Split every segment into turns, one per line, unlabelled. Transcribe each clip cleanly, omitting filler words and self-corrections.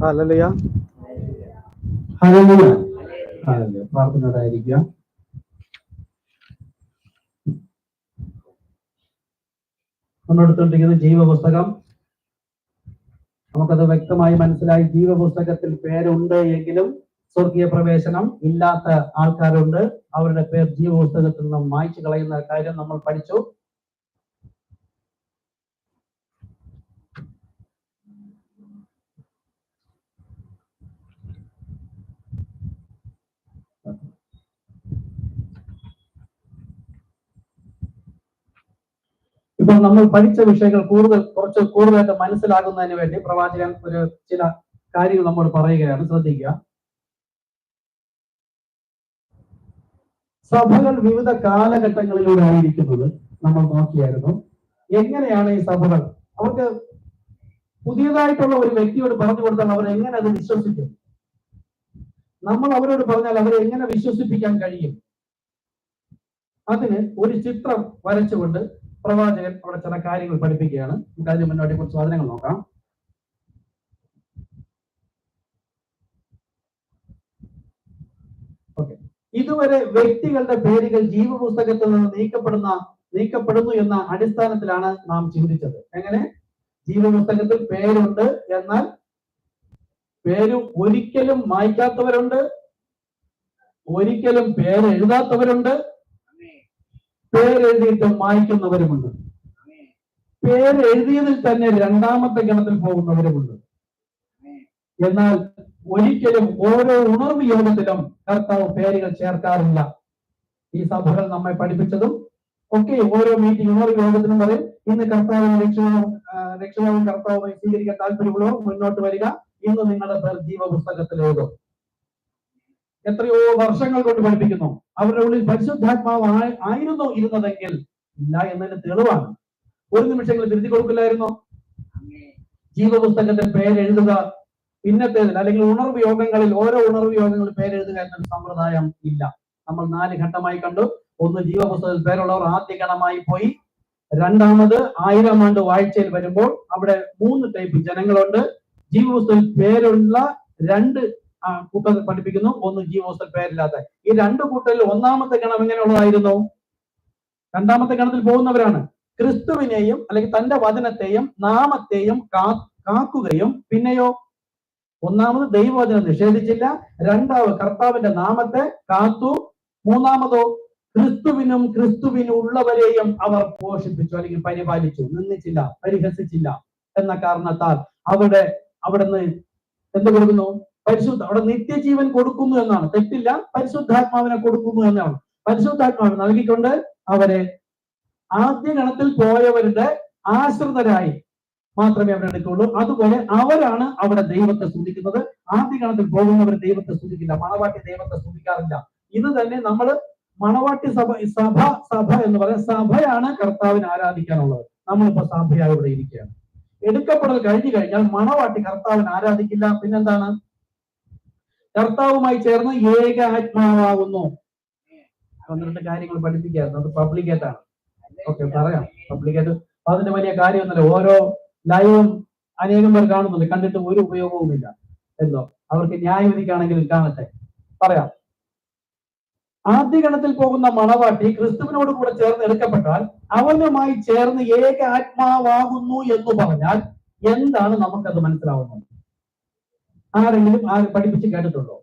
Hallelujah.
Hallelujah. Hallelujah. പ്രാർത്ഥനയോടായിരിക്കുക. നമ്മളെടുത്തോണ്ടിരിക്കുന്ന ജീവപുസ്തകം, നമുക്കത് വ്യക്തമായി മനസ്സിലായി. ജീവപുസ്തകത്തിൽ പേരുണ്ട് എങ്കിലും സ്വർഗീയ പ്രവേശനം ഇല്ലാത്ത ആൾക്കാരുണ്ട്. അവരുടെ പേർ ജീവപുസ്തകത്തിൽ നിന്നും മായ്ച്ചു കളയുന്ന കാര്യം നമ്മൾ പഠിച്ചു. ഇപ്പോൾ നമ്മൾ പഠിച്ച വിഷയങ്ങൾ കുറച്ച് കൂടുതലായിട്ട് മനസ്സിലാകുന്നതിന് വേണ്ടി പ്രവാചകൻ ചില കാര്യങ്ങൾ നമ്മോട് പറയുകയാണ്. ശ്രദ്ധിക്കുക. സഭകൾ വിവിധ കാലഘട്ടങ്ങളിലൂടെ ആയിരിക്കുന്നത് നമ്മൾ നോക്കിയായിരുന്നു. എങ്ങനെയാണ് ഈ സഭകൾ, അവർക്ക് പുതിയതായിട്ടുള്ള ഒരു വ്യക്തിയോട് പറഞ്ഞു കൊടുത്താൽ അവർ എങ്ങനെ അത് വിശ്വസിക്കും? നമ്മൾ അവരോട് പറഞ്ഞാൽ അവരെ എങ്ങനെ വിശ്വസിപ്പിക്കാൻ കഴിയും? അതിന് ഒരു ചിത്രം വരച്ചുകൊണ്ട് പ്രവാചകൻ അവിടെ ചില കാര്യങ്ങൾ പഠിപ്പിക്കുകയാണ്. നമുക്ക് അതിന് മുന്നോട്ട് കുറച്ച് വചനങ്ങൾ നോക്കാം. ഓക്കെ, ഇതുവരെ വ്യക്തികളുടെ പേരുകൾ ജീവപുസ്തകത്തിൽ നിന്ന് നീക്കപ്പെടുന്നു എന്ന അടിസ്ഥാനത്തിലാണ് നാം ചിന്തിച്ചത്. എങ്ങനെ? ജീവപുസ്തകത്തിൽ പേരുണ്ട്, എന്നാൽ പേര് ഒരിക്കലും മായ്ക്കാത്തവരുണ്ട്, ഒരിക്കലും പേര് എഴുതാത്തവരുണ്ട്, പേരെഴുതിയിട്ട് മായ്ക്കുന്നവരുമുണ്ട്. പേര് എഴുതിയതിൽ തന്നെ രണ്ടാമത്തെ ഗണത്തിൽ പോകുന്നവരുമുണ്ട്. എന്നാൽ ഒരിക്കലും ഓരോ ഉണർവ് യോഗത്തിലും കർത്താവ് പേരുകൾ ചേർക്കാറില്ല. ഈ സഭകൾ നമ്മെ പഠിപ്പിച്ചതും ഒക്കെ ഓരോ മീറ്റിംഗ് ഉണർവ് യോഗത്തിനും പറയും, ഇന്ന് കർത്താവും രക്ഷിതാവും കർത്താവുമായി സ്വീകരിക്കാൻ താല്പര്യമുള്ളവർ മുന്നോട്ട് വരിക, ഇന്ന് നിങ്ങളുടെ പേർ ജീവപുസ്തകത്തിൽ എഴുതും. എത്രയോ വർഷങ്ങൾ കൊണ്ട് പഠിപ്പിക്കുന്നു. അവരുടെ ഉള്ളിൽ പരിശുദ്ധാത്മാവ് ആയിരുന്നു ഇരുന്നതെങ്കിൽ ഇല്ല എന്നതിന് തെളിവാണ്. ഒരു നിമിഷങ്ങളിൽ തിരുത്തി കൊടുക്കില്ലായിരുന്നോ? ജീവപുസ്തകത്തിൽ പേരെഴുതുക പിന്നത്തേതിൽ, അല്ലെങ്കിൽ ഉണർവ് യോഗങ്ങളിൽ, ഓരോ ഉണർവ് യോഗങ്ങളിൽ പേരെഴുതുക എന്നൊരു സമ്പ്രദായം ഇല്ല. നമ്മൾ 4 ഘട്ടമായി കണ്ടു. ഒന്ന്, ജീവപുസ്തകത്തിൽ പേരുള്ളവർ ആദ്യ ഗണമായി പോയി. രണ്ടാമത് 1000 ആണ്ട് വാഴ്ചയിൽ വരുമ്പോൾ അവിടെ 3 ടൈപ്പ് ജനങ്ങളുണ്ട്. ജീവപുസ്തകത്തിൽ പേരുള്ള 2 കൂട്ടത്തിൽ പഠിപ്പിക്കുന്നു, ഒന്ന് ജീവപുസ്തകത്തിൽ പേരില്ലാത്ത. ഈ 2 കൂട്ടരിൽ ഒന്നാമത്തെ ഗണം എങ്ങനെയുള്ളതായിരുന്നു? രണ്ടാമത്തെ ഗണത്തിൽ പോകുന്നവരാണ്. ക്രിസ്തുവിനെയും അല്ലെങ്കിൽ തന്റെ വചനത്തെയും നാമത്തെയും കാക്കുകയും, പിന്നെയോ ഒന്നാമത് ദൈവവചനം നിഷേധിച്ചില്ല, രണ്ടാമത് കർത്താവിന്റെ നാമത്തെ കാത്തു, മൂന്നാമതോ ക്രിസ്തുവിനുള്ളവരെയും അവർ പോഷിപ്പിച്ചു അല്ലെങ്കിൽ പരിപാലിച്ചു, നിന്ദിച്ചില്ല, പരിഹസിച്ചില്ല എന്ന കാരണത്താൽ അവിടുന്ന് എന്ത് കൊടുക്കുന്നു? അവിടെ നിത്യജീവൻ കൊടുക്കുന്നു എന്നാണ്. തെറ്റില്ല, പരിശുദ്ധാത്മാവിനെ കൊടുക്കുന്നു എന്നാണ്. പരിശുദ്ധാത്മാവ് നൽകിക്കൊണ്ട് അവരെ ആദ്യ ഗണത്തിൽ പോയവരുടെ ആശ്രിതരായി മാത്രമേ അവരെ എടുക്കുള്ളൂ. അതുപോലെ അവരാണ് അവിടെ ദൈവത്തെ സ്തുതിക്കുന്നത്. ആദ്യ ഗണത്തിൽ പോകുന്നവർ ദൈവത്തെ സ്തുതിക്കില്ല, മണവാട്ടി ദൈവത്തെ സ്തുതിക്കാറില്ല. ഇത് തന്നെ നമ്മൾ മണവാട്ടി സഭ എന്ന് പറയുന്ന സഭയാണ് കർത്താവിനെ ആരാധിക്കാനുള്ളത്. നമ്മളിപ്പോ സഭയായി ഇവിടെ ഇരിക്കുകയാണ്. എടുക്കപ്പെടൽ കഴിഞ്ഞു കഴിഞ്ഞാൽ മണവാട്ടി കർത്താവിനെ ആരാധിക്കില്ല. പിന്നെന്താണ്? കർത്താവുമായി ചേർന്ന് ഏക ആത്മാവാകുന്നു. 12 കാര്യങ്ങൾ പഠിപ്പിക്കായിരുന്നു. അത് പബ്ലിക്കേറ്റാണ്. ഓക്കെ, പറയാം. പബ്ലിക്കേറ്റ് അതിന്റെ വലിയ കാര്യമൊന്നുമില്ല. ഓരോ ലൈവും അനേകം പേർ കാണുന്നുണ്ട്, കണ്ടിട്ട് ഒരു ഉപയോഗവുമില്ല. എന്തോ അവർക്ക് ന്യായവിധിക്കാണെങ്കിലും കാണട്ടെ. പറയാം. ആദ്യ ഗണത്തിൽ പോകുന്ന മണവാട്ടി ക്രിസ്തുവിനോട് കൂടെ ചേർന്ന് എടുക്കപ്പെട്ടാൽ അവനുമായി ചേർന്ന് ഏക ആത്മാവാകുന്നു എന്ന് പറഞ്ഞാൽ എന്താണ് നമുക്കത് മനസ്സിലാവുന്നത്? ആരെങ്കിലും പഠിപ്പിച്ച് കേട്ടിട്ടുണ്ടോ?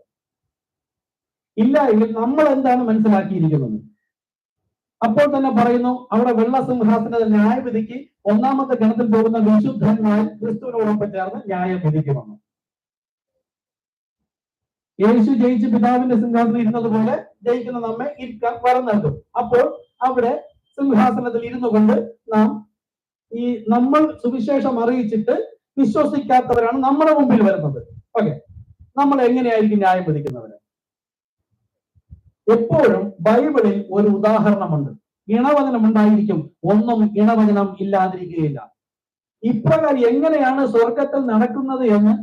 ഇല്ല എങ്കിൽ നമ്മൾ എന്താണ് മനസ്സിലാക്കിയിരിക്കുന്നത്? അപ്പോൾ തന്നെ പറയുന്നു, അവിടെ വെള്ള സിംഹാസനത്തിൽ ന്യായവിധിക്ക് ഒന്നാമത്തെ ഗണത്തിൽ പോകുന്ന വിശുദ്ധന്മാർ ക്രിസ്തുവിനോടൊപ്പം ചേർന്ന് ന്യായം വിധിക്കുമെന്ന്. യേശു ജയിച്ച് പിതാവിന്റെ സിംഹാസനം ഇരുന്നത് പോലെ ജയിക്കുന്ന നമ്മെ ഇരിക്കാൻ വരം നൽകും. അപ്പോൾ അവിടെ സിംഹാസനത്തിൽ ഇരുന്നു കൊണ്ട് നമ്മൾ സുവിശേഷം അറിയിച്ചിട്ട് വിശ്വസിക്കാത്തവരാണ് നമ്മുടെ മുമ്പിൽ വരുന്നത്. ഓക്കെ, നമ്മൾ എങ്ങനെയായിരിക്കും ന്യായം വിധിക്കുന്നവര്? എപ്പോഴും ബൈബിളിൽ ഒരു ഉദാഹരണമുണ്ട്. ഇണവചനം ഉണ്ടായിരിക്കും, ഒന്നും ഇണവചനം ഇല്ലാതിരിക്കുകയില്ല. ഇപ്രകാരം എങ്ങനെയാണ് സ്വർഗത്തിൽ നടക്കുന്നത് എന്ന്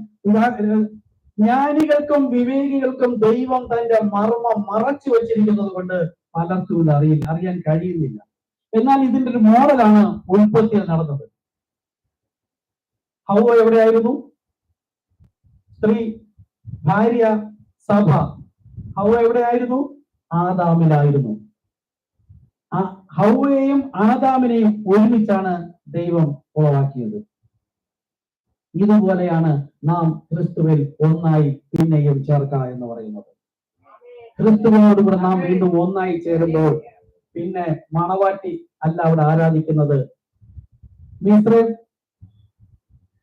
ജ്ഞാനികൾക്കും വിവേകികൾക്കും ദൈവം തന്റെ മർമ്മം മറച്ചു വെച്ചിരിക്കുന്നത് കൊണ്ട് പലർക്കും ഇത് അറിയാൻ കഴിയുന്നില്ല. എന്നാൽ ഇതിന്റെ ഒരു മോഡലാണ് ഉൽപ്പത്തിയിൽ നടന്നത്. ഹൗവ എവിടെയായിരുന്നു? സ്ത്രീ, ഭാര്യ, സഭ. ഹൗവ എവിടെയായിരുന്നു? ആദാമിലായിരുന്നു. ഹൗവയെയും ആദാമിനെയും ഒരുമിച്ചാണ് ദൈവം ഉളവാക്കിയത്. ഇതുപോലെയാണ് നാം ക്രിസ്തുവിൽ ഒന്നായി പിന്നെയും ചേർക്ക എന്ന് പറയുന്നത്. ക്രിസ്തുവിനോടുകൂടെ നാം വീണ്ടും ഒന്നായി ചേരുമ്പോൾ പിന്നെ മണവാട്ടി അല്ല അവിടെ ആരാധിക്കുന്നത്.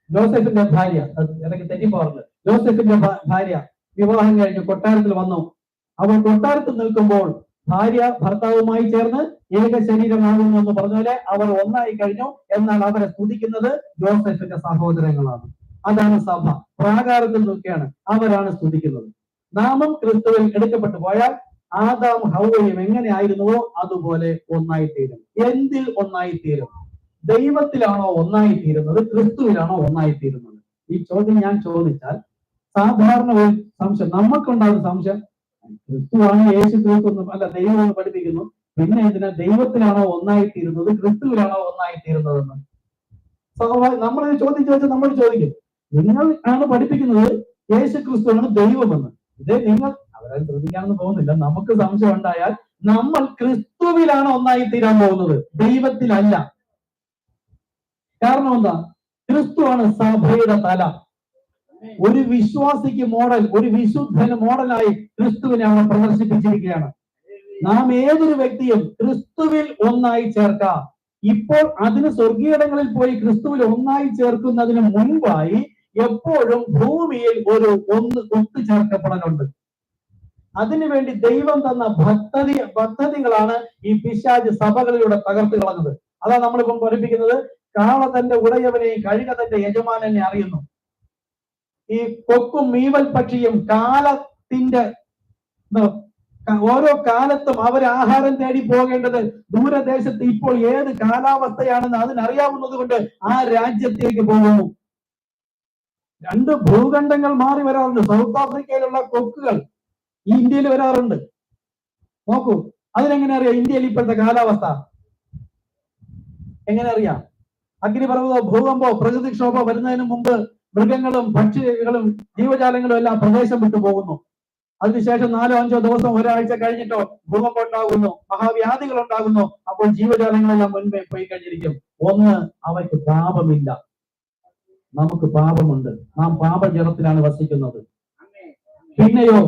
ജോസഫിന്റെ ഭാര്യ, ഇടയ്ക്ക് തെറ്റിപ്പോറുണ്ട്, ജോസഫിന്റെ ഭാര്യ വിവാഹം കഴിഞ്ഞ് കൊട്ടാരത്തിൽ വന്നു. അവൾ കൊട്ടാരത്തിൽ നിൽക്കുമ്പോൾ ഭാര്യ ഭർത്താവുമായി ചേർന്ന് ഏക ശരീരമാകുന്നു എന്ന് പറഞ്ഞാല് അവർ ഒന്നായി കഴിഞ്ഞു. എന്നാൽ അവരെ സ്തുതിക്കുന്നത് ജോസഫിന്റെ സഹോദരങ്ങളാണ്. അതാണ് സഭ. പ്രാകാരത്തിൽ നിൽക്കുകയാണ്, അവരാണ് സ്തുതിക്കുന്നത്. നാമം ക്രിസ്തുവിൽ എടുക്കപ്പെട്ടു പോയാൽ ആദാം ഹൗവയും എങ്ങനെ ആയിരുന്നുവോ അതുപോലെ ഒന്നായിത്തീരും. എന്തിൽ ഒന്നായിത്തീരും? ദൈവത്തിലാണോ ഒന്നായിത്തീരുന്നത്? ക്രിസ്തുവിലാണോ ഒന്നായിത്തീരുന്നത്? ഈ ചോദ്യം ഞാൻ ചോദിച്ചാൽ സാധാരണ ഒരു സംശയം നമുക്കുണ്ടാകുന്ന സംശയം, ക്രിസ്തുവാണ് യേശു ക്രിസ്തു അല്ല ദൈവം പഠിപ്പിക്കുന്നു, പിന്നെ ഇതിനെ ദൈവത്തിലാണോ ഒന്നായിത്തീരുന്നത് ക്രിസ്തുവിലാണോ ഒന്നായിത്തീരുന്നതെന്ന് നമ്മൾ ചോദ്യം ചോദിച്ചാൽ നമ്മൾ ചോദിക്കും, നിങ്ങൾ ആണ് പഠിപ്പിക്കുന്നത് യേശു ക്രിസ്തുവാണ് ദൈവമെന്ന്. ഇതേ നിങ്ങൾ അവരെ ശ്രദ്ധിക്കാമെന്ന് പോകുന്നില്ല. നമുക്ക് സംശയം ഉണ്ടായാൽ നമ്മൾ ക്രിസ്തുവിലാണ് ഒന്നായിത്തീരാൻ പോകുന്നത്, ദൈവത്തിലല്ല. കാരണം എന്താ? ക്രിസ്തുവാണ് സഭയുടെ തല. ഒരു വിശ്വാസിക്ക് മോഡൽ, ഒരു വിശുദ്ധന് മോഡലായി ക്രിസ്തുവിനെ അവൻ പ്രദർശിപ്പിച്ചിരിക്കുകയാണ്. നാം ഏതൊരു വ്യക്തിയും ക്രിസ്തുവിൽ ഒന്നായി ചേർക്കാം. ഇപ്പോൾ അതിന് സ്വർഗീയടങ്ങളിൽ പോയി ക്രിസ്തുവിൽ ഒന്നായി ചേർക്കുന്നതിന് മുൻപായി എപ്പോഴും ഭൂമിയിൽ ഒരു ഒത്തുചേർക്കപ്പെടലുണ്ട്. അതിനുവേണ്ടി ദൈവം തന്ന പദ്ധതികളാണ് ഈ പിശാച് സഭകളിലൂടെ തകർത്ത് കളഞ്ഞത്. അതാ നമ്മളിപ്പം പഠിപ്പിക്കുന്നത്, കാള തന്റെ ഉടയവനെയും കഴുക തന്റെ യജമാനെ അറിയുന്നു. ഈ കൊക്കും മീവൽ പക്ഷിയും കാലത്തിന്റെ ഓരോ കാലത്തും അവർ ആഹാരം തേടി പോകേണ്ടത് ദൂരദേശത്ത് ഇപ്പോൾ ഏത് കാലാവസ്ഥയാണെന്ന് അതിനറിയാവുന്നത് കൊണ്ട് ആ രാജ്യത്തേക്ക് പോകുന്നു. രണ്ട് ഭൂഖണ്ഡങ്ങൾ മാറി വരാറുണ്ട്. സൗത്ത് ആഫ്രിക്കയിലുള്ള കൊക്കുകൾ ഇന്ത്യയിൽ വരാറുണ്ട്. നോക്കൂ, അതിനെങ്ങനെ അറിയാം ഇന്ത്യയിൽ ഇപ്പോഴത്തെ കാലാവസ്ഥ? എങ്ങനെ അറിയാം? അഗ്നിപർവ്വതോ ഭൂകമ്പോ പ്രകൃതിക്ഷോഭോ വരുന്നതിന് മുമ്പ് മൃഗങ്ങളും പക്ഷികളും ജീവജാലങ്ങളും എല്ലാം പ്രദേശം വിട്ടു പോകുന്നു. അതിനുശേഷം 4-5 ദിവസം, ഒരാഴ്ച കഴിഞ്ഞിട്ടോ ഭൂകമ്പം ഉണ്ടാകുന്നു, മഹാവ്യാധികൾ ഉണ്ടാകുന്നു. അപ്പോൾ ജീവജാലങ്ങളെല്ലാം മുൻപേ പോയി കഴിഞ്ഞിരിക്കും. ഒന്ന്, അവർക്ക് പാപമില്ല. നമുക്ക് പാപമുണ്ട്. നാം പാപജലത്തിലാണ് വസിക്കുന്നത്. പിന്നെയോ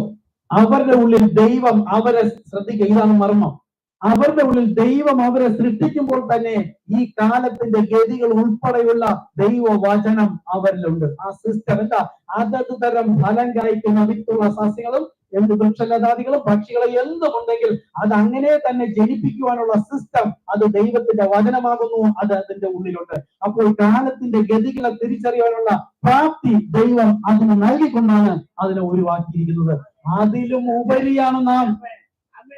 അവരുടെ ഉള്ളിൽ ദൈവം അവരെ ശ്രദ്ധിക്കുക, ഇതാണ് മർമ്മം. അവരുടെ ഉള്ളിൽ ദൈവം അവരെ സൃഷ്ടിക്കുമ്പോൾ തന്നെ ഈ കാലത്തിന്റെ ഗതികൾ ഉൾപ്പെടെയുള്ള ദൈവവചനം അവരിലുണ്ട്. ആ സിസ്റ്റം എന്താ? അതത് തരം ഫലം കായ്ക്കുന്ന വിത്തുള്ള സസ്യങ്ങളും എന്ത് വൃക്ഷലതാദികളും പക്ഷികളും എന്തുമുണ്ടെങ്കിൽ അത് അങ്ങനെ തന്നെ ജനിപ്പിക്കുവാനുള്ള സിസ്റ്റം അത് ദൈവത്തിന്റെ വചനമാകുന്നു. അത് അതിന്റെ ഉള്ളിലുണ്ട്. അപ്പോൾ കാലത്തിന്റെ ഗതികളെ തിരിച്ചറിയാനുള്ള പ്രാപ്തി ദൈവം അതിന് നൽകിക്കൊണ്ടാണ് അതിനെ ഉരുവാക്കിയിരിക്കുന്നത്. അതിലും ഉപരിയാണ് നാം.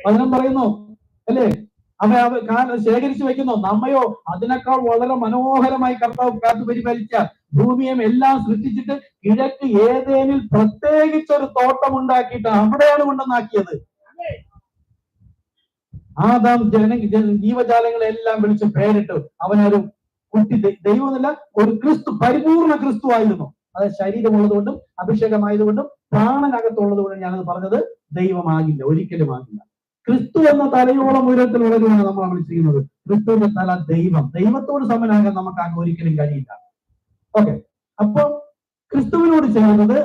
വചനം പറയുന്നു അല്ലേ, അവ ശേഖരിച്ചു വെക്കുന്നു. നമ്മയോ അതിനേക്കാൾ വളരെ മനോഹരമായി കർത്താവ് കാത്തു പരിപാലിച്ച ഭൂമിയും എല്ലാം സൃഷ്ടിച്ചിട്ട് കിഴക്ക് ഏതേനിൽ പ്രത്യേകിച്ചൊരു തോട്ടം ഉണ്ടാക്കിയിട്ട് അവിടെയാണ് കൊണ്ടുവന്നാക്കിയത്. ആദാം ജീവജാലങ്ങളെല്ലാം വിളിച്ച് പേരിട്ടു. അവനൊരു കുട്ടി ദൈവമൊന്നുമില്ല, ഒരു ക്രിസ്തു, പരിപൂർണ ക്രിസ്തു ആയിരുന്നു. അത് ശരീരമുള്ളതുകൊണ്ടും അഭിഷേകമായതുകൊണ്ടും പ്രാണനകത്തുള്ളത് കൊണ്ടും ഞാനത് പറഞ്ഞത് ദൈവമാകില്ല, ഒരിക്കലും ആകില്ല. ക്രിസ്തു എന്ന തലയോളം ഉയരത്തിലുള്ളതുമാണ് നമ്മൾ വിളിച്ചിരിക്കുന്നത്. ക്രിസ്തുവിന്റെ തല ദൈവം. ദൈവത്തോട് സമനാകാൻ നമുക്ക് അങ്ങ് ഒരിക്കലും കഴിയില്ല. ഓക്കെ, അപ്പൊ ക്രിസ്തുവിനോട് ചെയ്യുന്നത്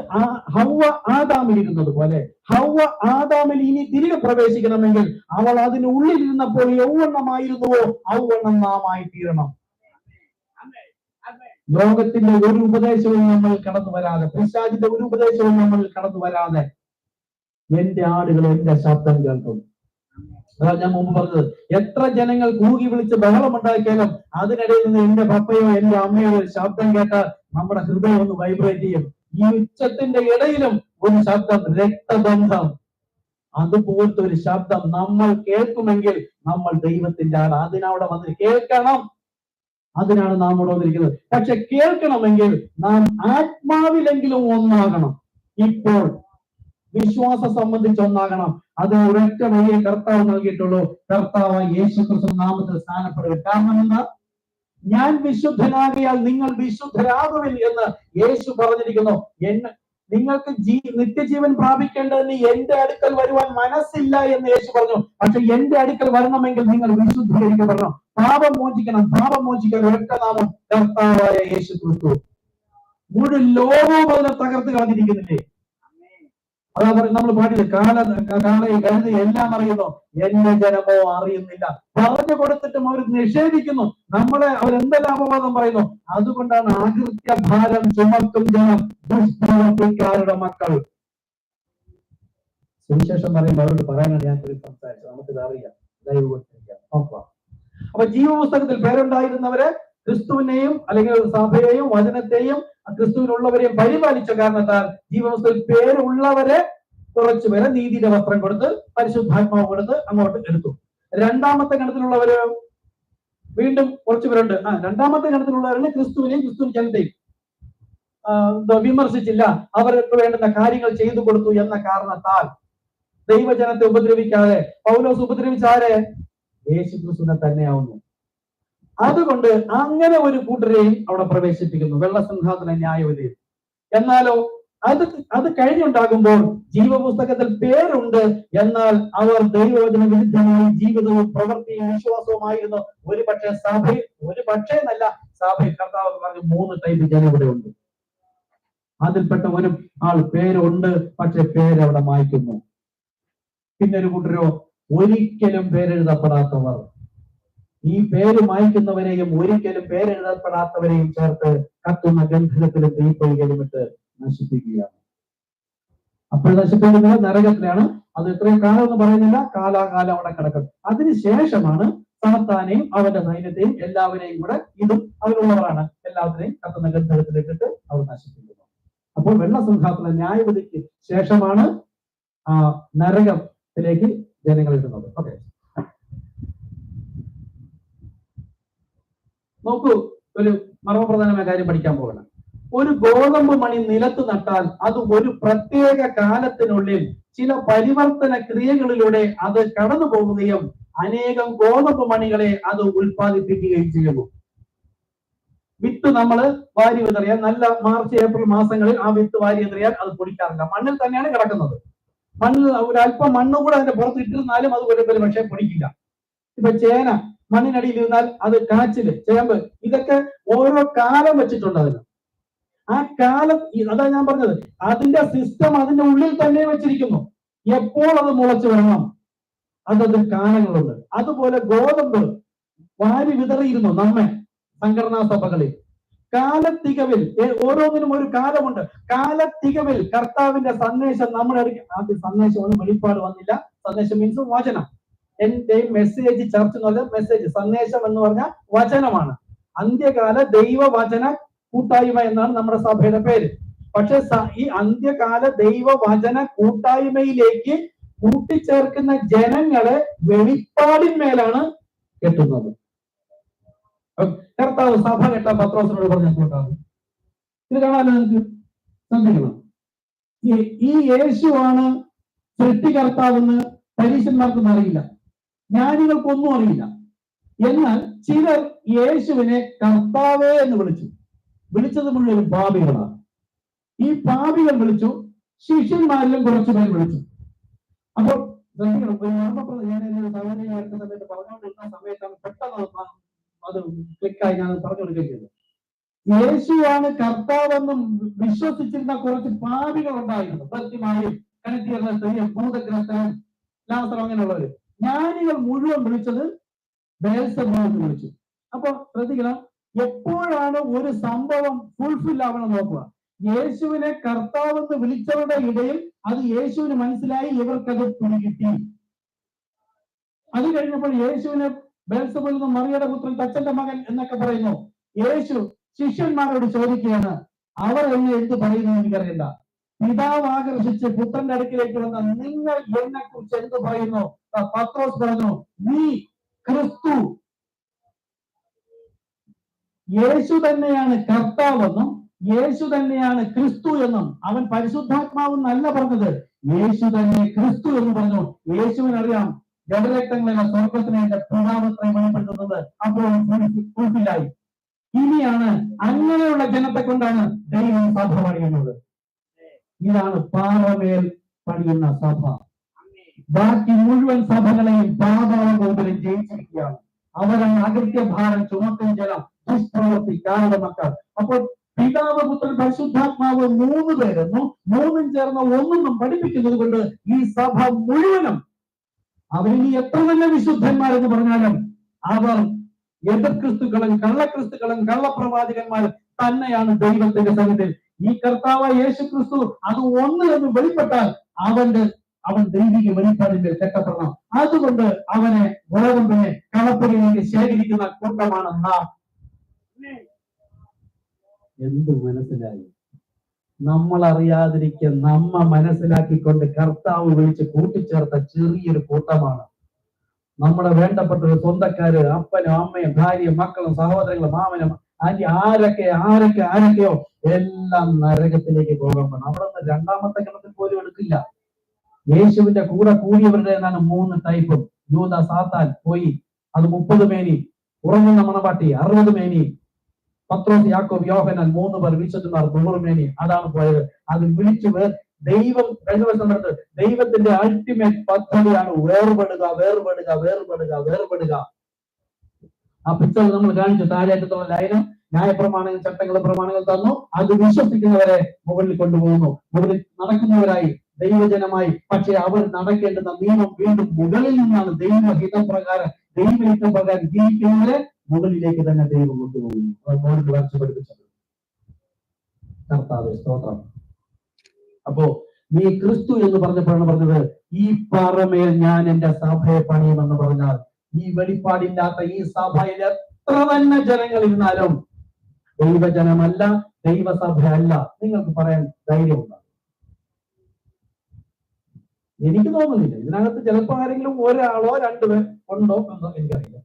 ഹൗവ ആദാമിൽ ഇരുന്നത് പോലെ ഹൗവ ആദാമിൽ ഇനി തിരികെ പ്രവേശിക്കണമെങ്കിൽ അവൾ അതിനുള്ളിലിരുന്നപ്പോൾ യൗവണ്ണമായിരുന്നുവോ ഔവണ്ണം നാം ആയി തീരണം. ലോകത്തിന്റെ ഒരു ഉപദേശവും നമ്മൾ കടന്നു വരാതെ, പിശാചിന്റെ ഒരു ഉപദേശവും നമ്മൾ കടന്നു വരാതെ എന്റെ ആടുകൾ എന്റെ ശബ്ദം കേൾക്കും. അതാ ഞാൻ മുമ്പ് പറഞ്ഞത്, എത്ര ജനങ്ങൾ കൂകി വിളിച്ച് ബഹളമുണ്ടാക്കിയാലും അതിനിടയിൽ നിന്ന് എന്റെ പപ്പയോ എന്റെ അമ്മയോ ഒരു ശബ്ദം കേട്ടാൽ നമ്മുടെ ഹൃദയം ഒന്ന് വൈബ്രേറ്റ് ചെയ്യും. ഈ ഉച്ചത്തിന്റെ ഇടയിലും ഒരു ശബ്ദം, രക്തബന്ധം, അതുപോലത്തെ ഒരു ശബ്ദം നമ്മൾ കേൾക്കുമെങ്കിൽ നമ്മൾ ദൈവത്തിന്റെ ആണ്. അതിനവിടെ വന്ന് കേൾക്കണം. അതിനാണ് നാം ഇവിടെ വന്നിരിക്കുന്നത്. പക്ഷെ കേൾക്കണമെങ്കിൽ നാം ആത്മാവിലെങ്കിലും ഒന്നാകണം. ഇപ്പോൾ വിശ്വാസം സംബന്ധിച്ച് ഒന്നാകണം. അത് ഒരൊറ്റ വഴിയെ കർത്താവ് നൽകിയിട്ടുള്ളൂ. കർത്താവ് യേശു ക്രിസ്തു നാമത്തിൽ സ്ഥാനപ്പെടുക. കാരണം എന്താ? ഞാൻ വിശുദ്ധനാകിയാൽ നിങ്ങൾ വിശുദ്ധരാകുവിൻ എന്ന് യേശു പറഞ്ഞിരിക്കുന്നു. നിങ്ങൾക്ക് നിത്യജീവൻ പ്രാപിക്കേണ്ടതിന് എന്റെ അടുക്കൽ വരുവാൻ മനസ്സില്ല എന്ന് യേശു പറഞ്ഞു. പക്ഷെ എന്റെ അടുക്കൽ വരണമെങ്കിൽ നിങ്ങൾ വിശുദ്ധീകരിക്കപ്പെടണം, പാപം മോചിക്കണം. പാപം മോചിക്കാൻ ഒരൊറ്റ നാമം, കർത്താവായ യേശു ക്രിസ്തു. മുഴുവൻ ലോകവും അതിനെ തകർത്ത് കളഞ്ഞിരിക്കുന്നില്ലേ? അതാ പറയും, നമ്മൾ പാടില്ല, കാളയെ കരുതി എല്ലാം അറിയുന്നു, എന്റെ ജനമോ അറിയുന്നില്ല. പറഞ്ഞു കൊടുത്തിട്ടും അവർ നിഷേധിക്കുന്നു. അവരെന്തെല്ലാം അപവാദം പറയുന്നു. അതുകൊണ്ടാണ് അകൃത്യ ഭാരം ചുമക്കും ജനം, ദുഷ്പ്രവർത്തിക്കാരുടെ മക്കൾ. സുവിശേഷം പറയുമ്പോൾ അവരോട് പറയാനാണ് ഞാൻ സംസാരിച്ചത്. നമുക്കിത് അറിയാം, നോക്കാം. അപ്പൊ ജീവപുസ്തകത്തിൽ പേരുണ്ടായിരുന്നവരെ, ക്രിസ്തുവിനെയും അല്ലെങ്കിൽ സഭയെയും വചനത്തെയും ക്രിസ്തുവിനുള്ളവരെയും പരിപാലിച്ച കാരണത്താൽ ജീവപുസ്തകത്തിൽ പേരുള്ളവരെ കുറച്ചുപേരെ നീതിയുടെ വസ്ത്രം കൊടുത്ത് പരിശുദ്ധാത്മാവ് കൊടുത്ത് അങ്ങോട്ട് എടുത്തു. രണ്ടാമത്തെ ഗണത്തിലുള്ളവര് വീണ്ടും കുറച്ചുപേരുണ്ട്. രണ്ടാമത്തെ ഗണത്തിലുള്ളവരെ ക്രിസ്തുവിനെയും ക്രിസ്തു ജനത്തെയും വിമർശിച്ചില്ല, അവർക്ക് വേണ്ടുന്ന കാര്യങ്ങൾ ചെയ്തു കൊടുത്തു എന്ന കാരണത്താൽ ദൈവജനത്തെ ഉപദ്രവിക്കാതെ പൗലോസ് ഉപദ്രവിച്ചാരെ? യേശു ക്രിസ്തുവിനെ തന്നെയാവുന്നു. അതുകൊണ്ട് അങ്ങനെ ഒരു കൂട്ടരെയും അവിടെ പ്രവേശിപ്പിക്കുന്നു, വെള്ളസിംഹാസന ന്യായവിധിയിൽ. എന്നാലോ അത് കഴിഞ്ഞുണ്ടാകുമ്പോൾ ജീവപുസ്തകത്തിൽ പേരുണ്ട്, എന്നാൽ അവർ ദൈവവചന വിരുദ്ധമായി ജീവിതവും പ്രവൃത്തിയും വിശ്വാസവുമായിരുന്നു. ഒരു പക്ഷേ എന്നല്ല, സഭയിൽ കർത്താവ് പറഞ്ഞ 3 ടൈപ്പ് ജനം ഇവിടെ ഉണ്ട്. അതിൽപ്പെട്ട ഒരു ആൾ പേരുണ്ട്, പക്ഷെ പേരവിടെ മായ്ക്കുന്നു. പിന്നെ ഒരു കൂട്ടരോ ഒരിക്കലും പേരെഴുതപ്പെടാത്തവർ. ഈ പേര് മായ്ക്കുന്നവരെയും ഒരിക്കലും പേരെഴുതപ്പെടാത്തവരെയും ചേർത്ത് കത്തുന്ന ഗന്ധത്തിലും തീപ്പൊയ്കയിലും ഇട്ട് നശിപ്പിക്കുകയാണ്. അപ്പോൾ നശിപ്പിക്കുന്നത് നരകത്തിലാണ്. അത് എത്രയും കാലം എന്ന് പറയുന്നില്ല, കാലാകാലം അവിടെ കിടക്കും. അതിനുശേഷമാണ് സാത്താനെയും അവന്റെ സൈന്യത്തെയും എല്ലാവരെയും കൂടെ, ഇതും അവരുള്ളവരാണ്, എല്ലാവരെയും കത്തുന്ന ഗന്ധത്തിലിട്ടിട്ട് അവർ നശിപ്പിക്കുന്നു. അപ്പോൾ വെള്ളസിംഹാസന ന്യായവിധിക്ക് ശേഷമാണ് നരകത്തിലേക്ക് ജനങ്ങൾ ഇടുന്നത്. ഓക്കെ, നോക്കൂ, ഒരു മർമ്മപ്രധാനമായ കാര്യം പഠിക്കാൻ പോകണം. ഒരു ഗോതമ്പ് മണി നിലത്ത് നട്ടാൽ അത് ഒരു പ്രത്യേക കാലത്തിനുള്ളിൽ ചില പരിവർത്തന ക്രിയകളിലൂടെ അത് കടന്നു പോവുകയും അനേകം ഗോതമ്പ് മണികളെ അത് ഉൽപ്പാദിപ്പിക്കുകയും ചെയ്യുന്നു. വിത്ത് നമ്മൾ വാരി വിതറിയാൽ, നല്ല മാർച്ച് ഏപ്രിൽ മാസങ്ങളിൽ ആ വിത്ത് വാരി എറിയാൽ അത് പൊടിക്കാറില്ല, മണ്ണിൽ തന്നെയാണ് കിടക്കുന്നത്. മണ്ണിൽ ഒരല്പം മണ്ണ് കൂടെ അതിന്റെ പുറത്ത് ഇട്ടിരുന്നാലും അത് കുഴപ്പമില്ല, പക്ഷെ പൊടിക്കില്ല. ഇപ്പൊ ചേന മണ്ണിനടിയിൽ ഇരുന്നാൽ അത് കാച്ചില്, ചേമ്പ്, ഇതൊക്കെ ഓരോ കാലം വെച്ചിട്ടുണ്ട്. അതിന് ആ കാലം, അതാ ഞാൻ പറഞ്ഞത്, അതിന്റെ സിസ്റ്റം അതിന്റെ ഉള്ളിൽ തന്നെ വെച്ചിരിക്കുന്നു. എപ്പോൾ അത് മുളച്ചു വരണം, അതതിൽ കാലങ്ങളുണ്ട്. അതുപോലെ ഗോതമ്പ് വാരി വിതറിയിരുന്നു നമ്മെ സംഘടനാ സഭകളിൽ. കാലത്തികവിൽ ഓരോന്നിനും ഒരു കാലമുണ്ട്. കാലത്തികവിൽ കർത്താവിന്റെ സന്ദേശം നമ്മുടെ ആദ്യ സന്ദേശം ഒന്നും വെളിപ്പാട് വന്നില്ല. സന്ദേശം മീൻസ് വചനം. എന്റെ മെസ്സേജ് ചർച്ച എന്ന് പറഞ്ഞാൽ മെസ്സേജ്, സന്ദേശം എന്ന് പറഞ്ഞാൽ വചനമാണ്. അന്ത്യകാല ദൈവവചന കൂട്ടായ്മ എന്നാണ് നമ്മുടെ സഭയുടെ പേര്. പക്ഷെ ഈ അന്ത്യകാല ദൈവവചന കൂട്ടായ്മയിലേക്ക് കൂട്ടിച്ചേർക്കുന്ന ജനങ്ങളെ വെളിപ്പാടിന്മേലാണ് കെട്ടുന്നത്. കർത്താവ് സഭ കെട്ടാൻ പത്രോസിനോട് പറഞ്ഞിട്ടുണ്ടാകും. ഇത് കാണാനോ നിങ്ങൾക്ക്? ശ്രദ്ധിക്കണം. ഈ യേശുവാണ് സൃഷ്ടികർത്താവെന്ന് പരീശന്മാർക്കൊന്നും അറിയില്ല, ജ്ഞാനികൾക്കൊന്നും അറിയില്ല. എന്നാൽ ചിലർ യേശുവിനെ കർത്താവേ എന്ന് വിളിച്ചത് മുഴുവൻ പാപികളാണ്. ഈ പാപികൾ വിളിച്ചു, ശിഷ്യന്മാരിലും കുറച്ചുപേർ വിളിച്ചു. അപ്പോൾ ഞാൻ എന്റെ സഹോദരനെ അടുത്ത സമയത്ത് പറഞ്ഞുകൊണ്ടിരുന്ന സമയത്താണ് പെട്ടെന്ന് അത് ക്ലിക്കായി ഞാൻ പറഞ്ഞു കൊടുക്കുകയാണ്. യേശുവാണ് കർത്താവെന്നും വിശ്വസിച്ചിരുന്ന കുറച്ച് പാപികൾ ഉണ്ടായിരുന്നു. സത്യമായും കണക്റ്റിയുള്ള സ്ത്രീയും ഭൂതഗ്രസ്തനും ലാസറും അങ്ങനെയുള്ളവര്. ജ്ഞാനികൾ മുഴുവൻ വിളിച്ചത് ബെൽസെബൂബ് വിളിച്ചു. അപ്പൊ ശ്രദ്ധിക്കണം, എപ്പോഴാണ് ഒരു സംഭവം ഫുൾഫിൽ ആവണം നോക്കുക. യേശുവിനെ കർത്താവെന്ന് വിളിച്ചവരുടെ ഇടയിൽ അത് യേശുവിന് മനസ്സിലായി, ഇവർക്കത് പിടികിട്ടി. അത് കഴിഞ്ഞപ്പോൾ യേശുവിനെ ബെൽസെബൂബ് എന്ന മറിയയുടെ പുത്രൻ, തച്ചന്റെ മകൻ എന്നൊക്കെ പറയുന്നു. യേശു ശിഷ്യന്മാരോട് ചോദിക്കുകയാണ്, അവർ എന്നെ എന്ത് പറയുന്നു എനിക്കറിയില്ല. പിതാവ് ആകർഷിച്ച് പുത്രന്റെ അടുക്കിലേക്ക് വന്ന നിങ്ങൾ എന്നെ കുറിച്ച് എന്ത് പറയുന്നു? പത്രോസ് പറഞ്ഞു, നീ ക്രിസ്തു. യേശു തന്നെയാണ് കർത്താവെന്നും യേശു തന്നെയാണ് ക്രിസ്തു എന്നും അവൻ പരിശുദ്ധാത്മാവെന്നല്ല പറഞ്ഞത്, യേശു തന്നെ ക്രിസ്തു എന്ന് പറഞ്ഞു. യേശുവിനറിയാം ജഡരക്തങ്ങളെ സ്വർഗത്തിനെ എന്റെ പിതാവത്തെ വെളിപ്പെടുത്തുന്നത്. അപ്പോൾ ഫുൾഫില്ലായി. ഇനിയാണ് അങ്ങനെയുള്ള ജനത്തെ കൊണ്ടാണ് ദൈവം സഭ പണിയുന്നത്. ഇതാണ് പാറമേൽ പണിയുന്ന സഭ. ബാക്കി മുഴുവൻ സഭകളെയും പാതാളഗോപുരം ജയിച്ചിരിക്കുകയാണ്. അവരാണ് അകൃത്യഭാരം ചുമത്തും ജനം ദുഷ്പ്രവൃത്തി കാരണമക്കൾ. അപ്പോൾ പിതാവ് പുത്രൻ പരിശുദ്ധാത്മാവ് 3 പേരെന്നും 3 ചേർന്ന ഒന്നും പഠിപ്പിക്കുന്നത് കൊണ്ട് ഈ സഭ മുഴുവനും അവരിനി എത്ര നല്ല വിശുദ്ധന്മാരെന്ന് പറഞ്ഞാലും അവർ എതിർ ക്രിസ്തുക്കളും കള്ളക്രിസ്തുക്കളും കള്ളപ്രവാചകന്മാരും തന്നെയാണ് ദൈവത്തിന്റെ സന്നിധിയിൽ. ഈ കർത്താവായ യേശു ക്രിസ്തു അത് ഒന്ന് എന്ന് വെളിപ്പെട്ടാൽ അവൻ ദൈവിക വെളിപ്പാടിന്റെ തെറ്റപ്പെടണം. അതുകൊണ്ട് അവനെ ഗോതമ്പിനെ കളപ്പുരയിലേക്ക് ശേഖരിക്കുന്ന കൂട്ടമാണ് നാം. എന്ത് മനസ്സിലായി? നമ്മൾ അറിയാതിരിക്കുക നമ്മ മനസ്സിലാക്കിക്കൊണ്ട് കർത്താവ് വിളിച്ച് കൂട്ടിച്ചേർത്ത ചെറിയൊരു കൂട്ടമാണ്. നമ്മുടെ വേണ്ടപ്പെട്ട സ്വന്തക്കാര്, അപ്പനും അമ്മയും ഭാര്യയും മക്കളും സഹോദരങ്ങളും മാമനും ആന്റി ആരൊക്കെയോ എല്ലാം നരകത്തിലേക്ക് പോകണം. അവിടെ നിന്ന് 2ാമത്തെ ഗണത്തിൽ പോലും എടുക്കില്ല. യേശുവിന്റെ കൂടെ കൂടിയവരുടെ എന്നാണ് 3 ടൈപ്പും. യൂദ സാത്താൻ പോയി, അത് 30 മേനി. ഉറങ്ങുന്ന മണവാട്ടി 60 മേനി. പത്രോസ് യാക്കോബ് യോഹന്നാൻ 3 പേർ വിശുദ്ധന്മാർ 100 മേനി. അതാണ് പോയത്. അത് വിളിച്ചു ദൈവം കഴിഞ്ഞ വർഷം നടത്ത് ദൈവത്തിന്റെ അൾട്ടിമേറ്റ് പദ്ധതിയാണ് വേർപെടുക. ആ പിക്ചർ നമ്മൾ കാണിച്ചു. താഴേറ്റത്തുള്ള ലൈനും ന്യായപ്രമാണങ്ങൾ ചട്ടങ്ങളും പ്രമാണങ്ങൾ തന്നു. അത് വിശ്വസിക്കുന്നവരെ മുകളിൽ കൊണ്ടുപോകുന്നു. മുകളിൽ നടക്കുന്നവരായി ദൈവജനമായി. പക്ഷെ അവർ നടക്കേണ്ടുന്ന നിയമം വീണ്ടും മുകളിൽ നിന്നാണ്. ദൈവഹിതം പ്രകാരം ജീവിക്കുന്നവരെ മുകളിലേക്ക് തന്നെ ദൈവം കൊണ്ടുപോകുന്നു. മോളിൽ വരച്ച് പഠിപ്പിച്ചത് കർത്താവേ സ്തോത്രം. അപ്പോ നീ ക്രിസ്തു എന്ന് പറഞ്ഞപ്പോഴാണ് പറഞ്ഞത് ഈ പാറമേൽ ഞാൻ എന്റെ സഭയെ പണിയുമെന്ന് പറഞ്ഞാൽ ഈ വെളിപ്പാടില്ലാത്ത ഈ സഭയിൽ എത്ര തന്നെ ജനങ്ങൾ ഇരുന്നാലും ദൈവജനമല്ല, ദൈവസഭയല്ല. നിങ്ങൾക്ക് പറയാൻ ധൈര്യമുണ്ടോ? എനിക്ക് തോന്നുന്നില്ല. ഇതിനകത്ത് ചിലപ്പോൾ ആരെങ്കിലും ഒരാളോ 2 പേർ ഉണ്ടോ എന്നോ എനിക്കറിയില്ല.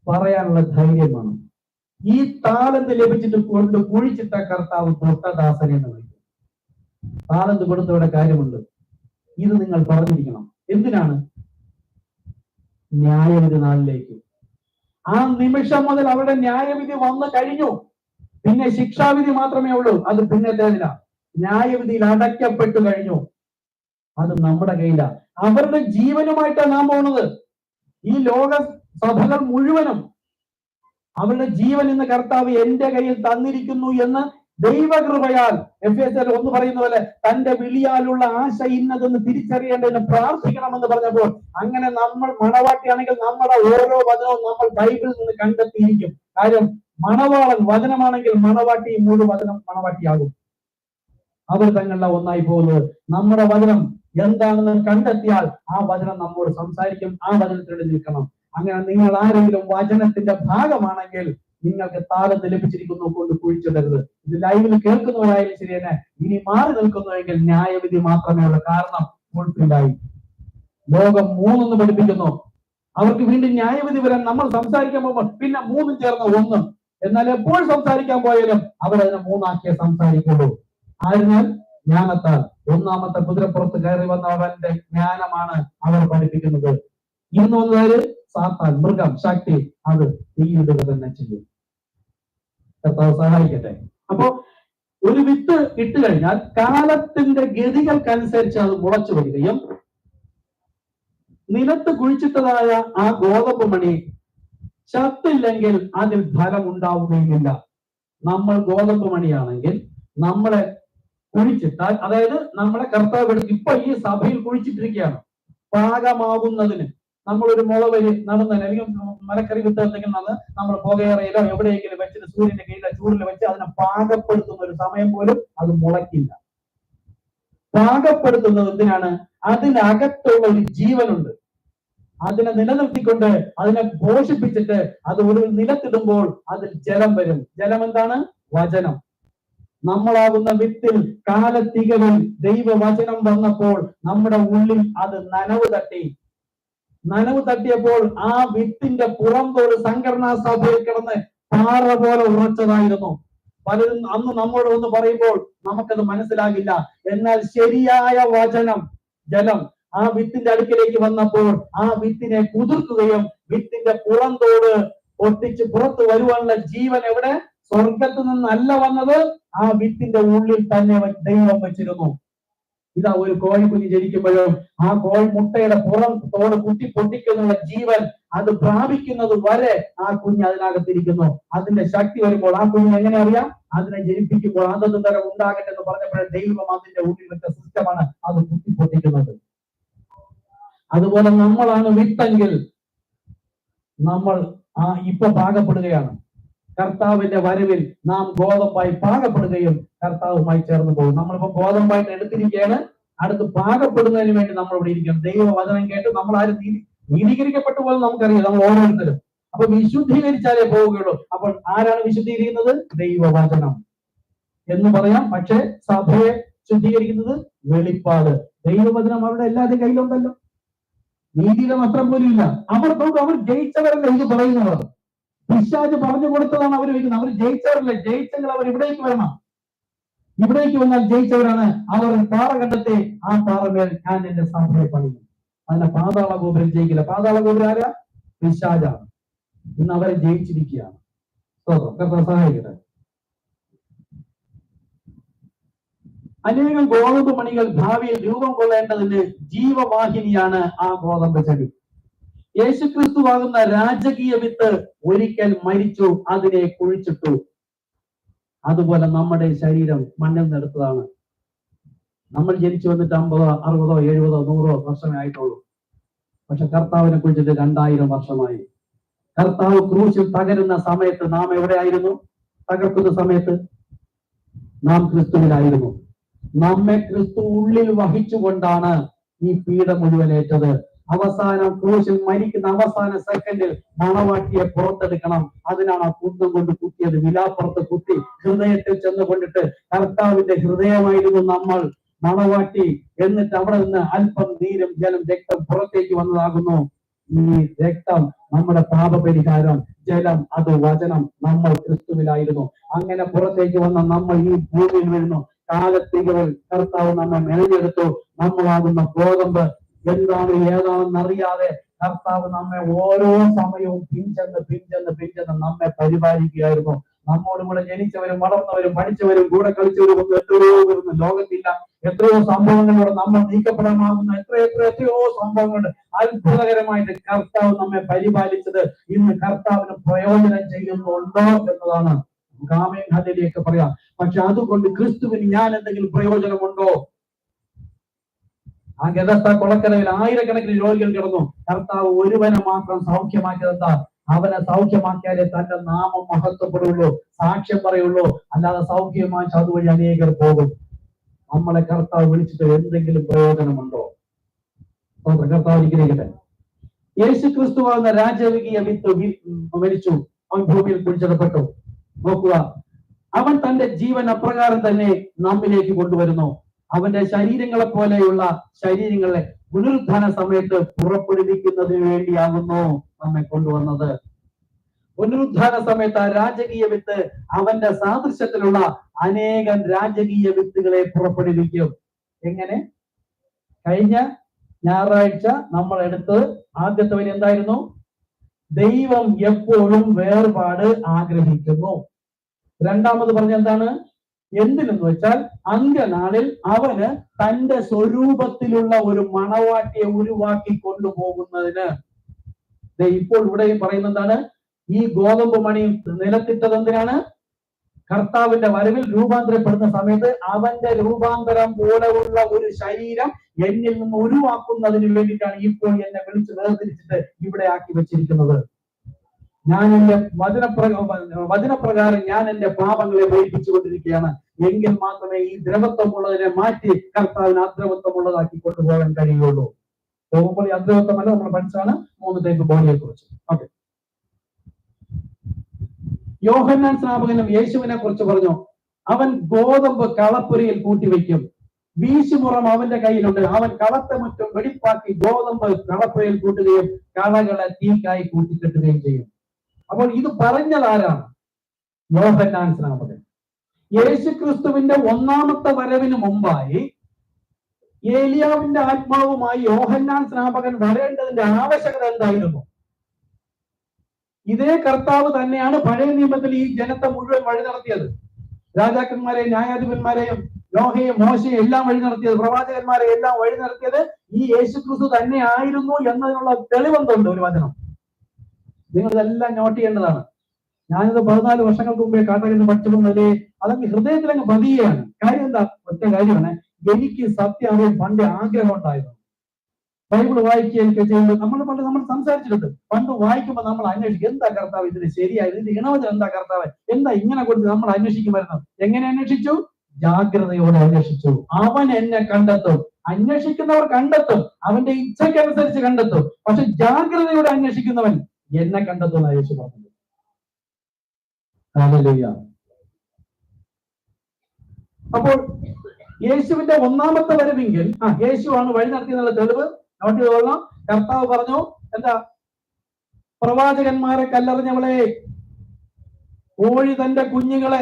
പറയാനുള്ള ധൈര്യം വേണം. ഈ താലന്ത് ലഭിച്ചിട്ട് കൊണ്ട് കുഴിച്ചിട്ട കർത്താവ് തൊട്ടദാസനെ എന്ന് വിളിക്കും. താലന്ത് കൊടുത്തവരുടെ കാര്യമുണ്ട്. ഇത് നിങ്ങൾ പറഞ്ഞിരിക്കണം. എന്തിനാണ്? ന്യായവിധി നാളിലേക്ക്. ആ നിമിഷം മുതൽ അവരുടെ ന്യായവിധി വന്നു കഴിഞ്ഞു. പിന്നെ ശിക്ഷാവിധി മാത്രമേ ഉള്ളൂ. അത് പിന്നത്തേതില്ല. ന്യായവിധിയിൽ അടയ്ക്കപ്പെട്ടു കഴിഞ്ഞു. അത് നമ്മുടെ കയ്യിലാണ്. അവരുടെ ജീവനുമായിട്ടാണ് നാം പോകുന്നത്. ഈ ലോക സഭകൾ മുഴുവനും അവരുടെ ജീവൻ ഇന്ന് കർത്താവ് എന്റെ കയ്യിൽ തന്നിരിക്കുന്നു എന്ന് ദൈവകൃപയാൽ എഫേസ്യർ 1 പറയുന്ന പോലെ തന്റെ വിളിയാലുള്ള ആശ ഇന്നതെന്ന് തിരിച്ചറിയേണ്ടതിന് പ്രാർത്ഥിക്കണമെന്ന് പറഞ്ഞപ്പോൾ അങ്ങനെ നമ്മൾ മണവാട്ടിയാണെങ്കിൽ നമ്മുടെ ഓരോ വചനവും നമ്മൾ ബൈബിളിൽ നിന്ന് കണ്ടെത്തിയിരിക്കും. കാര്യം മണവാളൻ വചനമാണെങ്കിൽ മണവാട്ടി മുഴുവൻ വചനം മണവാട്ടിയാകും. അവർ തങ്ങളുടെ ഒന്നായി പോകുന്നത്. നമ്മുടെ വചനം എന്താണെന്ന് കണ്ടെത്തിയാൽ ആ വചനം നമ്മോട് സംസാരിക്കും. ആ വചനത്തിനോട് നിൽക്കണം. അങ്ങനെ നിങ്ങൾ ആരെങ്കിലും വചനത്തിന്റെ ഭാഗമാണെങ്കിൽ നിങ്ങൾക്ക് താലന്ത് ലഭിച്ചിരിക്കുന്നു കൊണ്ട് കുഴിച്ചിടരുത്. ഇത് ലൈവിൽ കേൾക്കുന്നവരായാലും ശരി തന്നെ. ഇനി മാറി നിൽക്കുന്നുവെങ്കിൽ ന്യായവിധി മാത്രമേ ഉള്ളൂ. കാരണം ഫുൾഫില്ലായി. ലോകം 3 പഠിപ്പിക്കുന്നു. അവർക്ക് വീണ്ടും ന്യായവിധി വരാൻ നമ്മൾ സംസാരിക്കാൻ പോകുമ്പോൾ പിന്നെ 3 ചേർന്ന 1. എന്നാൽ എപ്പോൾ സംസാരിക്കാൻ പോയാലും അവരതിനെ 3 ആക്കിയേ സംസാരിക്കുള്ളൂ. ആയിരുന്നാൽ ജ്ഞാനത്താൽ. 1ാമത്തെ കുതിരപ്പുറത്ത് കയറി വന്നവന്റെ ജ്ഞാനമാണ് അവർ പഠിപ്പിക്കുന്നത്. ഇന്ന് വന്നവര് സാത്താൻ, മൃഗം, ശക്തി, അത് തീയിടുക തന്നെ ചെയ്യും. കർത്താവ് സഹായിക്കട്ടെ. അപ്പോ ഒരു വിത്ത് ഇട്ട് കഴിഞ്ഞാൽ കാലത്തിന്റെ ഗതികൾക്കനുസരിച്ച് അത് മുളച്ചു വരികയും നിലത്ത് കുഴിച്ചിട്ടതായ ആ ഗോതമ്പ് മണി ചത്തില്ലെങ്കിൽ അതിൽ ഫലം ഉണ്ടാവുകയുമില്ല. നമ്മൾ ഗോതമ്പ് മണിയാണെങ്കിൽ നമ്മളെ കുഴിച്ചിട്ടാൽ, അതായത് നമ്മളെ കർത്താവ് ഇപ്പൊ ഈ സഭയിൽ കുഴിച്ചിട്ടിരിക്കുകയാണ് പാകമാകുന്നതിന്. നമ്മളൊരു മുളവരി നടന്നതിന് അല്ലെങ്കിൽ മലക്കറി വിത്ത് എന്തെങ്കിലും നമ്മൾ പുകയറയിലോ എവിടെയെങ്കിലും വെച്ചിട്ട് സൂര്യന്റെ കീഴിലെ ചൂടിൽ വെച്ച് അതിനെ പാകപ്പെടുത്തുന്ന ഒരു സമയം പോലും അത് മുളയ്ക്കില്ല. പാകപ്പെടുത്തുന്നത് എന്തിനാണ്? അതിനകത്തുള്ള ഒരു ജീവനുണ്ട്. അതിനെ നിലനിർത്തിക്കൊണ്ട് അതിനെ പോഷിപ്പിച്ചിട്ട് അത് ഒരു നിലത്തിടുമ്പോൾ അതിൽ ജലം വരും. ജലം എന്താണ്? വചനം. നമ്മളാകുന്ന വിത്തിൽ കാലത്തികവിൽ ദൈവവചനം വന്നപ്പോൾ നമ്മുടെ ഉള്ളിൽ അത് നനവ് തട്ടിയപ്പോൾ ആ വിത്തിന്റെ പുറംതോട് സംഘടനാ സഭയിൽ കിടന്ന് പാറ പോലെ ഉറച്ചതായിരുന്നു. പലരും അന്ന് നമ്മോട് ഒന്ന് പറയുമ്പോൾ നമുക്കത് മനസ്സിലാകില്ല. എന്നാൽ ശരിയായ വചനം, ജലം ആ വിത്തിന്റെ അടുക്കിലേക്ക് വന്നപ്പോൾ ആ വിത്തിനെ കുതിർക്കുകയും വിത്തിന്റെ പുറംതോട് ഒട്ടിച്ച് പുറത്തു വരുവാനുള്ള ജീവൻ എവിടെ? സ്വർഗത്തു നിന്നല്ല വന്നത്, ആ വിത്തിന്റെ ഉള്ളിൽ തന്നെ ദൈവം വെച്ചിരുന്നു. ഇതാ ഒരു കോഴിക്കുഞ്ഞ് ജനിക്കുമ്പോഴും ആ കോഴി മുട്ടയുടെ പുറം തോട് കുത്തി പൊട്ടിക്കുന്ന ജീവൻ അത് പ്രാപിക്കുന്നത് വരെ ആ കുഞ്ഞ് അതിനകത്തിരിക്കുന്നു. അതിന്റെ ശക്തി വരുമ്പോൾ ആ കുഞ്ഞ് എങ്ങനെ അറിയാം? അതിനെ ജനിപ്പിക്കുമ്പോൾ അതൊന്നും തരം ഉണ്ടാകട്ടെ എന്ന് പറഞ്ഞപ്പോഴേ ദൈവം അതിന്റെ ഉള്ളിൽ വെച്ച സിസ്റ്റമാണ് അത് കുത്തി പൊട്ടിക്കുന്നത്. അതുപോലെ നമ്മളാണ് വിത്തെങ്കിൽ നമ്മൾ ഇപ്പൊ പാകപ്പെടുകയാണ്. കർത്താവിന്റെ വരവിൽ നാം ഗോതമ്പായി പാകപ്പെടുകയും കർത്താവുമായി ചേർന്ന് പോകും. നമ്മളിപ്പോ ഗോതമ്പായിട്ട് എടുത്തിരിക്കുകയാണ്. അടുത്ത് പാകപ്പെടുന്നതിന് വേണ്ടി നമ്മൾ ഇവിടെ ഇരിക്കണം. ദൈവവചനം കേട്ട് നമ്മൾ ആരും നീതീകരിക്കപ്പെട്ട പോലെ നമുക്കറിയാം, നമ്മൾ ഓരോരുത്തരും. അപ്പൊ വിശുദ്ധീകരിച്ചാലേ പോവുകയുള്ളൂ. അപ്പോൾ ആരാണ് വിശുദ്ധീകരിക്കുന്നത്? ദൈവവചനം എന്ന് പറയാം. പക്ഷെ സഭയെ ശുദ്ധീകരിക്കുന്നത് വെളിപ്പാട്. ദൈവവചനം അവരുടെ എല്ലാവരുടെയും കയ്യിലുണ്ടല്ലോ. നീതിയുടെ മാത്രം പോലും ഇല്ല. അവർ ജയിച്ചവരല്ല ഇത് പറയുന്നവർ. പിശാച് പറഞ്ഞു കൊടുത്തതാണ് അവർ വയ്ക്കുന്നത്. അവർ ജയിച്ചവരല്ല. ജയിച്ചെങ്കിൽ അവർ ഇവിടേക്ക് വരണം. ഇവിടേക്ക് വന്നാൽ ജയിച്ചവരാണ്. അവർ പാറ കണ്ടെത്തി ആ പാറമേൽ ഞാൻ എന്റെ സഭയെ പണിയും. അതിനെ പാതാള ഗോപുരം ജയിക്കില്ല. പാതാള ഗോപുരം ആരാ? പിശാചാണ്. ഇന്ന് അവരെ ജയിച്ചിരിക്കുകയാണ്. സഹായിക്കട്ടെ. അനേകം ഗോതമ്പ് മണികൾ ഭാവിയിൽ രൂപം കൊള്ളേണ്ടതിന് ജീവവാഹിനിയാണ് ആ ഗോതമ്പ് ചെടി. യേശുക്രിസ്തുവാകുന്ന രാജകീയ വിത്ത് ഒരിക്കൽ മരിച്ചു, അതിനെ കുഴിച്ചിട്ടു. അതുപോലെ നമ്മുടെ ശരീരം മണ്ണിൽ നിന്നെടുത്തതാണ്. നമ്മൾ ജനിച്ചു വന്നിട്ട് 50, 60, 70, 100 വർഷമേ ആയിട്ടുള്ളൂ. പക്ഷെ കർത്താവിനെ കുറിച്ചിട്ട് 2000 വർഷമായി. കർത്താവ് ക്രൂശിൽ തകരുന്ന സമയത്ത് നാം എവിടെയായിരുന്നു? തകർക്കുന്ന സമയത്ത് നാം ക്രിസ്തുവിലായിരുന്നു. നമ്മെ ക്രിസ്തു ഉള്ളിൽ വഹിച്ചുകൊണ്ടാണ് ഈ പീഡ മുഴുവൻ ഏറ്റത്. അവസാനം ക്രൂശിൽ മരിക്കുന്ന അവസാന സെക്കൻഡിൽ മണവാട്ടിയെ പുറത്തെടുക്കണം. അതിനാണ് ആ കുന്തം കൊണ്ട് കുത്തിയത്. വിലാപ്പുറത്ത് കുത്തി ഹൃദയത്തിൽ ചെന്ന് കൊണ്ടിട്ട് കർത്താവിന്റെ ഹൃദയമായിരുന്നു നമ്മൾ മണവാട്ടി. എന്നിട്ട് അവിടെ നിന്ന് അല്പം നീരും ജലം രക്തം പുറത്തേക്ക് വന്നതാകുന്നു. ഈ രക്തം നമ്മുടെ പാപപരിഹാരം, ജലം അത് വചനം. നമ്മൾ ക്രിസ്തുവിലായിരുന്നു. അങ്ങനെ പുറത്തേക്ക് വന്ന നമ്മൾ ഈ ഭൂമിയിൽ വരുന്നു. കാലത്തികൾ കർത്താവ് നമ്മെ മെനഞ്ഞെടുത്തു. നമ്മളാകുന്ന ഗോതമ്പ് എന്താണ് ഏതാണെന്ന് അറിയാതെ കർത്താവ് നമ്മെ ഓരോ സമയവും പിഞ്ചെന്ന് നമ്മെ പരിപാലിക്കുകയായിരുന്നു. നമ്മോട് കൂടെ ജനിച്ചവരും വളർന്നവരും പഠിച്ചവരും കൂടെ കളിച്ചവരും ഒന്നും എത്രയോ വരുന്നു ലോകത്തില്ല. എത്രയോ സംഭവങ്ങളിലൂടെ നമ്മൾ നീക്കപ്പെടാമാകുന്ന എത്രയോ സംഭവങ്ങളുണ്ട്. അത്ഭുതകരമായിട്ട് കർത്താവ് നമ്മെ പരിപാലിച്ചത് ഇന്ന് കർത്താവിന് പ്രയോജനം ചെയ്യുന്നുണ്ടോ എന്നതാണ് ഗാമേൻഹലിലേക്ക് പറയാം. പക്ഷെ അതുകൊണ്ട് ക്രിസ്തുവിന് ഞാൻ എന്തെങ്കിലും പ്രയോജനമുണ്ടോ? ആ ഗദസ്ത കൊളക്കരയിൽ ആയിരക്കണക്കിന് രോഗികൾ കിടന്നു. കർത്താവ് ഒരുവനെ മാത്രം സൗഖ്യമാക്കിയത് എന്താ? അവനെ സൗഖ്യമാക്കിയാലേ തന്റെ നാമം മഹത്വപ്പെടുള്ളൂ, സാക്ഷ്യം പറയുള്ളൂ. അല്ലാതെ സൗഖ്യമായി അതുവഴി അനേകർ പോകും. നമ്മളെ കർത്താവ് വിളിച്ചിട്ട് എന്തെങ്കിലും പ്രയോജനമുണ്ടോ? കർത്താവ് അനുഗ്രഹിക്കട്ടെ. യേശു ക്രിസ്തുവാകുന്ന രാജകീയ വിത്ത് മരിച്ചു, അവൻ ഭൂമിയിൽ കുഴിച്ചിടപ്പെട്ടു. നോക്കുക, അവൻ തന്റെ ജീവൻ അപ്രകാരം തന്നെ നമ്മിലേക്ക് കൊണ്ടുവരുന്നു. അവന്റെ ശരീരങ്ങളെ പോലെയുള്ള ശരീരങ്ങളെ പുനരുദ്ധാന സമയത്ത് പുറപ്പെടുവിക്കുന്നതിന് വേണ്ടിയാകുന്നു നമ്മെ കൊണ്ടുവന്നത്. പുനരുദ്ധാന സമയത്ത് ആ രാജകീയ വിത്ത് അവന്റെ സാദൃശ്യത്തിലുള്ള അനേകം രാജകീയ വിത്തുകളെ പുറപ്പെടുവിക്കും. എങ്ങനെ? കഴിഞ്ഞ ഞായറാഴ്ച നമ്മൾ എടുത്ത് ആദ്യത്തെ വരി എന്തായിരുന്നു? ദൈവം എപ്പോഴും വേർപാട് ആഗ്രഹിക്കുന്നു. രണ്ടാമത് പറഞ്ഞ എന്താണ്? എന്തിനെന്ന് വെച്ചാൽ അന്ത്യനാളിൽ അവന് തന്റെ സ്വരൂപത്തിലുള്ള ഒരു മണവാട്ടിയെ ഉരുവാക്കി കൊണ്ടുപോകുന്നതിന്. ഇപ്പോൾ ഇവിടെയും പറയുന്ന എന്താണ്? ഈ ഗോതമ്പ് മണി നിലത്തിട്ടത് എന്തിനാണ്? കർത്താവിന്റെ വരവിൽ രൂപാന്തരപ്പെടുന്ന സമയത്ത് അവന്റെ രൂപാന്തരം പോലെയുള്ള ഒരു ശരീരം എന്നിൽ നിന്ന് ഉരുവാക്കുന്നതിന് വേണ്ടിയിട്ടാണ് ഇപ്പോൾ എന്നെ വിളിച്ച് വേർതിരിച്ചിട്ട് ഇവിടെ ആക്കി വെച്ചിരിക്കുന്നത്. ഞാൻ എന്റെ വചനപ്രകാരം ഞാൻ എന്റെ പാപങ്ങളെ വഹിപ്പിച്ചുകൊണ്ടിരിക്കുകയാണ്. എങ്കിൽ മാത്രമേ ഈ ദ്രവത്വമുള്ളതിനെ മാറ്റി കർത്താവിന് അദ്രവത്വമുള്ളതാക്കി കൊണ്ടുപോകാൻ കഴിയുള്ളൂ. പോകുമ്പോൾ ഈ അദ്രവത്വമല്ല നമ്മൾ പഠിച്ചാണ് 3 ടൈപ്പ് ബോഡിയെ കുറിച്ച്. ഓക്കെ, യോഹന്നാൻ സ്നാപകനും യേശുവിനെ കുറിച്ച് പറഞ്ഞു. അവൻ ഗോതമ്പ് കളപ്പുരയിൽ കൂട്ടിവെക്കും, വീശുമുറം അവന്റെ കയ്യിലുണ്ട്. അവൻ കളത്തെ മറ്റും വെടിപ്പാക്കി ഗോതമ്പ് കളപ്പുരയിൽ കൂട്ടുകയും കളകളെ തീക്കായി കൂട്ടിക്കെട്ടുകയും ചെയ്യും. അപ്പോൾ ഇത് പറഞ്ഞത് ആരാണ്? യോഹന്നാൻ സ്നാപകൻ. യേശുക്രിസ്തുവിന്റെ 1ാമത്തെ വരവിന് മുമ്പായി ഏലിയാവിന്റെ ആത്മാവുമായി യോഹന്നാൻ സ്നാപകൻ വരേണ്ടതിന്റെ ആവശ്യകത എന്തായിരുന്നു? ഇതേ കർത്താവ് തന്നെയാണ് പഴയ നിയമത്തിൽ ഈ ജനത്തെ മുഴുവൻ വഴി നടത്തിയത്. രാജാക്കന്മാരെയും ന്യായാധിപന്മാരെയും നോഹയും മോശയും എല്ലാം വഴി നടത്തിയത്, പ്രവാചകന്മാരെ എല്ലാം വഴി നടത്തിയത് ഈ യേശുക്രിസ്തു തന്നെ ആയിരുന്നു എന്നതിനുള്ള തെളിവെന്തുണ്ട്? ഒരു വചനം നിങ്ങൾ ഇതെല്ലാം നോട്ട് ചെയ്യേണ്ടതാണ്. ഞാനിത് 14 വർഷങ്ങൾക്ക് മുമ്പേ കാട്ടകന്ന് പഠിച്ചപ്പോഴേ അതങ്ങ് ഹൃദയത്തിൽ അങ്ങ് പതിയാണ്. കാര്യം എന്താ? ഒറ്റ കാര്യമാണ്, എനിക്ക് സത്യം അറിയാൻ പണ്ട് ആഗ്രഹം ഉണ്ടായിരുന്നു. ബൈബിൾ വായിക്കുകയൊക്കെ ചെയ്യുമ്പോൾ നമ്മൾ സംസാരിച്ചിട്ടുണ്ട്. പണ്ട് വായിക്കുമ്പോൾ നമ്മൾ അന്വേഷിക്കും, എന്താ കർത്താവ് ഇതിന് ശരിയായി, ഇതിന്റെ ഇണവചനം എന്താ കർത്താവ്, എന്താ ഇങ്ങനെ കൊടുത്ത് നമ്മൾ അന്വേഷിക്കുമായിരുന്നു. എങ്ങനെ അന്വേഷിച്ചു? ജാഗ്രതയോടെ അന്വേഷിച്ചു. അവൻ എന്നെ കണ്ടെത്തും. അന്വേഷിക്കുന്നവർ കണ്ടെത്തും, അവന്റെ ഇച്ഛയ്ക്കനുസരിച്ച് കണ്ടെത്തും. പക്ഷെ ജാഗ്രതയോടെ അന്വേഷിക്കുന്നവൻ എന്നെ കണ്ടെത്തുന്ന യേശു പറഞ്ഞത്. ഹല്ലേലൂയ. അപ്പോൾ യേശുവിന്റെ ഒന്നാമത്തെ വരവെങ്കിൽ യേശുവാണ് വഴി നടത്തിയെന്നുള്ള തെളിവ് നോട്ട് ചെയ്തോളാം. കർത്താവ് പറഞ്ഞു, എന്താ? പ്രവാചകന്മാരെ കല്ലെറിഞ്ഞവളെ, കോഴി തന്റെ കുഞ്ഞുങ്ങളെ,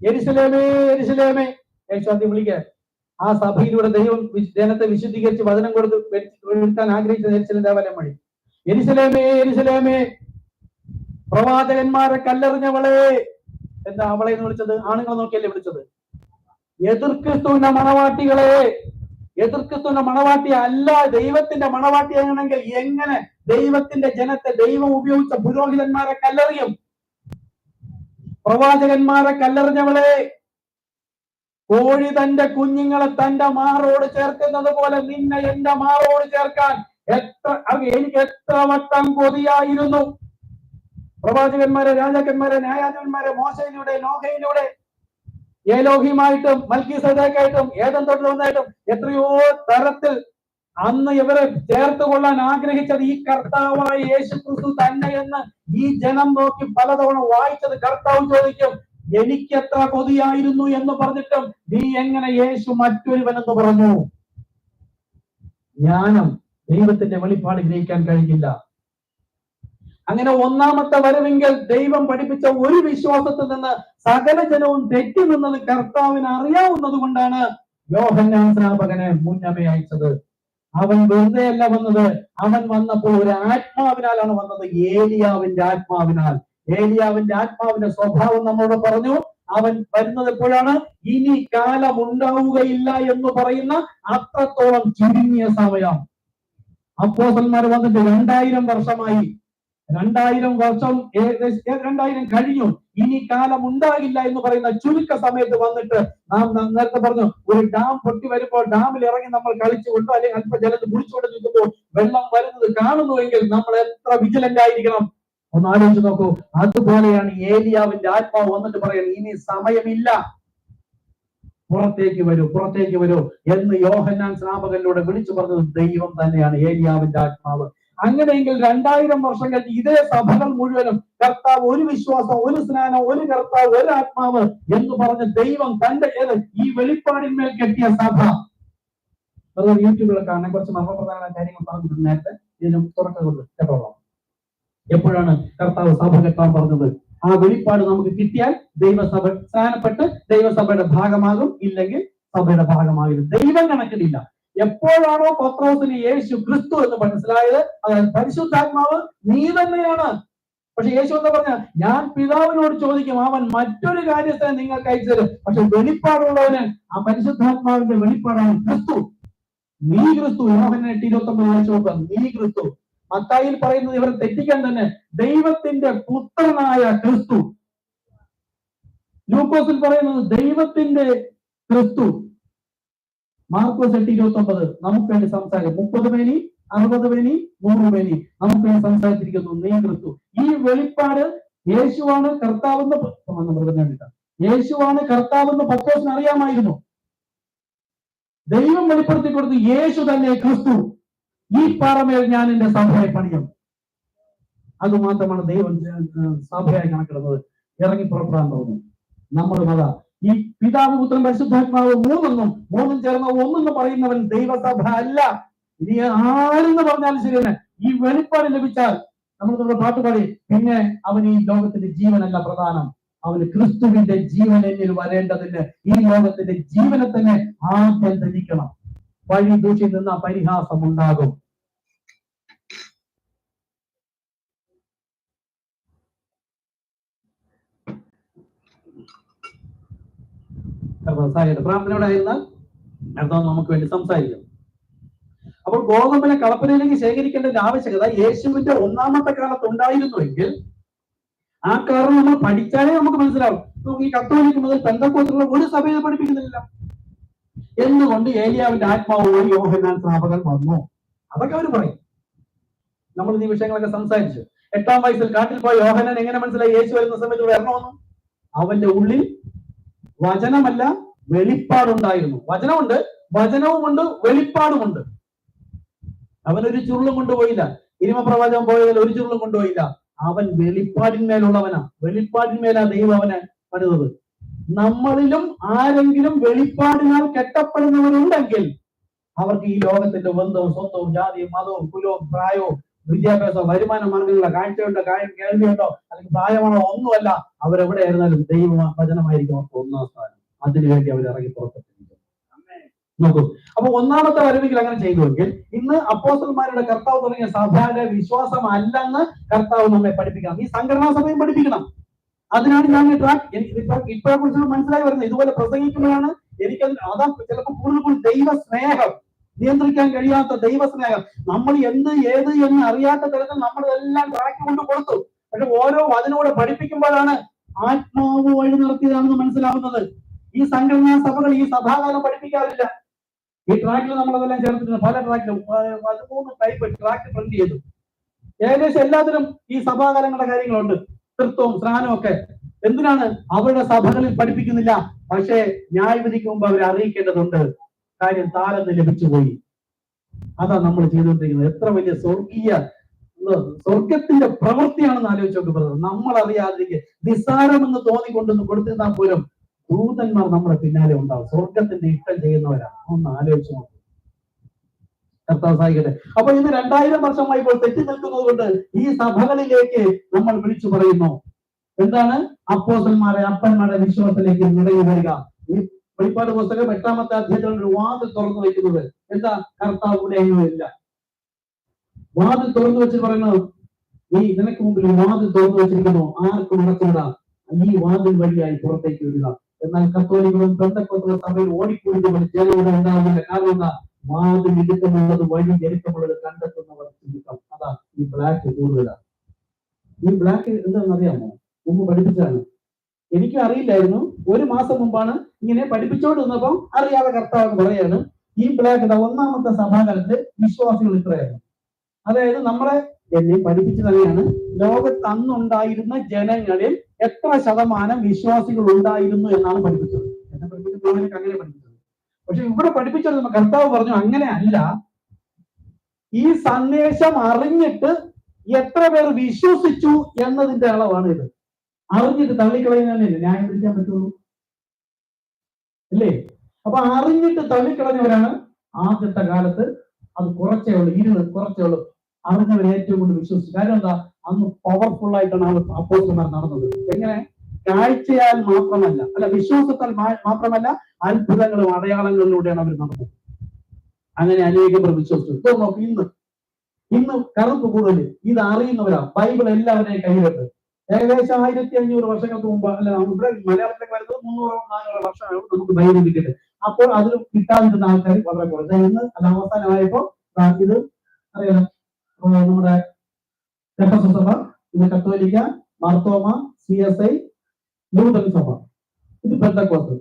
യെരുശലേമേ യെരുശലേമേ. യേശു ആദ്യം വിളിക്കാൻ ആ സഭയിലൂടെ ദൈവം ജനത്തെ വിശുദ്ധീകരിച്ച് വചനം കൊടുത്ത് എടുക്കാൻ ആഗ്രഹിച്ച യെരുശലേം ദേവാലയം വഴി. യെരുശലേമേ യെരുശലേമേ, പ്രവാചകന്മാരെ കല്ലെറിഞ്ഞവളെ. എന്താ അവളെ എന്ന് വിളിച്ചത്? ആണുങ്ങളെ നോക്കിയല്ലേ വിളിച്ചത്? എതിർക്രിസ്തുവിന്റെ മണവാട്ടികളെ. എതിർക്രിസ്തുവിന്റെ മണവാട്ടി അല്ല, ദൈവത്തിന്റെ മണവാട്ടിയാണെങ്കിൽ എങ്ങനെ ദൈവത്തിന്റെ ജനത്തെ ദൈവം ഉപയോഗിച്ച പുരോഹിതന്മാരെ കല്ലെറിയും? പ്രവാചകന്മാരെ കല്ലെറിഞ്ഞവളെ, കോഴി തന്റെ കുഞ്ഞുങ്ങളെ തന്റെ മാറോട് ചേർക്കുന്നത് പോലെ നിന്നെ എന്റെ മാറോട് ചേർക്കാൻ എനിക്ക് എത്ര വട്ടം കൊതിയായിരുന്നു. പ്രവാചകന്മാരെ, രാജാക്കന്മാരെ, ന്യായാധിപന്മാരെ, മോശയിലൂടെ, നോഹയിലൂടെ, ഏലോഹിയുമായിട്ടും മൽക്കീസേദെക്കായിട്ടും ഏദൻ തോട്ടത്തിലായിട്ടും എത്രയോ തരത്തിൽ അന്ന് ഇവരെ ചേർത്ത് കൊള്ളാൻ ആഗ്രഹിച്ചത് ഈ കർത്താവായ യേശുക്രിസ്തു തന്നെ എന്ന് ഈ ജനം നോക്കി പലതവണ വായിച്ചത് കർത്താവ് ചോദിക്കും, എനിക്ക് എത്ര കൊതിയായിരുന്നു എന്ന് പറഞ്ഞിട്ടും നീ എങ്ങനെ യേശു മറ്റൊരുവനെന്ന് പറഞ്ഞു? ജ്ഞാനം, ദൈവത്തിന്റെ വെളിപ്പാട് ഗ്രഹിക്കാൻ കഴിയില്ല. അങ്ങനെ ഒന്നാമത്തെ വരവെങ്കിൽ ദൈവം പഠിപ്പിച്ച ഒരു വിശ്വാസത്തിൽ നിന്ന് സകല ജനവും തെറ്റി നിന്നത് കർത്താവിന് അറിയാവുന്നത് കൊണ്ടാണ് യോഹന്നാൻ സ്നാപകനെ മുന്നമേ അയച്ചത്. അവൻ വെറുതെ അല്ല വന്നത്, അവൻ വന്നപ്പോൾ ഒരു ആത്മാവിനാലാണ് വന്നത്, ഏലിയാവിന്റെ ആത്മാവിനാൽ. ഏലിയാവിന്റെ ആത്മാവിന്റെ സ്വഭാവം നമ്മളോട് പറഞ്ഞു. അവൻ വരുന്നത് എപ്പോഴാണ്? ഇനി കാലം ഉണ്ടാവുകയില്ല എന്ന് പറയുന്ന അത്രത്തോളം ചുരുങ്ങിയ സമയം. അപ്പോസ്തലന്മാർ വന്നിട്ട് 2000 വർഷമായി. 2000 വർഷം 2000 കഴിഞ്ഞു. ഇനി കാലം ഉണ്ടാകില്ല എന്ന് പറയുന്ന ചുരുക്ക സമയത്ത് വന്നിട്ട് നാം നേരത്തെ പറഞ്ഞു, ഒരു ഡാം പൊട്ടി വരുമ്പോൾ ഡാമിൽ ഇറങ്ങി നമ്മൾ കളിച്ചുകൊണ്ടോ അല്ലെങ്കിൽ അല്പജലത്ത് കുടിച്ചുകൊണ്ട് നിൽക്കുമ്പോൾ വെള്ളം വരുന്നത് കാണുന്നുവെങ്കിൽ നമ്മൾ എത്ര വിജിലന്റ് ആയിരിക്കണം ഒന്ന് ആലോചിച്ച് നോക്കൂ. അതുപോലെയാണ് ഏലിയാവിന്റെ ആത്മാവ് വന്നിട്ട് പറയുന്നത്, ഇനി സമയമില്ല, പുറത്തേക്ക് വരൂ, പുറത്തേക്ക് വരൂ എന്ന് യോഹന്നാൻ സ്നാപകനിലൂടെ വിളിച്ചു പറഞ്ഞത് ദൈവം തന്നെയാണ്, ഏലിയാവിന്റെ ആത്മാവ്. അങ്ങനെയെങ്കിൽ 2000 വർഷം കഴിഞ്ഞ് ഇതേ സഭകൾ മുഴുവനും കർത്താവ്, ഒരു വിശ്വാസം, ഒരു സ്നാനം, ഒരു കർത്താവ്, ഒരു ആത്മാവ് എന്ന് പറഞ്ഞ ദൈവം തന്റെ ഈ വെളിപ്പാടിന്മേൽ കെട്ടിയ സഭ. അതുകൊണ്ട് യൂട്യൂബിലൊക്കെ കാണാൻ കുറച്ച് മർമ്മപ്രധാന കാര്യങ്ങൾ പറഞ്ഞിട്ടുണ്ട് നേരത്തെ. ഇതിനും തുറക്കുന്നുണ്ട് കേട്ടോളാം. എപ്പോഴാണ് കർത്താവ് സഭ കെട്ടാൻ പറഞ്ഞത്? ആ വെളിപ്പാട് നമുക്ക് കിട്ടിയാൽ ദൈവസഭ സ്ഥാനപ്പെട്ട് ദൈവസഭയുടെ ഭാഗമാകും, ഇല്ലെങ്കിൽ സഭയുടെ ഭാഗമാകില്ല. ദൈവം കണക്കിലില്ല. എപ്പോഴാണോ പത്രോസിന് യേശു ക്രിസ്തു എന്ന് മനസ്സിലായത്, അതായത് പരിശുദ്ധാത്മാവ് നീ തന്നെയാണ്. പക്ഷെ യേശു എന്താ പറഞ്ഞ, ഞാൻ പിതാവിനോട് ചോദിക്കും, അവൻ മറ്റൊരു കാര്യത്തെ നിങ്ങൾക്ക് അയച്ചു തരും. പക്ഷെ വെളിപ്പാടുള്ളവന് ആ പരിശുദ്ധാത്മാവിന്റെ വെളിപ്പാടാണ് ക്രിസ്തു. നീ ക്രിസ്തു. യോഹന്നാൻ 8:29 വായിച്ചു നോക്കുക. നീ ക്രിസ്തു. മത്തായിയിൽ പറയുന്നത് ഇവരെ തെറ്റിക്കാൻ തന്നെ, ദൈവത്തിന്റെ പുത്രനായ ക്രിസ്തു. ലൂക്കോസിൽ പറയുന്നത് ദൈവത്തിന്റെ ക്രിസ്തു. മാർക്കോസ് 8:29 നമുക്ക് വേണ്ടി സംസാരിക്കും. 30 പേനി 60 പേനി 100 പേനി നമുക്ക് വേണ്ടി സംസാരിച്ചിരിക്കുന്നു, നീ ക്രിസ്തു. ഈ വെളിപ്പാട് യേശുവാണ് കർത്താവെന്ന് യേശുവാണ് കർത്താവെന്ന് പത്രോസിന് അറിയാമായിരുന്നു. ദൈവം വെളിപ്പെടുത്തി കൊടുത്തു, യേശു തന്നെ ക്രിസ്തു. ഈ പാറമേൽ ഞാൻ എന്റെ സഭയെ പണിയും. അതുമാത്രമാണ് ദൈവം സഭയായി കണക്കിടുന്നത്. ഇറങ്ങി പുറപ്പെടാൻ തോന്നുന്നു. നമ്മളും അതാ. ഈ പിതാവ്, പുത്രൻ, പരിശുദ്ധാത്മാവ് മൂന്നും ചേർന്ന ഒന്നെന്ന് പറയുന്നവൻ ദൈവസഭ അല്ല. ഇനി ആരെന്ന് പറഞ്ഞാലും ശരി തന്നെ ഈ വെളിപ്പാട് ലഭിച്ചാൽ നമ്മൾ നമ്മുടെ പാട്ടുപാടി, പിന്നെ അവൻ ഈ ലോകത്തിന്റെ ജീവനല്ല പ്രധാനം, അവന് ക്രിസ്തുവിന്റെ ജീവൻ എന്നിൽ വരേണ്ടതിന് ഈ ലോകത്തിന്റെ ജീവനെ തന്നെ ആദ്യം ധരിക്കണം. വഴി ദൂഷി നിന്ന പരിഹാസം ഉണ്ടാകും. പ്രാർത്ഥനയോടെ ആയിരുന്നാൽ അടുത്ത നമുക്ക് വേണ്ടി സംസാരിക്കാം. അപ്പോൾ ഗോതമ്പിനെ കളപ്പുരയിലേക്ക് ശേഖരിക്കേണ്ട ആവശ്യകത യേശുവിന്റെ ഒന്നാമത്തെ കാലത്ത് ഉണ്ടായിരുന്നുവെങ്കിൽ ആ കാരണം നമ്മൾ പഠിച്ചാലേ നമുക്ക് മനസ്സിലാവും. ഈ കത്തോലിക്ക് മുതൽ പെന്തക്കോസ്തുള്ള ഒരു സഭയെ പഠിപ്പിക്കുന്നില്ല. എന്തുകൊണ്ട് ഏലിയാവിന്റെ ആത്മാവ് വഴി യോഹന്നാൻ സ്നാപകൻ വന്നു? അതൊക്കെ അവർ പറയും. നമ്മൾ ഈ വിഷയങ്ങളൊക്കെ സംസാരിച്ചു. 8-ാം വയസ്സിൽ കാട്ടിൽ പോയ യോഹന്നാൻ എങ്ങനെ മനസ്സിലായി യേശു വരുന്ന സമയത്ത് വരണമെന്ന്? അവന്റെ ഉള്ളിൽ വചനമല്ല വെളിപ്പാടുണ്ടായിരുന്നു. വചനമുണ്ട്, വചനവുമുണ്ട്, വെളിപ്പാടുമുണ്ട്. അവനൊരു ചുരുളും കൊണ്ടുപോയില്ല. ഇരിമപ്രവാചകൻ പോയതിൽ ഒരു ചുരുളും കൊണ്ടുപോയില്ല. അവൻ വെളിപ്പാടിന്മേലുള്ളവനാ. വെളിപ്പാടിന്മേലാ ദൈവം അവനെ പണിതത്. നമ്മളിലും ആരെങ്കിലും വെളിപ്പാടിനാൽ കെട്ടപ്പെടുന്നവരുണ്ടെങ്കിൽ അവർക്ക് ഈ ലോകത്തിന്റെ ബന്ധവും സ്വന്തവും ജാതിയും മതവും കുലവും പ്രായവും വിദ്യാഭ്യാസവും വരുമാന മാർഗങ്ങളുടെ കാഴ്ചയുണ്ടോ, കേൾവിയുണ്ടോ, അല്ലെങ്കിൽ പ്രായമാണോ ഒന്നുമല്ല. അവരെവിടെയായിരുന്നാലും ദൈവ വചനമായിരിക്കും അവർക്ക് ഒന്നാം സ്ഥാനം. അതിനുവേണ്ടി അവർ ഇറങ്ങി പുറപ്പെട്ടിരിക്കും. നോക്കൂ, അപ്പൊ ഒന്നാമത്തെ വരവിൽ അങ്ങനെ ചെയ്തുവെങ്കിൽ ഇന്ന് അപ്പോസ്തലന്മാരുടെ കർത്താവ് തുടങ്ങിയ സഭയുടെ വിശ്വാസം അല്ലെന്ന് കർത്താവ് നമ്മെ പഠിപ്പിക്കണം. ഈ സംഘടനാ സഭയും പഠിപ്പിക്കണം. അതിനാണ് ഞാൻ ഇപ്പോഴെ കുറിച്ച് മനസ്സിലായി വരുന്നത്. ഇതുപോലെ പ്രസംഗിക്കുമ്പോഴാണ് എനിക്ക് അതാ ചിലപ്പോൾ കൂടുതൽ ദൈവ സ്നേഹം, നിയന്ത്രിക്കാൻ കഴിയാത്ത ദൈവസ്നേഹം. നമ്മൾ എന്ത് ഏത് എന്ന് അറിയാത്ത തരത്തിൽ നമ്മളെല്ലാം ട്രാക്ക് കൊണ്ട് കൊടുത്തു. പക്ഷെ ഓരോ അതിനോട് പഠിപ്പിക്കുമ്പോഴാണ് ആത്മാവ് വഴി നടത്തിയതാണെന്ന് മനസ്സിലാവുന്നത്. ഈ സംഘടനാ സഭകൾ ഈ സഭാകാലം പഠിപ്പിക്കാറില്ല. ഈ ട്രാക്കിൽ നമ്മളതെല്ലാം ചേർത്തിട്ടുണ്ട്. പല ട്രാക്കിലും 13 ടൈപ്പ് ട്രാക്ക് പ്രിന്റ് ചെയ്തു. ഏകദേശം എല്ലാത്തിനും ഈ സഭാകാലങ്ങളുടെ കാര്യങ്ങളുണ്ട്. തൃത്വവും സ്നാനവും ഒക്കെ. എന്തിനാണ്? അവരുടെ സഭകളിൽ പഠിപ്പിക്കുന്നില്ല. പക്ഷേ ന്യായവിധിക്ക് മുമ്പ് അവരെ അറിയിക്കേണ്ടതുണ്ട്. കാര്യം താലന്ത് ലഭിച്ചുപോയി. അതാ നമ്മൾ ചെയ്തുകൊണ്ടിരിക്കുന്നത്. എത്ര വലിയ സ്വർഗത്തിന്റെ പ്രവൃത്തിയാണെന്ന് ആലോചിച്ച് നോക്കുന്നത്. നമ്മൾ അറിയാതിരിക്കുക നിസ്സാരമെന്ന് തോന്നിക്കൊണ്ടൊന്ന് കൊടുത്തിരുന്നാൽ പോലും ദൂതന്മാർ നമ്മുടെ പിന്നാലെ ഉണ്ടാവും. സ്വർഗത്തിന്റെ ഇഷ്ടം ചെയ്യുന്നവരാണ്. ഒന്ന് ആലോചിച്ച് നോക്കും. കർത്താവ് സഹായിക്കട്ടെ. അപ്പൊ ഇന്ന് 2000 വർഷമായി ഇപ്പോൾ തെറ്റി നിൽക്കുന്നത് കൊണ്ട് ഈ സഭകളിലേക്ക് നമ്മൾ വിളിച്ചു പറയുന്നു. എന്താണ്? അപ്പോസ്തലന്മാരെ അപ്പന്മാരുടെ വിശ്വാസത്തിലേക്ക് നിറഞ്ഞു വരിക. ഈ വെളിപ്പാട് പുസ്തകം 8-ാമത്തെ അധ്യായത്തിൽ ഒരു വാതിൽ തുറന്നു വയ്ക്കുന്നത് എന്താ? കർത്താവ് കൂടെയൊന്നും ഇല്ല. വാതിൽ തുറന്നു വെച്ച് പറയുന്നത്, ഈ നിനക്ക് മുമ്പിൽ വാതിൽ തുറന്നു വെച്ചിരിക്കുന്നു, ആർക്കും അടച്ചുവിടാ. ഈ വാതിൽ വഴിയായി പുറത്തേക്ക് വരിക. എന്നാൽ കത്തോലിക്കലും പെന്തക്കോസ്തല സഭയിൽ ഓടിക്കൂടി ജനവിടെ ഉണ്ടാകുന്നില്ല. കാരണം എന്താ? വാതിൽ ഇടുക്കമുള്ളത് വഴി ജനിക്കമുള്ളത് കണ്ടെത്തുന്നവർ ചുരുക്കം. അതാ ഈ ബ്ലാക്ക് കൂടുതലാണ്. ഈ ബ്ലാക്ക് എന്താണെന്ന് അറിയാമോ? മുമ്പ് പഠിപ്പിച്ചാണ്. എനിക്കും അറിയില്ലായിരുന്നു. 1 മാസം മുമ്പാണ് ഇങ്ങനെ പഠിപ്പിച്ചോണ്ട് വന്നപ്പം അറിയാതെ കർത്താവ് പറയാണ്, ഈ ബ്ലാക്ക് 1-ാമത്തെ സഭാകാലത്ത് വിശ്വാസികൾ ഇത്രയാണ്. അതായത് നമ്മളെ എന്നെ പഠിപ്പിച്ചു തന്നെയാണ്. ലോകത്ത് അന്നുണ്ടായിരുന്ന ജനങ്ങളിൽ എത്ര ശതമാനം വിശ്വാസികൾ ഉണ്ടായിരുന്നു എന്നാണ് പഠിപ്പിച്ചത്. എന്നെ പഠിപ്പിച്ചത് അങ്ങനെ പഠിപ്പിച്ചത്. പക്ഷെ ഇവിടെ പഠിപ്പിച്ചത് കർത്താവ് പറഞ്ഞു അങ്ങനെ അല്ല. ഈ സന്ദേശം അറിഞ്ഞിട്ട് എത്ര പേർ വിശ്വസിച്ചു എന്നതിന്റെ അളവാണ് ഇത്. അറിഞ്ഞിട്ട് തള്ളിക്കളയുന്നതല്ലേ ന്യായം പിടിക്കാൻ പറ്റുള്ളൂ, അല്ലേ? അപ്പൊ അറിഞ്ഞിട്ട് തള്ളിക്കളഞ്ഞവരാണ് ആദ്യത്തെ കാലത്ത്. അത് കുറച്ചേ ഉള്ളൂ. അറിഞ്ഞവർ ഏറ്റവും കൂടുതൽ വിശ്വസിച്ചു. കാര്യം എന്താ? അന്ന് പവർഫുൾ ആയിട്ടാണ് അപ്പോസ്തലന്മാർ നടന്നത്. എങ്ങനെ? കാഴ്ചയാൽ മാത്രമല്ല, വിശ്വാസത്താൽ മാത്രമല്ല, അത്ഭുതങ്ങളും അടയാളങ്ങളിലൂടെയാണ് അവർ നടന്നത്. അങ്ങനെ അനേകം പേർ വിശ്വസിച്ചു. നോക്ക്, ഇന്ന് കറുപ്പ് കൂടുതൽ ഇത് അറിയുന്നവരാ. ബൈബിൾ എല്ലാവരുടെയും കയ്യിലുണ്ട്. ഏകദേശം 1500 വർഷങ്ങൾക്ക് മുമ്പ്, ഇവിടെ മലയാളത്തിലേക്ക് വരുന്നത് 300-400 വർഷമാണ് നമുക്ക് ബൈബിൾ കിട്ടിയത്. അപ്പോൾ അതിൽ കിട്ടാതിരുന്ന ആൾക്കാർ വളരെ കുറച്ച്. ഇന്ന് അവസാനമായപ്പോ ഇത് അറിയാം, നമ്മുടെ സഭ, ഇത് കത്തോലിക്ക, മാർത്തോമ, CSI, ലൂതറൻ സഭ, ഇത് പെന്തക്കോസ്ത്.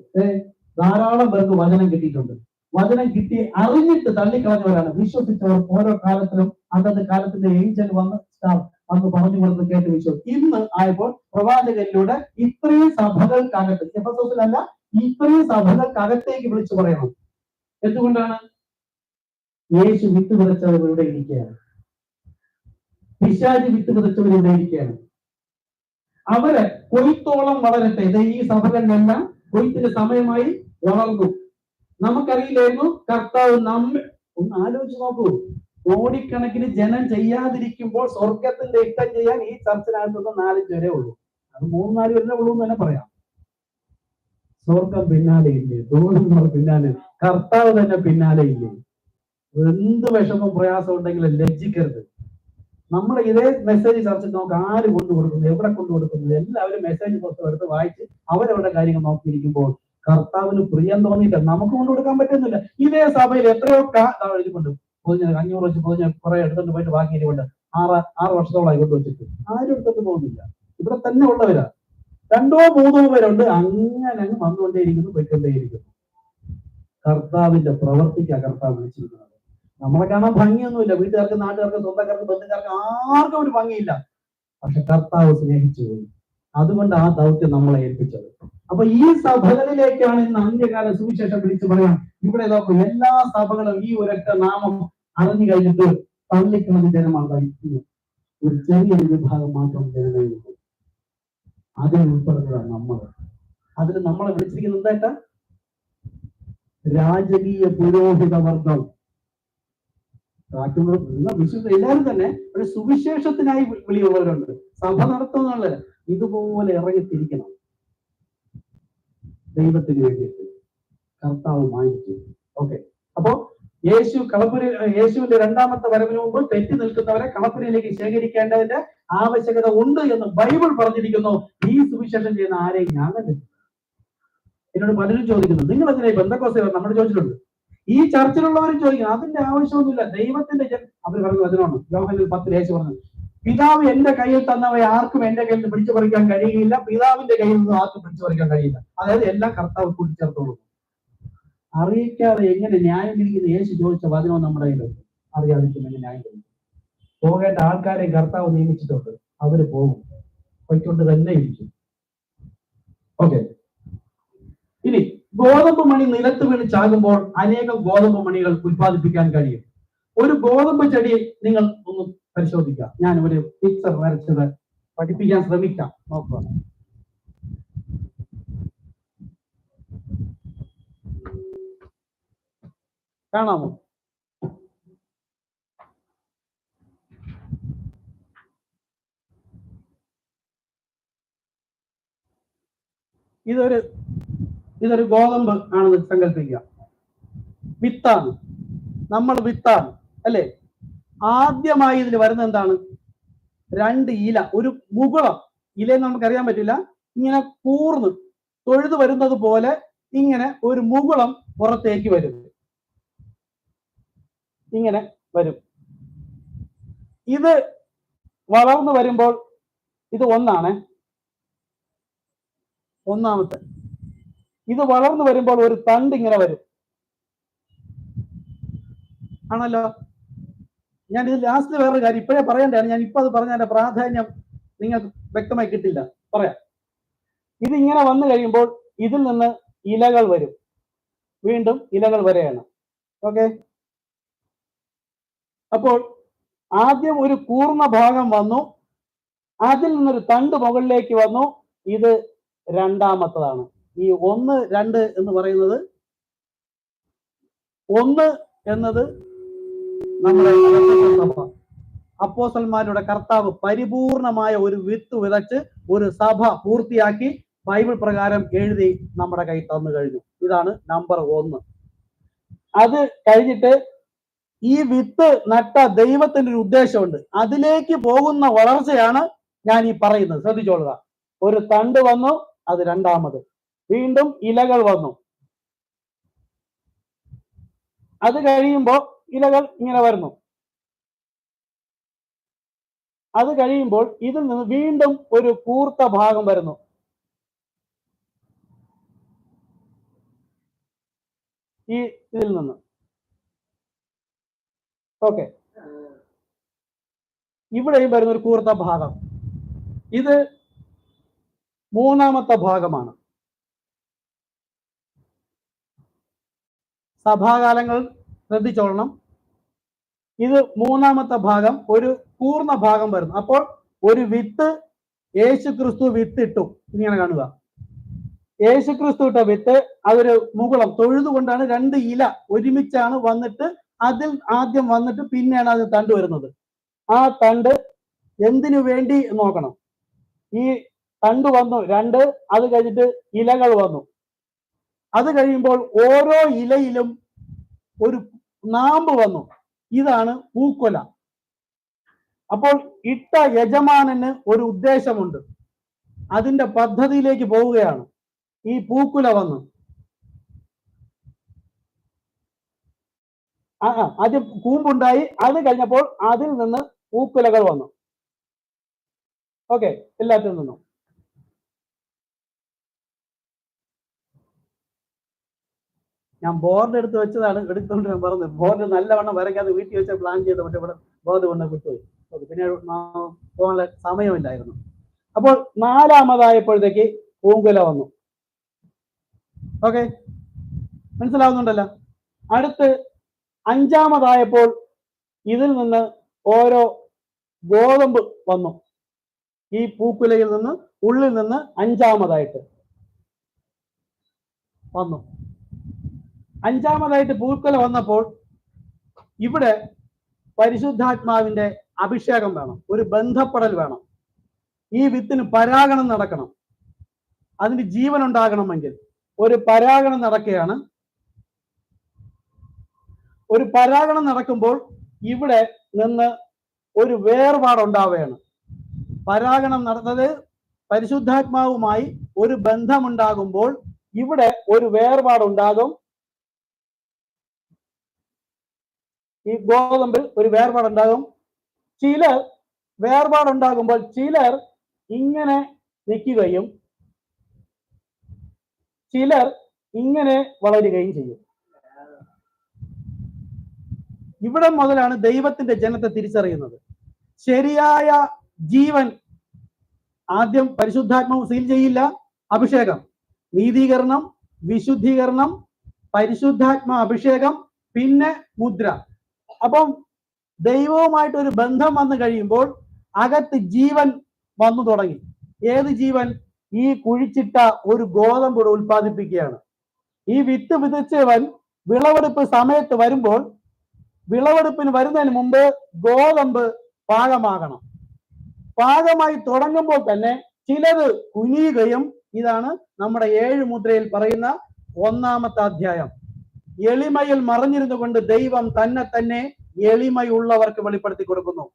ധാരാളം പേർക്ക് വചനം കിട്ടിയിട്ടുണ്ട്. വചനം കിട്ടി അറിഞ്ഞിട്ട് തള്ളിക്കളഞ്ഞവരാണ്. വിശ്വസിച്ചവർ ഓരോ കാലത്തിലും അതത് കാലത്തിന്റെ ഏഞ്ചൽ വന്ന് പറഞ്ഞു കൊടുത്ത് കേട്ട് വിശ്വസിച്ചു. ഇന്ന് ആയപ്പോൾ പ്രവാചകരിലൂടെ ഇത്രയും സഭകൾക്കകത്ത്, എഫെസോസിലല്ല, ഇത്രയും സഭകൾക്കകത്തേക്ക് വിളിച്ചു പറയണം. എന്തുകൊണ്ടാണ്? യേശു വിത്ത് വിതച്ചവർ ഇവിടെ ഇരിക്കുകയാണ്. പിശാച് വിത്ത് വിതച്ചവർ ഇവിടെ ഇരിക്കുകയാണ്. അവര് കൊയ്ത്തോളം വളരട്ടെ. ഈ സഭകളിലെല്ലാം കൊയ്ത്തിന്റെ സമയമായി വളർന്നു. നമുക്കറിയില്ലായിരുന്നു കർത്താവ് ഒന്ന് ആലോചിച്ച് നോക്കൂ. കോടിക്കണക്കിന് ജനം ചെയ്യാതിരിക്കുമ്പോൾ സ്വർഗത്തിന്റെ ഇഷ്ടം ചെയ്യാൻ ഈ ചർച്ചിനകത്തുനിന്ന് 4-5 വരെ ഉള്ളൂ. അത് 3-4 വരെ ഉള്ളൂ എന്ന് തന്നെ പറയാം. സ്വർഗം പിന്നാലെ ഇല്ലേ? ദൂരന്മാർ പിന്നാലെ, കർത്താവ് തന്നെ പിന്നാലെ ഇല്ലേ? എന്ത് വിഷമം പ്രയാസം ഉണ്ടെങ്കിലും ലജ്ജിക്കരുത്. നമ്മുടെ ഇതേ മെസ്സേജ് ചർച്ച നമുക്ക് ആര് കൊണ്ടു കൊടുക്കുന്നത്, എവിടെ കൊണ്ടു കൊടുക്കുന്നത്, എല്ലാവരും മെസ്സേജ് പുസ്തകം എടുത്ത് വായിച്ച് അവരവരുടെ കാര്യങ്ങൾ നോക്കിയിരിക്കുമ്പോൾ കർത്താവിന് പ്രിയം തോന്നിയില്ല, നമുക്ക് കൊണ്ട് കൊടുക്കാൻ പറ്റുന്നില്ല. ഇതേ സഭയിൽ എത്രയോ കൊണ്ട് പൊതിഞ്ഞ 500 വെച്ച് പൊതിഞ്ഞ കുറെ എടുത്തുകൊണ്ട് പോയിട്ട് ബാക്കി ഇരിപ്പുണ്ട്. 6 വർഷത്തോളമായി കൊണ്ട് വെച്ചിട്ട് ആരും എടുത്തോണ്ട് പോകുന്നില്ല. ഇവിടെ തന്നെ ഉള്ളവരാ, 2-3 പേരുണ്ട്, അങ്ങനെ അങ്ങ് വന്നുകൊണ്ടേയിരിക്കുന്നു, പോയിക്കൊണ്ടേയിരിക്കുന്നു. കർത്താവിന്റെ പ്രവർത്തിക്കാ കർത്താവ് വിളിച്ചിരിക്കുന്നത്. നമ്മളെ കാണാൻ ഭംഗിയൊന്നുമില്ല, വീട്ടുകാർക്ക്, നാട്ടുകാർക്ക്, സ്വന്തക്കാർക്ക്, ബന്ധുക്കാർക്ക് ആർക്കും ഒരു ഭംഗിയില്ല. പക്ഷെ കർത്താവ് സ്നേഹിച്ചു പോയി, അതുകൊണ്ട് ആ ദൗത്യം നമ്മളെ ഏൽപ്പിച്ചത്. അപ്പൊ ഈ സഭകളിലേക്കാണ് ഇന്ന് അന്ത്യകാല സുവിശേഷം വിളിച്ചു പറയാം. ഇവിടെ നോക്കും, എല്ലാ സഭകളും ഈ ഒരൊറ്റ നാമം അറിഞ്ഞു കഴിഞ്ഞിട്ട് തള്ളിക്കുന്നത് ജനമാണ്. ഒരു ചെറിയൊരു വിഭാഗം മാത്രം ജനതയുള്ളൂ. അതിൽ ഉൾപ്പെടുന്നതാണ് നമ്മൾ. അതിൽ നമ്മളെ വിളിച്ചിരിക്കുന്നത് എന്തായിട്ടാ? രാജകീയ പുരോഹിത വർഗം. വിശുദ്ധ എല്ലാവരും തന്നെ ഒരു സുവിശേഷത്തിനായി വിളിയുള്ളവരുണ്ട്. സഭ നടത്തുന്നത് ഇതുപോലെ ഇറങ്ങിത്തിരിക്കണം ദൈവത്തിന് വേണ്ടിയിട്ട്. കർത്താവ് മാനിച്ചു. ഓക്കെ, അപ്പോ യേശുവിന്റെ രണ്ടാമത്തെ വരവിന് മുമ്പ് തെറ്റി നിൽക്കുന്നവരെ കളപ്പുരയിലേക്ക് ശേഖരിക്കേണ്ടതിന്റെ ആവശ്യകത ഉണ്ട് എന്ന് ബൈബിൾ പറഞ്ഞിരിക്കുന്നു. ഈ സുവിശേഷം ചെയ്യുന്ന ആരെയും ഞാൻ കണ്ടിട്ടില്ല. എന്നോട് പലരും ചോദിക്കുന്നു, നിങ്ങൾ എന്തിനാ ബന്ധക്കോസ്തേ നമ്മൾ ചോദിച്ചിട്ടുണ്ട്. ഈ ചർച്ചിലുള്ളവരും ചോദിക്കണം, അതിന്റെ ആവശ്യമൊന്നുമില്ല. ദൈവത്തിന്റെ അവർ പറഞ്ഞു അതിനാണ് യോഹന്നാൻ 10 യേശു പറഞ്ഞു, പിതാവ് എന്റെ കയ്യിൽ തന്നവയെ ആർക്കും എന്റെ കയ്യിൽ നിന്ന് പിടിച്ചു പറിക്കാൻ കഴിയുകയില്ല, പിതാവിന്റെ കയ്യിൽ നിന്ന് ആർക്കും പിടിച്ചു പറിക്കാൻ കഴിയില്ല. അതായത് എല്ലാം കർത്താവ് കൂട്ടിച്ചേർത്തോളൂ. അറിയിക്കാതെ എങ്ങനെ ന്യായം വിധിക്കുന്ന യേശു ചോദിച്ച വചനവും നമ്മുടെ കയ്യിലുണ്ട്. അറിയാതിരിക്കും എങ്ങനെ ന്യായം വിധിക്കും. പോകേണ്ട ആൾക്കാരെ കർത്താവ് നിയമിച്ചിട്ടുണ്ട്, അവര് പോകും, പോയിക്കൊണ്ട് തന്നെ ഇരിക്കും. ഓക്കെ, ഇനി ഗോതമ്പ് മണി നിലത്ത് വീണ് ചാകുമ്പോൾ അനേകം ഗോതമ്പ് മണികൾ ഉത്പാദിപ്പിക്കാൻ കഴിയും. ഒരു ഗോതമ്പ് ചെടി നിങ്ങൾ ഒന്ന് പരിശോധിക്കാം. ഞാൻ ഒരു പിക്ചർ വരച്ചത് പഠിപ്പിക്കാൻ ശ്രമിക്കാം, നോക്കുക. കാണാമോ? ഇതൊരു ഗോതമ്പ് ആണെന്ന് സങ്കല്പിക്കുക. വിത്താണ്, നമ്മൾ വിത്താണ് അല്ലെ. ആദ്യമായി ഇതിൽ വരുന്ന എന്താണ്? 2 ഇല, ഒരു മുകുളം. ഇലയെന്ന് നമുക്കറിയാൻ പറ്റില്ല, ഇങ്ങനെ കൂർന്ന് തൊഴുത് വരുന്നത് പോലെ ഇങ്ങനെ ഒരു മുകുളം പുറത്തേക്ക് വരും, ഇങ്ങനെ വരും. ഇത് വളർന്നു വരുമ്പോൾ ഇത് ഒന്നാമത്തെ. ഇത് വളർന്നു വരുമ്പോൾ ഒരു തണ്ട് ഇങ്ങനെ വരും, ആണല്ലോ. ഞാൻ ഇത് ലാസ്റ്റ് വേറൊരു കാര്യം ഇപ്പോഴേ പറയേണ്ടതാണ്, ഞാൻ ഇപ്പൊ അത് പറഞ്ഞ അതിന്റെ പ്രാധാന്യം നിങ്ങൾക്ക് വ്യക്തമായി കിട്ടില്ല, പറയാം. ഇതിങ്ങനെ വന്നു കഴിയുമ്പോൾ ഇതിൽ നിന്ന് ഇലകൾ വരും, വീണ്ടും ഇലകൾ വരെയാണ്. ഓക്കെ, അപ്പോൾ ആദ്യം ഒരു കൂർന്ന ഭാഗം വന്നു, അതിൽ നിന്നൊരു തണ്ട് മുകളിലേക്ക് വന്നു. ഇത് രണ്ടാമത്തതാണ്. ഈ 1, 2 എന്ന് പറയുന്നത്, 1 എന്നത് നമ്മുടെ സഭ, അപ്പോസ്തലന്മാരുടെ കർത്താവ് പരിപൂർണമായ ഒരു വിത്ത് വിതച്ച് ഒരു സഭ പൂർത്തിയാക്കി ബൈബിൾ പ്രകാരം എഴുതി നമ്മുടെ കൈ തന്നു കഴിഞ്ഞു. ഇതാണ് നമ്പർ 1. അത് കഴിഞ്ഞിട്ട് ഈ വിത്ത് നട്ട ദൈവത്തിന്റെ ഒരു ഉദ്ദേശമുണ്ട്, അതിലേക്ക് പോകുന്ന വളർച്ചയാണ് ഞാൻ ഈ പറയുന്നത്. ശ്രദ്ധിച്ചോളുക. ഒരു തണ്ട് വന്നു, അത് രണ്ടാമത്, വീണ്ടും ഇലകൾ വന്നു, അത് കഴിയുമ്പോൾ ഇലകൾ ഇങ്ങനെ വരുന്നു, അത് കഴിയുമ്പോൾ ഇതിൽ നിന്ന് വീണ്ടും ഒരു കൂർത്ത ഭാഗം വരുന്നു. ഈ ഇതിൽ നിന്ന് ഓക്കെ, ഇവിടെയും വരുന്ന ഒരു കൂർത്ത ഭാഗം. ഇത് മൂന്നാമത്തെ ഭാഗമാണ്. സഭാകാലങ്ങൾ ശ്രദ്ധിച്ചോളണം. ഇത് മൂന്നാമത്തെ ഭാഗം, ഒരു പൂർണ്ണ ഭാഗം വരുന്നു. അപ്പോൾ ഒരു വിത്ത്, യേശു ക്രിസ്തു വിത്തിട്ടു, ഇങ്ങനെ കാണുക. യേശു ക്രിസ്തു ഇട്ട വിത്ത്, അതൊരു മുകുളം തൊഴുതുകൊണ്ടാണ് 2 ഇല ഒരുമിച്ചാണ് വന്നിട്ട്, അതിൽ ആദ്യം വന്നിട്ട് പിന്നെയാണ് അത് തണ്ട് വരുന്നത്. ആ തണ്ട് എന്തിനു വേണ്ടി നോക്കണം. ഈ തണ്ട് വന്നു 2, അത് കഴിഞ്ഞിട്ട് ഇലകൾ വന്നു. അത് കഴിയുമ്പോൾ ഓരോ ഇലയിലും ഒരു നാമ്പ് വന്നു. ഇതാണ് പൂക്കൊല. അപ്പോൾ ഇട്ട യജമാനന് ഒരു ഉദ്ദേശമുണ്ട്, അതിന്റെ പദ്ധതിയിലേക്ക് പോവുകയാണ്. ഈ പൂക്കുല വന്നു, ആദ്യം കൂമ്പുണ്ടായി, അത് കഴിഞ്ഞപ്പോൾ അതിൽ നിന്ന് പൂക്കുലകൾ വന്നു. ഓക്കെ, എല്ലാത്തിൽ നിന്നും. ഞാൻ ബോർഡ് എടുത്ത് വെച്ചതാണ്, എടുത്തുകൊണ്ട് ഞാൻ പറഞ്ഞത്. ബോർഡ് നല്ലവണ്ണം വരയ്ക്കാതെ വീട്ടിൽ വെച്ച പ്ലാൻ ചെയ്ത് പക്ഷെ ഇവിടെ ബോർഡ് കൊണ്ട് വിട്ടുപോയി. പിന്നെ പോകാനുള്ള സമയമില്ലായിരുന്നു. അപ്പോൾ 4ാമതായപ്പോഴത്തേക്ക് പൂങ്കുല വന്നു. ഓക്കെ, മനസ്സിലാവുന്നുണ്ടല്ലോ. അടുത്ത് 5ാമതായപ്പോൾ ഇതിൽ നിന്ന് ഓരോ ഗോതമ്പ് വന്നു. ഈ പൂക്കുലയിൽ നിന്ന് ഉള്ളിൽ നിന്ന് 5ാമതായിട്ട് വന്നു. 5ാമതായിട്ട് പൂക്കുല വന്നപ്പോൾ ഇവിടെ പരിശുദ്ധാത്മാവിന്റെ അഭിഷേകം വേണം, ഒരു ബന്ധപ്പെടൽ വേണം. ഈ വിത്തിന് പരാഗണം നടക്കണം. അതിന് ജീവൻ ഉണ്ടാകണമെങ്കിൽ ഒരു പരാഗണം നടക്കുകയാണ്. ഒരു പരാഗണം നടക്കുമ്പോൾ ഇവിടെ നിന്ന് ഒരു വേർപാടുണ്ടാവുകയാണ്. പരാഗണം നടന്നത് പരിശുദ്ധാത്മാവുമായി ഒരു ബന്ധമുണ്ടാകുമ്പോൾ ഇവിടെ ഒരു വേർപാടുണ്ടാകും. ഈ ഗോതമ്പിൽ ഒരു വേർപാടുണ്ടാകും. ചിലർ വേർപാടുണ്ടാകുമ്പോൾ ചിലർ ഇങ്ങനെ നിൽക്കുകയും ചിലർ ഇങ്ങനെ വളരുകയും ചെയ്യും. ഇവിടെ മുതലാണ് ദൈവത്തിന്റെ ജനത്തെ തിരിച്ചറിയുന്നത്. ശരിയായ ജീവൻ ആദ്യം പരിശുദ്ധാത്മാവ് സീൽ ചെയ്യില്ല. അഭിഷേകം, നീതീകരണം, വിശുദ്ധീകരണം, പരിശുദ്ധാത്മാ അഭിഷേകം, പിന്നെ മുദ്ര. അപ്പം ദൈവവുമായിട്ട് ഒരു ബന്ധം വന്നു കഴിയുമ്പോൾ അകത്ത് ജീവൻ വന്നു തുടങ്ങി. ഏത് ജീവൻ? ഈ കുഴിച്ചിട്ട ഒരു ഗോതമ്പ് ഉൽപ്പാദിപ്പിക്കുകയാണ്. ഈ വിത്ത് വിതച്ചവൻ വിളവെടുപ്പ് സമയത്ത് വരുമ്പോൾ, വിളവെടുപ്പിന് വരുന്നതിന് മുമ്പ് ഗോതമ്പ് പാകമാകണം. പാകമായി തുടങ്ങുമ്പോൾ തന്നെ ചിലത് കുനിയുകയും, ഇതാണ് നമ്മുടെ 7 മുദ്രയിൽ പറയുന്ന 1ാമത്തെ അധ്യായം. എളിമയിൽ മറിഞ്ഞിരുന്നു കൊണ്ട് ദൈവം തന്നെ എളിമയുള്ളവർക്ക് വെളിപ്പെടുത്തി കൊടുക്കുന്നു.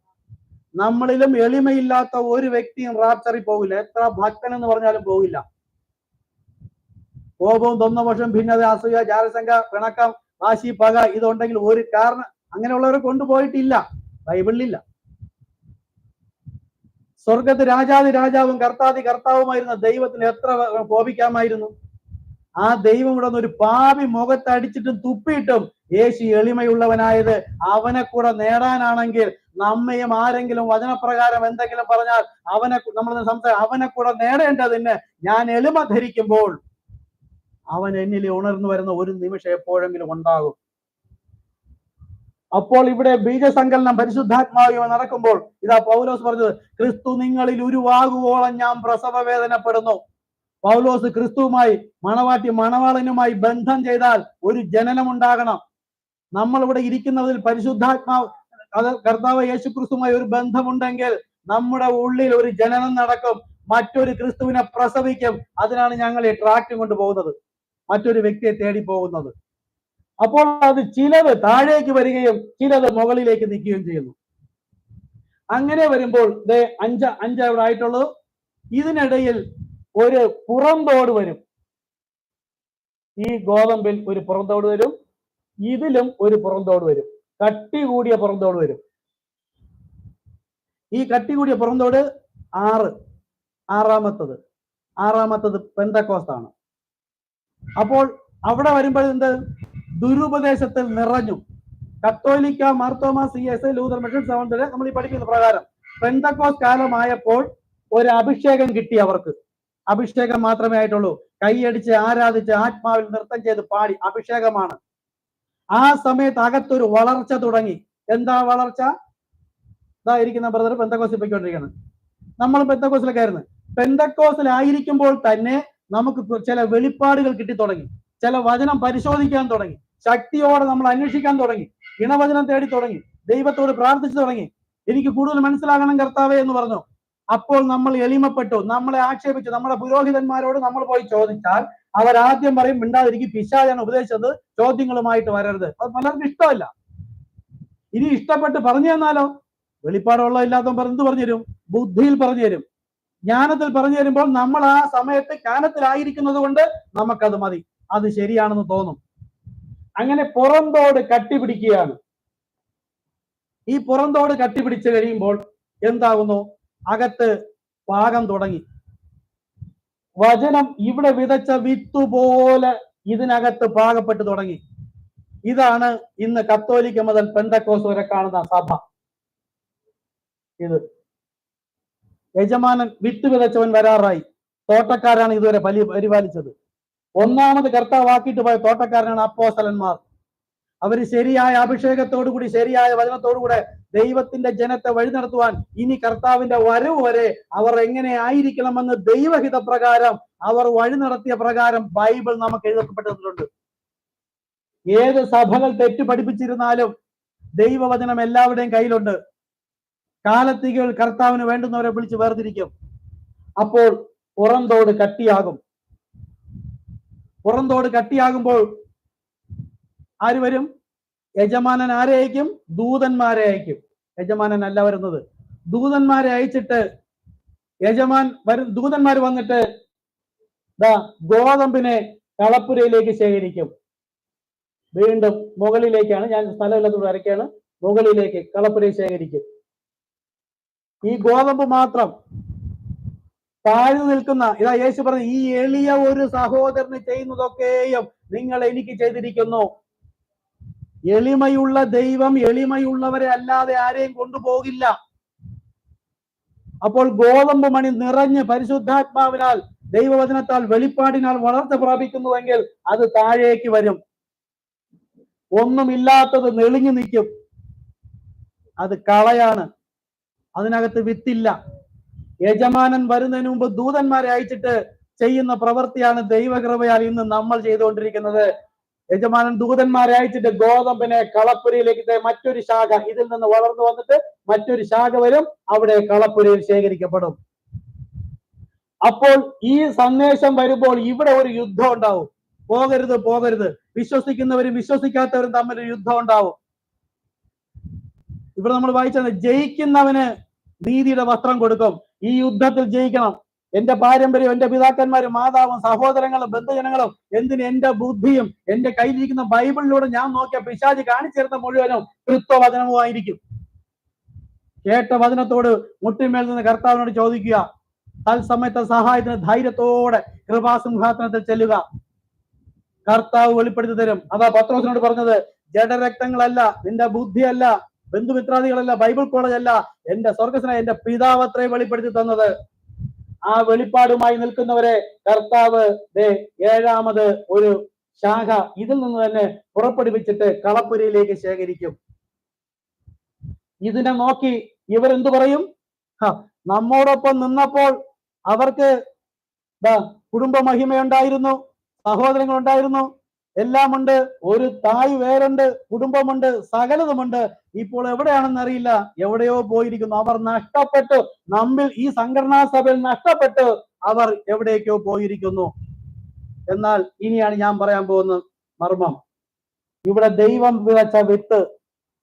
നമ്മളിലും എളിമയില്ലാത്ത ഒരു വ്യക്തിയും റാപ്ചറിൽ പോകില്ല. എത്ര ഭക്തൻ എന്ന് പറഞ്ഞാലും പോകില്ല. കോപവും, തൊന്നവശം, ഭിന്നത, അസൂയ, ജാരശങ്ക, പിണക്കം, വാശി, പക ഇതുണ്ടെങ്കിൽ ഒരു കാരണം അങ്ങനെയുള്ളവരെ കൊണ്ടുപോയിട്ടില്ല, ബൈബിളിലില്ല. സ്വർഗത്ത് രാജാതി രാജാവും കർത്താതി കർത്താവുമായിരുന്ന ദൈവത്തിന് എത്ര കോപിക്കാമായിരുന്നു. ആ ദൈവം ഇവിടെ ഒരു പാപി മുഖത്തടിച്ചിട്ടും തുപ്പിയിട്ടും യേശു എളിമയുള്ളവനായത് അവനെ കൂടെ നേടാനാണെങ്കിൽ, നമ്മയും ആരെങ്കിലും വചനപ്രകാരം എന്തെങ്കിലും പറഞ്ഞാൽ അവനെ കൂടെ നേടേണ്ടതിന് ഞാൻ എളിമ ധരിക്കുമ്പോൾ അവൻ എന്നിൽ ഉണർന്നു വരുന്ന ഒരു നിമിഷം എപ്പോഴെങ്കിലും ഉണ്ടാകും. അപ്പോൾ ഇവിടെ ബീജസങ്കലനം പരിശുദ്ധാത്മാവുമായി നടക്കുമ്പോൾ ഇതാ പൗലോസ് പറഞ്ഞത്, ക്രിസ്തു നിങ്ങളിൽ ഉരുവാകുവോളം ഞാൻ പ്രസവ വേദനപ്പെടുന്നു. പൗലോസ് ക്രിസ്തുവുമായി, മണവാട്ടി മണവാളനുമായി ബന്ധം ചെയ്താൽ ഒരു ജനനം ഉണ്ടാകണം. നമ്മൾ ഇവിടെ ഇരിക്കുന്നതിൽ പരിശുദ്ധാത്മാവ്, അത് കർത്താവ് യേശു ക്രിസ്തുവുമായി ഒരു ബന്ധമുണ്ടെങ്കിൽ നമ്മുടെ ഉള്ളിൽ ഒരു ജനനം നടക്കും. മറ്റൊരു ക്രിസ്തുവിനെ പ്രസവിക്കും. അതിനാണ് ഞങ്ങൾ ഈ ട്രാക്ട് കൊണ്ടുപോകുന്നത്, മറ്റൊരു വ്യക്തിയെ തേടി പോകുന്നത്. അപ്പോൾ അത് ചിലത് താഴേക്ക് വരികയും ചിലത് മുകളിലേക്ക് നിൽക്കുകയും ചെയ്യുന്നു. അങ്ങനെ വരുമ്പോൾ 5 ഇവിടെ ആയിട്ടുള്ളത്. ഇതിനിടയിൽ ഒരു പുറന്തോട് വരും. ഈ ഗോതമ്പിൽ ഒരു പുറന്തോട് വരും, ഇതിലും ഒരു പുറന്തോട് വരും. കട്ടി കൂടിയ പുറന്തോട് വരും. ഈ കട്ടി കൂടിയ പുറന്തോട് 6, ആറാമത്തത് പെന്തക്കോസ്താണ്. അപ്പോൾ അവിടെ വരുമ്പോൾ എന്ത്? ദുരുപദേശത്തിൽ നിറഞ്ഞു. കത്തോലിക്ക, മാർത്തോമ, CSI, ലൂതർ, മിഷൻ, സൗണ്ടര് നമ്മൾ ഈ പഠിക്കുന്ന പ്രകാരം പെന്തക്കോസ് കാലമായപ്പോൾ ഒരു അഭിഷേകം കിട്ടി അവർക്ക്. അഭിഷേകം മാത്രമേ ആയിട്ടുള്ളൂ. കൈയടിച്ച് ആരാധിച്ച് ആത്മാവിൽ നൃത്തം ചെയ്ത് പാടി, അഭിഷേകമാണ്. ആ സമയത്ത് അകത്തൊരു വളർച്ച തുടങ്ങി. എന്താ വളർച്ച? ഇതാ ഇരിക്കുന്ന ബ്രദർ പെന്തക്കോസിൽ പോയിക്കൊണ്ടിരിക്കുകയാണ്. നമ്മൾ പെന്തക്കോസിലൊക്കെ ആയിരുന്നു. പെന്തക്കോസിലായിരിക്കുമ്പോൾ തന്നെ നമുക്ക് ചില വെളിപ്പാടുകൾ കിട്ടി തുടങ്ങി. ചില വചനം പരിശോധിക്കാൻ തുടങ്ങി. ശക്തിയോടെ നമ്മൾ അന്വേഷിക്കാൻ തുടങ്ങി. ഇണവചനം തേടി തുടങ്ങി. ദൈവത്തോട് പ്രാർത്ഥിച്ചു തുടങ്ങി. എനിക്ക് കൂടുതൽ മനസ്സിലാകണം കർത്താവേ എന്ന് പറഞ്ഞു. അപ്പോൾ നമ്മൾ എളിമപ്പെട്ടു. നമ്മളെ ആക്ഷേപിച്ചു. നമ്മുടെ പുരോഹിതന്മാരോട് നമ്മൾ പോയി ചോദിച്ചാൽ അവരാദ്യം പറയും, മിണ്ടാതിരിക്കും, പിശാചാണ് ഉപദേശിച്ചത്, ചോദ്യങ്ങളുമായിട്ട് വരരുത്. അത് പലർക്കും ഇഷ്ടമല്ല. ഇനി ഇഷ്ടപ്പെട്ട് പറഞ്ഞു തന്നാലോ? വെളിപ്പാടുള്ള ഇല്ലാത്ത എന്ത് പറഞ്ഞു തരും? ബുദ്ധിയിൽ പറഞ്ഞു തരും, ജ്ഞാനത്തിൽ പറഞ്ഞു തരുമ്പോൾ നമ്മൾ ആ സമയത്ത് ജ്ഞാനത്തിലായിരിക്കുന്നത് കൊണ്ട് നമുക്കത് മതി, അത് ശരിയാണെന്ന് തോന്നും. അങ്ങനെ പുറന്തോട് കട്ടിപിടിക്കുകയാണ്. ഈ പുറന്തോട് കട്ടിപിടിച്ച് കഴിയുമ്പോൾ എന്താകുന്നു? അകത്ത് പാകം തുടങ്ങി. വചനം ഇവിടെ വിതച്ച വിത്തുപോലെ ഇതിനകത്ത് പാകപ്പെട്ടു തുടങ്ങി. ഇതാണ് ഇന്ന് കത്തോലിക്ക മുതൽ പെന്തക്കോസ് വരെ കാണുന്ന സഭ. ഇത് യജമാനൻ വിത്ത് വിതച്ചവൻ വരാറായി. തോട്ടക്കാരാണ് ഇതുവരെ പരിപാലിച്ചത്. ഒന്നാമത് കർത്താവാക്കിയിട്ട് പോയ തോട്ടക്കാരനാണ് അപ്പോസ്തലന്മാർ. അവർ ശരിയായ അഭിഷേകത്തോടുകൂടി ശരിയായ വചനത്തോടുകൂടെ ദൈവത്തിന്റെ ജനത്തെ വഴി നടത്തുവാൻ ഇനി കർത്താവിന്റെ വരവ് വരെ അവർ എങ്ങനെ ആയിരിക്കണമെന്ന് ദൈവഹിത പ്രകാരം അവർ വഴി നടത്തിയ പ്രകാരം ബൈബിൾ നമുക്ക് എഴുതപ്പെട്ടിട്ടുണ്ട്. ഏത് സഭകൾ തെറ്റു പഠിപ്പിച്ചിരുന്നാലും ദൈവവചനം എല്ലാവരുടെയും കയ്യിലുണ്ട്. കാലത്തികൾ കർത്താവിന് വേണ്ടുന്നവരെ വിളിച്ച് വേർതിരിക്കും. അപ്പോൾ പുറന്തോട് കട്ടിയാകും. പുറന്തോട് കട്ടിയാകുമ്പോൾ ആര് വരും? യജമാനൻ ആരെ അയക്കും? ദൂതന്മാരെ അയക്കും. യജമാനൻ അല്ല വരുന്നത്, ദൂതന്മാരെ അയച്ചിട്ട് ദൂതന്മാർ വന്നിട്ട് ഗോതമ്പിനെ കളപ്പുരയിലേക്ക് ശേഖരിക്കും. വീണ്ടും മുകളിലേക്കാണ്, ഞാൻ സ്ഥലമില്ലാത്തത് വരയ്ക്കാണ്, മുകളിലേക്ക് കളപ്പുരയിൽ ശേഖരിക്കും. ഈ ഗോതമ്പ് മാത്രം താഴ്ന്നു നിൽക്കുന്ന, ഇതാ യേശു പറഞ്ഞു, ഈ എളിയ ഒരു സഹോദരന് ചെയ്യുന്നതൊക്കെയും നിങ്ങൾ എനിക്ക് ചെയ്തിരിക്കുന്നു. എളിമയുള്ള ദൈവം എളിമയുള്ളവരെ അല്ലാതെ ആരെയും കൊണ്ടുപോകില്ല. അപ്പോൾ ഗോതമ്പ് മണി നിറഞ്ഞ് പരിശുദ്ധാത്മാവിനാൽ ദൈവവചനത്താൽ വെളിപ്പാടിനാൽ വളർച്ച പ്രാപിക്കുന്നുവെങ്കിൽ അത് താഴേക്ക് വരും. ഒന്നുമില്ലാത്തത് നെളിഞ്ഞു നിൽക്കും. അത് കളയാണ്, അതിനകത്ത് വിത്തില്ല. യജമാനൻ വരുന്നതിന് മുമ്പ് ദൂതന്മാരെ അയച്ചിട്ട് ചെയ്യുന്ന പ്രവൃത്തിയാണ് ദൈവകൃപയാൽ ഇന്ന് നമ്മൾ ചെയ്തുകൊണ്ടിരിക്കുന്നത്. യജമാനൻ ദൂതന്മാരെ അയച്ചിട്ട് ഗോതമ്പിനെ കളപ്പുരയിലേക്ക്, മറ്റൊരു ശാഖ ഇതിൽ നിന്ന് വളർന്നു വന്നിട്ട് മറ്റൊരു ശാഖ വരും, അവിടെ കളപ്പുരയിൽ ശേഖരിക്കപ്പെടും. അപ്പോൾ ഈ സന്ദേശം വരുമ്പോൾ ഇവിടെ ഒരു യുദ്ധം ഉണ്ടാവും. പോകരുത് പോകരുത്, വിശ്വസിക്കുന്നവരും വിശ്വസിക്കാത്തവരും തമ്മിൽ ഒരു യുദ്ധം ഉണ്ടാവും. ഇവിടെ നമ്മൾ വായിച്ചത്, ജയിക്കുന്നവന് നീതിയുടെ വസ്ത്രം കൊടുക്കും. ഈ യുദ്ധത്തിൽ ജയിക്കണം. എന്റെ പാരമ്പര്യം, എന്റെ പിതാക്കന്മാരും മാതാവും സഹോദരങ്ങളും ബന്ധുജനങ്ങളും എന്തിന് എന്റെ ബുദ്ധിയും എന്റെ കയ്യിലിരിക്കുന്ന ബൈബിളിലൂടെ ഞാൻ നോക്കിയ പിശാച് കാണിച്ചിരുന്ന മുഴുവനും കൃത്വവചനവുമായിരിക്കും. കേട്ട വചനത്തോട് മുട്ടിന്മേൽ നിന്ന് കർത്താവിനോട് ചോദിക്കുക. തത്സമയത്തെ സഹായത്തിന് ധൈര്യത്തോടെ കൃപാസിംഹാസനത്തിൽ ചെല്ലുക. കർത്താവ് വെളിപ്പെടുത്തി തരും. അതാ പത്രോസിനോട് പറഞ്ഞത്, ജഡരക്തങ്ങളല്ല, നിന്റെ ബുദ്ധിയല്ല, ബന്ധുമിത്രാദികളല്ല, ബൈബിൾ കോളേജ് അല്ല, എന്റെ സ്വർഗസ്വനായ എന്റെ പിതാവത്രയെ വെളിപ്പെടുത്തി തന്നത്. ആ വെളിപ്പാടുമായി നിൽക്കുന്നവരെ കർത്താവ് ഏഴാമത് ഒരു ശാഖ ഇതിൽ നിന്ന് തന്നെ പുറപ്പെടുവിച്ചിട്ട് കളപ്പുരയിലേക്ക് ശേഖരിക്കും. ഇതിനെ നോക്കി ഇവരെന്തു പറയും? നമ്മോടൊപ്പം നിന്നപ്പോൾ അവർക്ക് കുടുംബ മഹിമയുണ്ടായിരുന്നു, സഹോദരങ്ങൾ ഉണ്ടായിരുന്നു, എല്ലാമുണ്ട്, ഒരു തായ് വേരുണ്ട്, കുടുംബമുണ്ട്, സകലതുമുണ്ട്. ഇപ്പോൾ എവിടെയാണെന്ന് അറിയില്ല, എവിടെയോ പോയിരിക്കുന്നു. അവർ നഷ്ടപ്പെട്ടു, നമ്മിൽ ഈ സംഘടനാ സഭയിൽ നഷ്ടപ്പെട്ടു അവർ എവിടേക്കോ പോയിരിക്കുന്നു. എന്നാൽ ഇനിയാണ് ഞാൻ പറയാൻ പോകുന്ന മർമ്മം. ഇവിടെ ദൈവം വിതച്ച വിത്ത്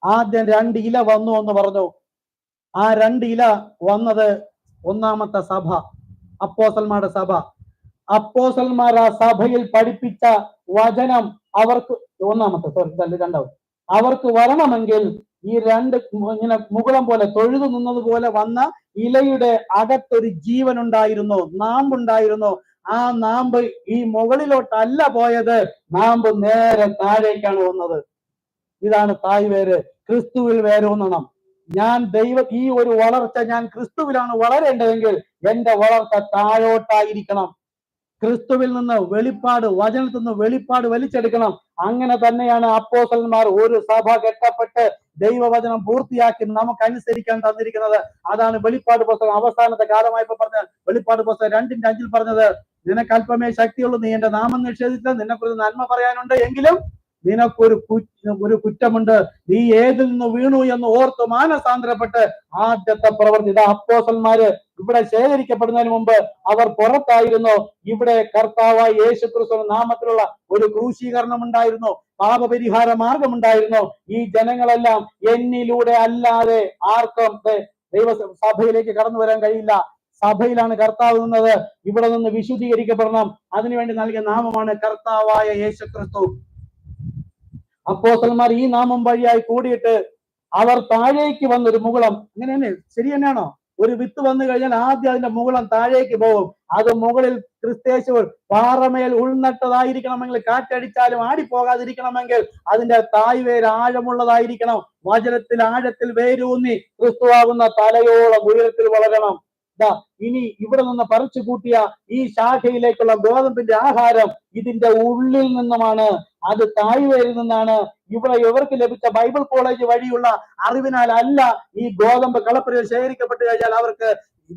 ആദ്യം 2 ഇല വന്നു എന്ന് പറഞ്ഞു. ആ 2 ഇല വന്നത് ഒന്നാമത്തെ സഭ, അപ്പോസ്തലന്മാരുടെ സഭ. അപ്പോസ്തലന്മാർ ആ സഭയിൽ പഠിപ്പിച്ച വചനം അവർക്ക് രണ്ടാമത് അവർക്ക് വരണമെങ്കിൽ ഈ 2 ഇങ്ങനെ മുകുളം പോലെ തൊഴുതു നിന്നതുപോലെ വന്ന ഇലയുടെ അകത്തൊരു ജീവൻ ഉണ്ടായിരുന്നു, നാമ്പുണ്ടായിരുന്നു. ആ നാമ്പ് ഈ മുകളിലോട്ടല്ല പോയത്, നാമ്പ് നേരെ താഴേക്കാണ് വന്നത്. ഇതാണ് തായ് വേര്. ക്രിസ്തുവിൽ വേരൂന്നണം. ഞാൻ ഈ ഒരു വളർച്ച, ഞാൻ ക്രിസ്തുവിലാണ് വളരേണ്ടതെങ്കിൽ എന്റെ വളർച്ച താഴോട്ടായിരിക്കണം. ക്രിസ്തുവിൽ നിന്ന് വെളിപ്പാട്, വചനത്തിൽ നിന്ന് വെളിപ്പാട് വലിച്ചെടുക്കണം. അങ്ങനെ തന്നെയാണ് അപ്പോസ്തലന്മാർ ഒരു സഭ കെട്ടപ്പെട്ട് ദൈവവചനം പൂർത്തിയാക്കി നമുക്ക് അനുസരിക്കാൻ തന്നിരിക്കുന്നത്. അതാണ് വെളിപ്പാട് പുസ്തകം അവസാനത്തെ കാലമായപ്പോ പറഞ്ഞ വെളിപ്പാട് പുസ്തകം 2:5 പറഞ്ഞത്, നിനക്ക് അല്പമേ ശക്തിയുള്ളൂ, നീ എന്റെ നാമം നിഷേധിച്ചാൽ നിന്നെക്കുറിച്ച് നന്മ പറയാനുണ്ട്, എങ്കിലും നിനക്കൊരു കുറ്റമുണ്ട്, നീ ഏതിൽ നിന്ന് വീണു എന്ന് ഓർത്ത് മാനസാന്തരപ്പെട്ട് ആദ്യത്തെ പ്രവൃത്തി. അപ്പോസ്തലന്മാര് ഇവിടെ ശേഖരിക്കപ്പെടുന്നതിന് മുമ്പ് അവർ പുറത്തായിരുന്നു. ഇവിടെ കർത്താവായ യേശുക്രിസ്തുവിന്റെ നാമത്തിലുള്ള ഒരു ക്രൂശീകരണം ഉണ്ടായിരുന്നു, പാപപരിഹാര മാർഗമുണ്ടായിരുന്നു. ഈ ജനങ്ങളെല്ലാം എന്നിലൂടെ അല്ലാതെ ആർക്കും ദൈവസഭയിലേക്ക് കടന്നു വരാൻ കഴിയില്ല. സഭയിലാണ് കർത്താവ് നിന്നത്. ഇവിടെ നിന്ന് വിശുദ്ധീകരിക്കപ്പെടണം. അതിനുവേണ്ടി നൽകിയ നാമമാണ് കർത്താവായ യേശുക്രിസ്തു. അപ്പോസ്തലന്മാർ ഈ നാമം വഴിയായി കൂടിയിട്ട് അവർ താഴേക്ക് വന്നൊരു മുകുളം, അങ്ങനെ തന്നെ ശരി തന്നെയാണോ? ഒരു വിത്ത് വന്നു കഴിഞ്ഞാൽ ആദ്യം അതിന്റെ മുകുളം താഴേക്ക് പോകും. അത് മുകളിൽ ക്രിസ്തേശുകൾ പാറമേൽ ഉൾനട്ടതായിരിക്കണമെങ്കിൽ, കാറ്റടിച്ചാലും ആടിപ്പോകാതിരിക്കണമെങ്കിൽ അതിന്റെ തായ്വേര് ആഴമുള്ളതായിരിക്കണം. വചനത്തിൽ ആഴത്തിൽ വേരൂന്നി ക്രിസ്തുവാകുന്ന തലയോളം ഉയരത്തിൽ വളരണം. ഇനി ഇവിടെ നിന്ന് പറിച്ചു കൂട്ടിയ ഈ ശാഖയിലേക്കുള്ള ഗോതമ്പിന്റെ ആഹാരം ഇതിന്റെ ഉള്ളിൽ നിന്നുമാണ്, അത് താഴ്വരയിൽ നിന്നാണ്. ഇവിടെ ഇവർക്ക് ലഭിച്ച ബൈബിൾ കോളേജ് വഴിയുള്ള അറിവിനാൽ അല്ല. ഈ ഗോതമ്പ് കളപ്പുരയിൽ ശേഖരിക്കപ്പെട്ട് കഴിഞ്ഞാൽ അവർക്ക്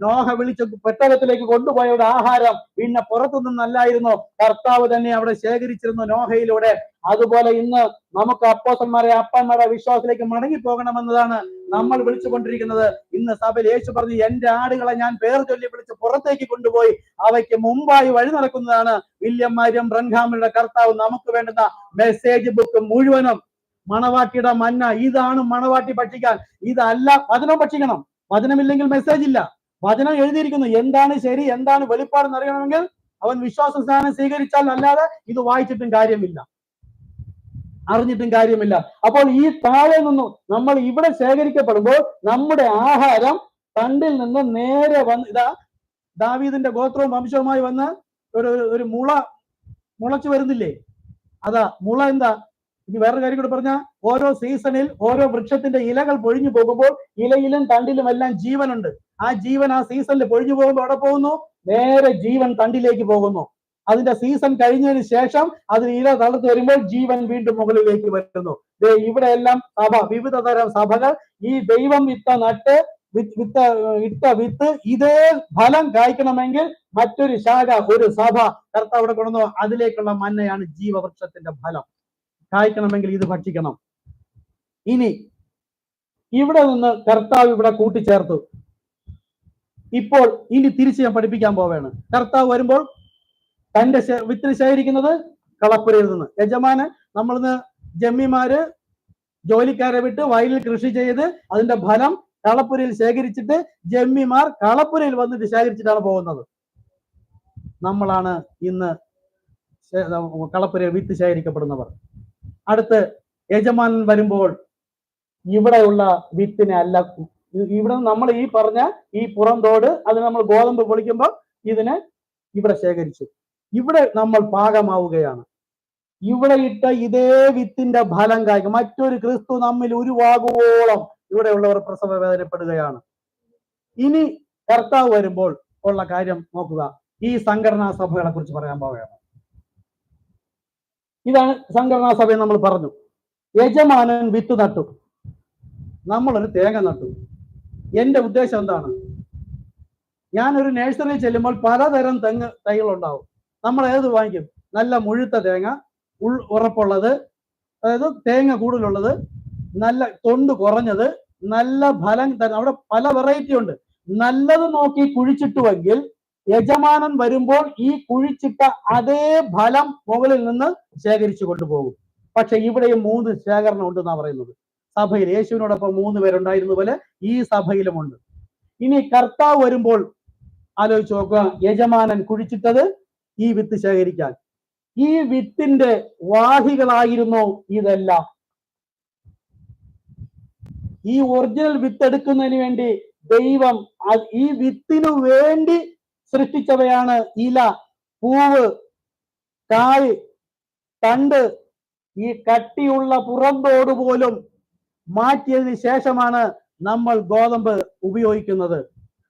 നോഹ വിളിച്ച് പെട്ടകത്തിലേക്ക് കൊണ്ടുപോയവരുടെ ആഹാരം പിന്നെ പുറത്തു നിന്നല്ലായിരുന്നു, കർത്താവ് തന്നെ അവിടെ ശേഖരിച്ചിരുന്നു നോഹയിലൂടെ. അതുപോലെ ഇന്ന് നമുക്ക് അപ്പോസ്തലന്മാരെ അപ്പന്മാരുടെ വിശ്വാസത്തിലേക്ക് മടങ്ങി പോകണമെന്നതാണ് നമ്മൾ വിളിച്ചുകൊണ്ടിരിക്കുന്നത്. ഇന്ന് സഭയിൽ യേശു പറഞ്ഞു, എന്റെ ആടുകളെ ഞാൻ പേർ ചൊല്ലി വിളിച്ച് പുറത്തേക്ക് കൊണ്ടുപോയി അവയ്ക്ക് മുമ്പായി വഴി നടക്കുന്നതാണ്. വില്യം മരിയം ബ്രൻഹാമിന്റെ കർത്താവ് നമുക്ക് വേണ്ടുന്ന മെസ്സേജ് ബുക്ക് മുഴുവനും മണവാട്ടിയുടെ മന്ന, ഇതാണ് മണവാട്ടി ഭക്ഷിക്കാൻ. ഇതല്ല വചനം ഭക്ഷിക്കണം. വചനമില്ലെങ്കിൽ മെസ്സേജ് ഇല്ല. വചനം എഴുതിയിരിക്കുന്നു. എന്താണ് ശരി, എന്താണ് വെളിപ്പാടെന്ന് അറിയണമെങ്കിൽ അവൻ വിശ്വാസ സ്ഥാനം സ്വീകരിച്ചാൽ അല്ലാതെ ഇത് വായിച്ചിട്ടും കാര്യമില്ല, അറിഞ്ഞിട്ടും കാര്യമില്ല. അപ്പോൾ ഈ താഴെ നിന്നും നമ്മൾ ഇവിടെ ശേഖരിക്കപ്പെടുമ്പോൾ നമ്മുടെ ആഹാരം തണ്ടിൽ നിന്ന് നേരെ വന്ന്, ഇതാ ദാവീദിന്റെ ഗോത്രവും വംശവുമായി വന്ന് ഒരു മുളച്ചു വരുന്നില്ലേ? അതാ മുള. എന്താ ഇനി വേറൊരു കാര്യം കൂടെ പറഞ്ഞ, ഓരോ സീസണിൽ ഓരോ വൃക്ഷത്തിന്റെ ഇലകൾ പൊഴിഞ്ഞു പോകുമ്പോൾ ഇലയിലും തണ്ടിലും എല്ലാം ജീവനുണ്ട്. ആ ജീവൻ ആ സീസണിൽ പൊഴിഞ്ഞു പോകുമ്പോൾ അവിടെ പോകുന്നു, നേരെ ജീവൻ തണ്ടിലേക്ക് പോകുന്നു. അതിന്റെ സീസൺ കഴിഞ്ഞതിന് ശേഷം അതിന് ഇല തളർന്നു വരുമ്പോൾ ജീവൻ വീണ്ടും മുകളിലേക്ക് വരുന്നു. ഇവിടെ എല്ലാം സഭ, വിവിധ തരം സഭകൾ. ഈ ദൈവം ഇട്ട വിത്ത് ഇതേ ഫലം കായ്ക്കണമെങ്കിൽ മറ്റൊരു ശാഖ, ഒരു സഭ കർത്താവ് അവിടെ കൊണ്ടുവന്നു. അതിലേക്കുള്ള മന്നയാണ് ജീവവൃക്ഷത്തിന്റെ ഫലം. കായ്ക്കണമെങ്കിൽ ഇത് ഭക്ഷിക്കണം. ഇനി ഇവിടെ നിന്ന് കർത്താവ് ഇവിടെ കൂട്ടിച്ചേർത്തു. ഇപ്പോൾ ഇനി തിരിച്ച് ഞാൻ പഠിപ്പിക്കാൻ പോവുകയാണ്. കർത്താവ് വരുമ്പോൾ തന്റെ വിത്തിന് ശേഖരിക്കുന്നത് കളപ്പുരയിൽ നിന്ന്. യജമാനൻ, നമ്മളിന്ന് ജമ്മിമാര് ജോലിക്കാരെ വിട്ട് വയലിൽ കൃഷി ചെയ്ത് അതിന്റെ ഫലം കളപ്പുരയിൽ ശേഖരിച്ചിട്ട് ജമ്മിമാർ കളപ്പുരയിൽ വന്നിട്ട് ശേഖരിച്ചിട്ടാണ് പോകുന്നത്. നമ്മളാണ് ഇന്ന് കളപ്പുരയിൽ വിത്ത് ശേഖരിക്കപ്പെടുന്നവർ. അടുത്ത് യജമാനൻ വരുമ്പോൾ ഇവിടെയുള്ള വിത്തിനെ അല്ല, ഇവിടെ നമ്മൾ ഈ പറഞ്ഞ ഈ പുറന്തോട്, അത് നമ്മൾ ഗോതമ്പ് പൊളിക്കുമ്പോൾ ഇതിനെ ഇവിടെ ശേഖരിച്ചു. ഇവിടെ നമ്മൾ പാകമാവുകയാണ്. ഇവിടെ ഇട്ട ഇതേ വിത്തിന്റെ ഫലം കായ്ക്കും. മറ്റൊരു ക്രിസ്തു നമ്മിൽ ഉരുവാകുവോളം ഇവിടെയുള്ളവർ പ്രസവ വേദനപ്പെടുകയാണ്. ഇനി കർത്താവ് വരുമ്പോൾ ഉള്ള കാര്യം നോക്കുക. ഈ സംഘടനാ സഭകളെ കുറിച്ച് പറയാൻ പോവുകയാണ്. ഇതാണ് സംഘടനാ സഭ. നമ്മൾ പറഞ്ഞു, യജമാനൻ വിത്ത് നട്ടു, നമ്മളൊരു തേങ്ങ നട്ടു. എന്റെ ഉദ്ദേശം എന്താണ്? ഞാനൊരു നഴ്സറിയിൽ ചെല്ലുമ്പോൾ പലതരം തെങ്ങ് തൈകളുണ്ടാവും. നമ്മൾ ഏത് വാങ്ങിക്കും? നല്ല മുഴുത്ത തേങ്ങ, ഉറപ്പുള്ളത്, അതായത് തേങ്ങ കൂടുതലുള്ളത്, നല്ല തൊണ്ട് കുറഞ്ഞത്, നല്ല ഫലം തന്നെ. അവിടെ പല വെറൈറ്റി ഉണ്ട്. നല്ലത് നോക്കി കുഴിച്ചിട്ടുവെങ്കിൽ യജമാനൻ വരുമ്പോൾ ഈ കുഴിച്ചിട്ട അതേ ഫലം മുകളിൽ നിന്ന് ശേഖരിച്ചു കൊണ്ടുപോകും. പക്ഷെ ഇവിടെയും 3 ശേഖരണം ഉണ്ടെന്നാണ് പറയുന്നത്. സഭയിൽ യേശുവിനോടൊപ്പം 3 പേരുണ്ടായിരുന്ന പോലെ ഈ സഭയിലുമുണ്ട്. ഇനി കർത്താവ് വരുമ്പോൾ ആലോചിച്ച് നോക്കുക. യജമാനൻ കുഴിച്ചിട്ടത് ഈ വിത്ത് ശേഖരിക്കാൻ. ഈ വിത്തിന്റെ വാഹികളായിരുന്നു ഇതെല്ലാം. ഈ ഒറിജിനൽ വിത്ത് എടുക്കുന്നതിന് വേണ്ടി ദൈവം ഈ വിത്തിനു വേണ്ടി സൃഷ്ടിച്ചവയാണ് ഇല, പൂവ്, കായ്, തണ്ട്. ഈ കട്ടിയുള്ള പുറന്തോട് പോലും മാറ്റിയതിന് ശേഷമാണ് നമ്മൾ ഗോതമ്പ് ഉപയോഗിക്കുന്നത്.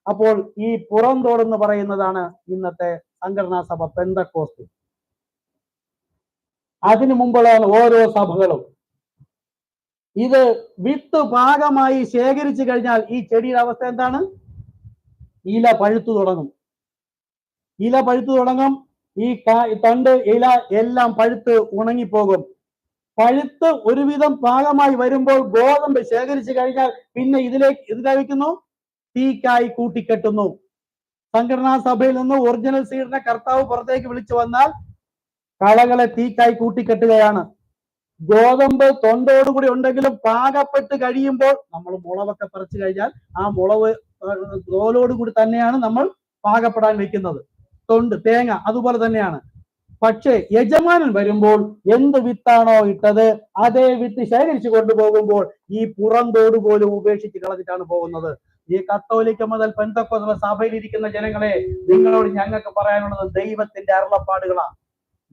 അപ്പോൾ ഈ പുറന്തോടെന്ന് പറയുന്നതാണ് ഇന്നത്തെ സംഘടനാ സഭ പെന്തക്കോസ്ത്. അതിനു മുമ്പുള്ളതാണ് ഓരോ സഭകളും. ഇത് വിത്ത് പാകമായി ശേഖരിച്ചു കഴിഞ്ഞാൽ ഈ ചെടിയുടെ അവസ്ഥ എന്താണ്? ഇല പഴുത്തു തുടങ്ങും. ഇല പഴുത്തു തുടങ്ങും. ഈ തണ്ട്, ഇല എല്ലാം പഴുത്ത് ഉണങ്ങിപ്പോകും. പഴുത്ത് ഒരുവിധം പാകമായി വരുമ്പോൾ ഗോതമ്പ് ശേഖരിച്ചു കഴിഞ്ഞാൽ പിന്നെ ഇതിലേക്ക് വയ്ക്കുന്നു, തീക്കായി കൂട്ടിക്കെട്ടുന്നു. സംഘടനാ സഭയിൽ നിന്ന് ഒറിജിനൽ സീഡിനെ കർത്താവ് പുറത്തേക്ക് വിളിച്ചു വന്നാൽ കളകളെ തീക്കായി കൂട്ടിക്കെട്ടുകയാണ്. ഗോതമ്പ് തൊണ്ടോടുകൂടി ഉണ്ടെങ്കിലും പാകപ്പെട്ട് കഴിയുമ്പോൾ നമ്മൾ മുളവൊക്കെ പറിച്ചു കഴിഞ്ഞാൽ ആ മുളവ് തോലോടുകൂടി തന്നെയാണ് നമ്മൾ പാകപ്പെടാൻ വെക്കുന്നത്. തൊണ്ട്, തേങ്ങ അതുപോലെ തന്നെയാണ്. പക്ഷേ യജമാനൻ വരുമ്പോൾ എന്ത് വിത്താണോ ഇട്ടത് അതേ വിത്ത് ശേഖരിച്ചു കൊണ്ടുപോകുമ്പോൾ ഈ പുറന്തോട് പോലും ഉപേക്ഷിച്ച് കളഞ്ഞിട്ടാണ് പോകുന്നത്. ഈ കത്തോലിക്ക മുതൽ പെന്തക്കോസ്ത് സഭയിലിരിക്കുന്ന ജനങ്ങളെ, നിങ്ങളോട് ഞങ്ങൾക്ക് പറയാനുള്ളത് ദൈവത്തിന്റെ അരുളപ്പാടുകളാണ്.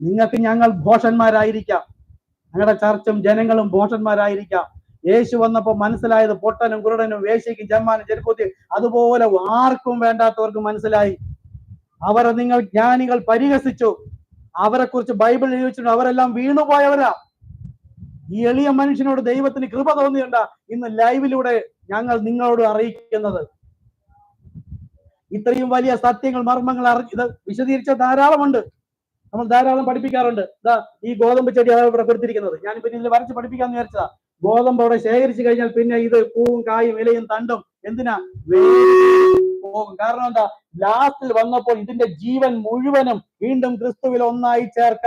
നിങ്ങൾക്ക് ഞങ്ങൾ ഭോഷന്മാരായിരിക്കാം, ഞങ്ങളുടെ ചർച്ചും ജനങ്ങളും ഭോഷന്മാരായിരിക്കാം. യേശു വന്നപ്പോൾ മനസ്സിലായത് പൊട്ടനും കുരുടനും വേശ്യയ്ക്കും ജന്മാനും ചെരുപ്പൂത്തി അതുപോലെ ആർക്കും വേണ്ടാത്തവർക്ക് മനസ്സിലായി. അവരെ നിങ്ങൾ ജ്ഞാനികൾ പരിഹസിച്ചു. അവരെ കുറിച്ച് ബൈബിൾ എഴുതിച്ചിട്ടുണ്ട്. അവരെല്ലാം വീണുപോയവരാ. ഈ എളിയ മനുഷ്യനോട് ദൈവത്തിന് കൃപ തോന്നിയുണ്ട ഇന്ന് ലൈവിലൂടെ ഞങ്ങൾ നിങ്ങളോട് അറിയിക്കുന്നത്. ഇത്രയും വലിയ സത്യങ്ങൾ, മർമ്മങ്ങൾ ഇത് വിശദീകരിച്ച ധാരാളമുണ്ട്. നമ്മൾ ധാരാളം പഠിപ്പിക്കാറുണ്ട്. ഇതാ ഈ ഗോതമ്പ് ചെടി അതാണ് ഇവിടെ കൊടുത്തിരിക്കുന്നത്. ഞാനിപ്പോ ഇതിൽ വരച്ച് പഠിപ്പിക്കാന്ന് വിചാരിച്ചതാ. ഗോതമ്പ് അവിടെ ശേഖരിച്ചു കഴിഞ്ഞാൽ പിന്നെ ഇത് പൂവും കായും ഇലയും തണ്ടും എന്തിനാ പോകും. കാരണം എന്താ? ലാസ്റ്റിൽ വന്നപ്പോൾ ഇതിന്റെ ജീവൻ മുഴുവനും വീണ്ടും ക്രിസ്തുവിൽ ഒന്നായി ചേർക്ക.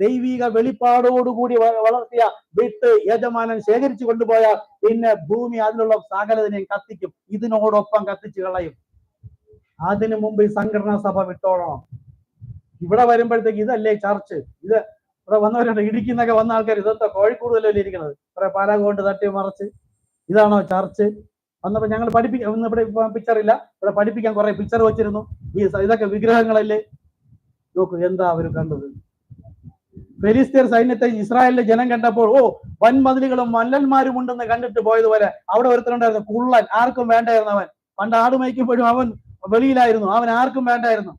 ദൈവിക വെളിപ്പാടോടുകൂടി വളർത്തിയ വിത്ത് യജമാനൻ ശേഖരിച്ചു കൊണ്ടുപോയാൽ പിന്നെ ഭൂമി അതിലുള്ള സകലതിനെയും കത്തിക്കും, ഇതിനോടൊപ്പം കത്തിച്ചു കളയും. അതിനു മുമ്പ് ഈ സംഘടനാ സഭ വിട്ടോളണം. ഇവിടെ വരുമ്പോഴത്തേക്ക് ഇതല്ലേ ചർച്ച്? ഇത് ഇവിടെ വന്നവരുണ്ട്, ഇടുക്കിന്നൊക്കെ വന്ന ആൾക്കാർ ഇതെന്താ കോഴിക്കോടുതല്ലേ ഇരിക്കുന്നത്, കുറെ പാലക കൊണ്ട് തട്ടി മറച്ച്, ഇതാണോ ചർച്ച്? വന്നപ്പോ ഞങ്ങൾ പഠിപ്പിക്കാൻ, ഒന്നും ഇവിടെ പിക്ചർ ഇല്ല, ഇവിടെ പഠിപ്പിക്കാൻ കുറെ പിക്ചർ വെച്ചിരുന്നു. ഈ ഇതൊക്കെ വിഗ്രഹങ്ങളല്ലേ? നോക്കൂ എന്താ അവർ കണ്ടത്. ഫെലിസ്തീർ സൈന്യത്തെ ഇസ്രായേലിലെ ജനം കണ്ടപ്പോൾ വൻമതിലുകളും മല്ലന്മാരും ഉണ്ടെന്ന് കണ്ടിട്ട് പോയതുപോലെ അവിടെ ഒരുത്തരുണ്ടായിരുന്നു കുള്ളൻ, ആർക്കും വേണ്ടായിരുന്നു. അവൻ പണ്ട് ആടുമയ്ക്കുമ്പോഴും അവൻ വെളിയിലായിരുന്നു, അവൻ ആർക്കും വേണ്ടായിരുന്നു.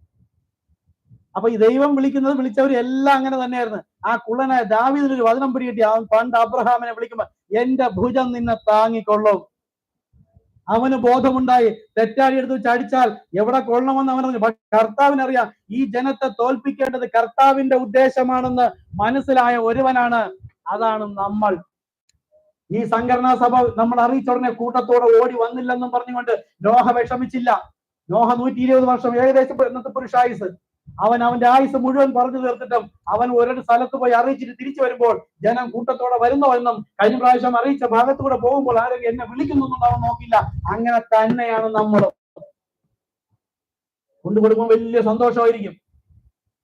അപ്പൊ ഈ ദൈവം വിളിച്ചവർ എല്ലാം അങ്ങനെ തന്നെയായിരുന്നു. ആ കുള്ളനായ ദാവീദിനൊരു വചനം പിടികിട്ടി. അവൻ പണ്ട് അബ്രഹാമിനെ വിളിക്കുമ്പോ എന്റെ ഭുജം നിന്നെ താങ്ങിക്കൊള്ളും. അവന് ബോധമുണ്ടായി. തെറ്റാടി എടുത്ത് വെച്ച് അടിച്ചാൽ എവിടെ കൊള്ളണമെന്ന് അവനറിഞ്ഞു. പക്ഷെ കർത്താവിനറിയാം ഈ ജനത്തെ തോൽപ്പിക്കേണ്ടത് കർത്താവിന്റെ ഉദ്ദേശമാണെന്ന് മനസ്സിലായ ഒരുവനാണ്. അതാണ് നമ്മൾ. ഈ സംഘടനാ സഭ നമ്മൾ അറിയിച്ചുടനെ കൂട്ടത്തോടെ ഓടി വന്നില്ലെന്നും പറഞ്ഞുകൊണ്ട് നോഹ വിഷമിച്ചില്ല. നോഹ 120 വർഷം ഏകദേശം ഇന്നത്തെ പുരുഷായുസ്. അവന്റെ ആയുസ് മുഴുവൻ പറഞ്ഞു തീർത്തിട്ടും അവൻ ഒരു സ്ഥലത്ത് പോയി അറിയിച്ചിട്ട് തിരിച്ചു വരുമ്പോൾ ജനം കൂട്ടത്തോടെ വരുന്നോ എന്നും കഴിഞ്ഞ പ്രാവശ്യം അറിയിച്ച ഭാഗത്തൂടെ പോകുമ്പോൾ ആരെങ്കിലും എന്നെ വിളിക്കുന്നൊന്നും അവൻ നോക്കില്ല. അങ്ങനെ തന്നെയാണ് നമ്മൾ. കൊണ്ടുകൊടുക്കുമ്പോൾ വലിയ സന്തോഷമായിരിക്കും.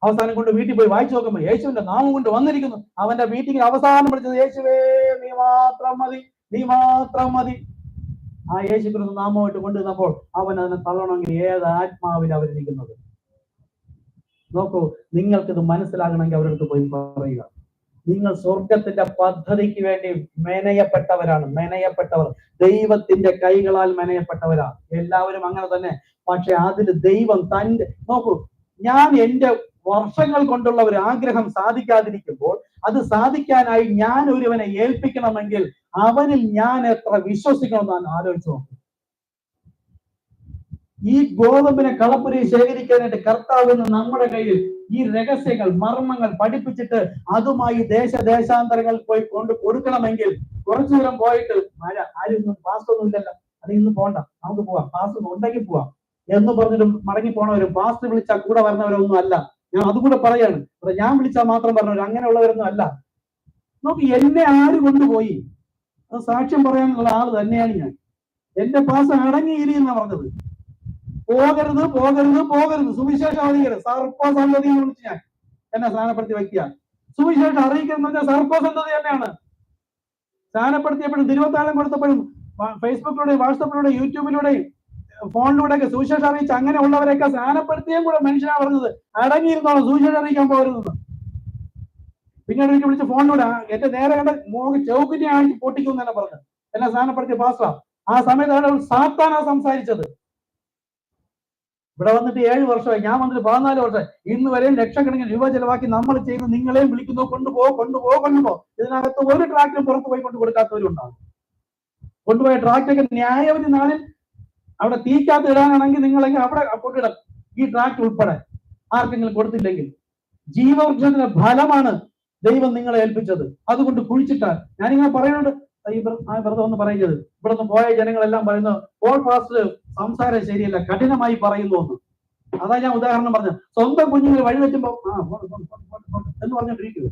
അവസാനം കൊണ്ട് വീട്ടിൽ പോയി വായിച്ചു നോക്കുമ്പോൾ യേശുവിന്റെ നാമം കൊണ്ട് വന്നിരിക്കുന്നു. അവന്റെ മീറ്റിംഗിൽ അവസാനം വിളിച്ചത് യേശുവേ നീ മാത്രം മതി, നീ മാത്രം മതി. ആ യേശു ക്രിസ്തു നാമമായിട്ട് കൊണ്ടുവന്നപ്പോൾ അവൻ അതിനെ തള്ളണമെങ്കിൽ ഏത് ആത്മാവിൽ അവരിരിക്കുന്നത്. നോക്കൂ, നിങ്ങൾക്കിത് മനസ്സിലാകണമെങ്കിൽ അവരടുത്ത് പോയി പറയുക. നിങ്ങൾ സ്വർഗത്തിന്റെ പദ്ധതിക്ക് വേണ്ടി മെനയപ്പെട്ടവരാണ്. മെനയപ്പെട്ടവർ ദൈവത്തിന്റെ കൈകളാൽ മെനയപ്പെട്ടവരാണ്. എല്ലാവരും അങ്ങനെ തന്നെ. പക്ഷെ അതിൽ ദൈവം തന്റെ, നോക്കൂ, ഞാൻ എന്റെ വർഷങ്ങൾ കൊണ്ടുള്ള ഒരു ആഗ്രഹം സാധിക്കാതിരിക്കുമ്പോൾ അത് സാധിക്കാനായി ഞാൻ ഒരുവനെ ഏൽപ്പിക്കണമെങ്കിൽ അവനിൽ ഞാൻ എത്ര വിശ്വസിക്കണമെന്നാണ് ആലോചിച്ചു നോക്കും. ഈ ഗോതമ്പിനെ കളപ്പുരയിൽ ശേഖരിക്കാനായിട്ട് കർത്താവിന് നമ്മുടെ കയ്യിൽ ഈ രഹസ്യങ്ങൾ, മർമ്മങ്ങൾ പഠിപ്പിച്ചിട്ട് അതുമായി ദേശാന്തരങ്ങൾ പോയി കൊണ്ട് കൊടുക്കണമെങ്കിൽ കുറച്ചു ദൂരം പോയിട്ട് മഴ ആരും പാസ്റ്റൊന്നും ഇല്ലല്ലോ, അത് ഇന്ന് പോണ്ട, നമുക്ക് പോവാം, പാസ്റ്റ് ഉണ്ടെങ്കിൽ പോവാം എന്ന് പറഞ്ഞിട്ട് മടങ്ങി പോണവരും പാസ്റ്റ് വിളിച്ചാൽ കൂടെ വരുന്നവരൊന്നും അല്ല. ഞാൻ അതുകൂടെ പറയാണ്. ഞാൻ വിളിച്ചാൽ മാത്രം പറഞ്ഞവർ അങ്ങനെയുള്ളവരൊന്നും അല്ല. നോക്കി, എന്നെ ആര് കൊണ്ടുപോയി അത് സാക്ഷ്യം പറയാനുള്ള ആള് തന്നെയാണ് ഞാൻ. എന്റെ പാസ് അടങ്ങിയിരിക്കുന്ന പറഞ്ഞത്. പോകരുത് പോകരുത് പോകരുത്, സുവിശേഷം അറിയിക്കരുത്. സർപ്പസന്തതി എന്ന് വിളിച്ച് ഞാൻ എന്നെ സ്ഥാനപ്പെടുത്തി വയ്ക്കുക. സുവിശേഷം അറിയിക്കുന്നത് സർപ്പസന്തതി തന്നെയാണ്. സ്ഥാനപ്പെടുത്തിയപ്പോഴും തിരുവത്താഴം കൊടുത്തപ്പോഴും ഫേസ്ബുക്കിലൂടെ, വാട്സപ്പിലൂടെ, യൂട്യൂബിലൂടെയും ഫോണിലൂടെയൊക്കെ സുവിശേഷം അറിയിച്ച് അങ്ങനെയുള്ളവരെയൊക്കെ സ്ഥാനപ്പെടുത്തിയും കൂടെ മനുഷ്യനാ പറഞ്ഞത് അടങ്ങിയിരുന്നോളാം, സുവിശേഷം അറിയിക്കാൻ പോകരുത്. പിന്നീട് എനിക്ക് വിളിച്ച് ഫോണിലൂടെ എന്റെ നേരെ കണ്ട ചൗക്കിനെ ആഴ്ച പൊട്ടിക്കും തന്നെ പറഞ്ഞു എന്നെ സ്ഥാനപ്പെടുത്തിയ പാസ്റ്റർ. ആ സമയത്ത് സാത്താനാ സംസാരിച്ചത്. ഇവിടെ വന്നിട്ട് 7 വർഷമായി, ഞാൻ വന്നിട്ട് 14 വർഷമായി. ഇന്ന് വരെയും ലക്ഷക്കണക്കിന് രൂപ ചെലവാക്കി നമ്മൾ ചെയ്ത് നിങ്ങളെയും വിളിക്കുന്നു, കൊണ്ടുപോ. ഇതിനകത്ത് ഒരു ട്രാക്ടറും പുറത്തു പോയി കൊണ്ട് കൊടുക്കാത്തവരുണ്ടാകും. കൊണ്ടുപോയ ട്രാക്ടറൊക്കെ ന്യായവധി നാളിൽ അവിടെ തീക്കാത്ത ഇടാനാണെങ്കിൽ നിങ്ങളെങ്കിൽ അവിടെ കൊണ്ടിടാം, ഈ ട്രാക്ടർ ഉൾപ്പെടെ ആർക്കെങ്കിലും കൊടുത്തില്ലെങ്കിൽ. ജീവവൃക്ഷത്തിന്റെ ഫലമാണ് ദൈവം നിങ്ങളെ ഏൽപ്പിച്ചത്. അതുകൊണ്ട് കുഴിച്ചിട്ടാൽ ഞാനിങ്ങനെ പറയുന്നുണ്ട്. ഈ വെറുതെ ഒന്ന് പറയുന്നത്, ഇവിടെ നിന്ന് പോയ ജനങ്ങളെല്ലാം പറയുന്നു പോൾ പാസ്റ്റർ സംസാരം ശരിയല്ല, കഠിനമായി പറയുന്നു എന്ന്. അതാ ഞാൻ ഉദാഹരണം പറഞ്ഞത്. സ്വന്തം കുഞ്ഞുങ്ങൾ വഴിവെച്ചുമ്പോ എന്ന് പറഞ്ഞിട്ടിരിക്കുക,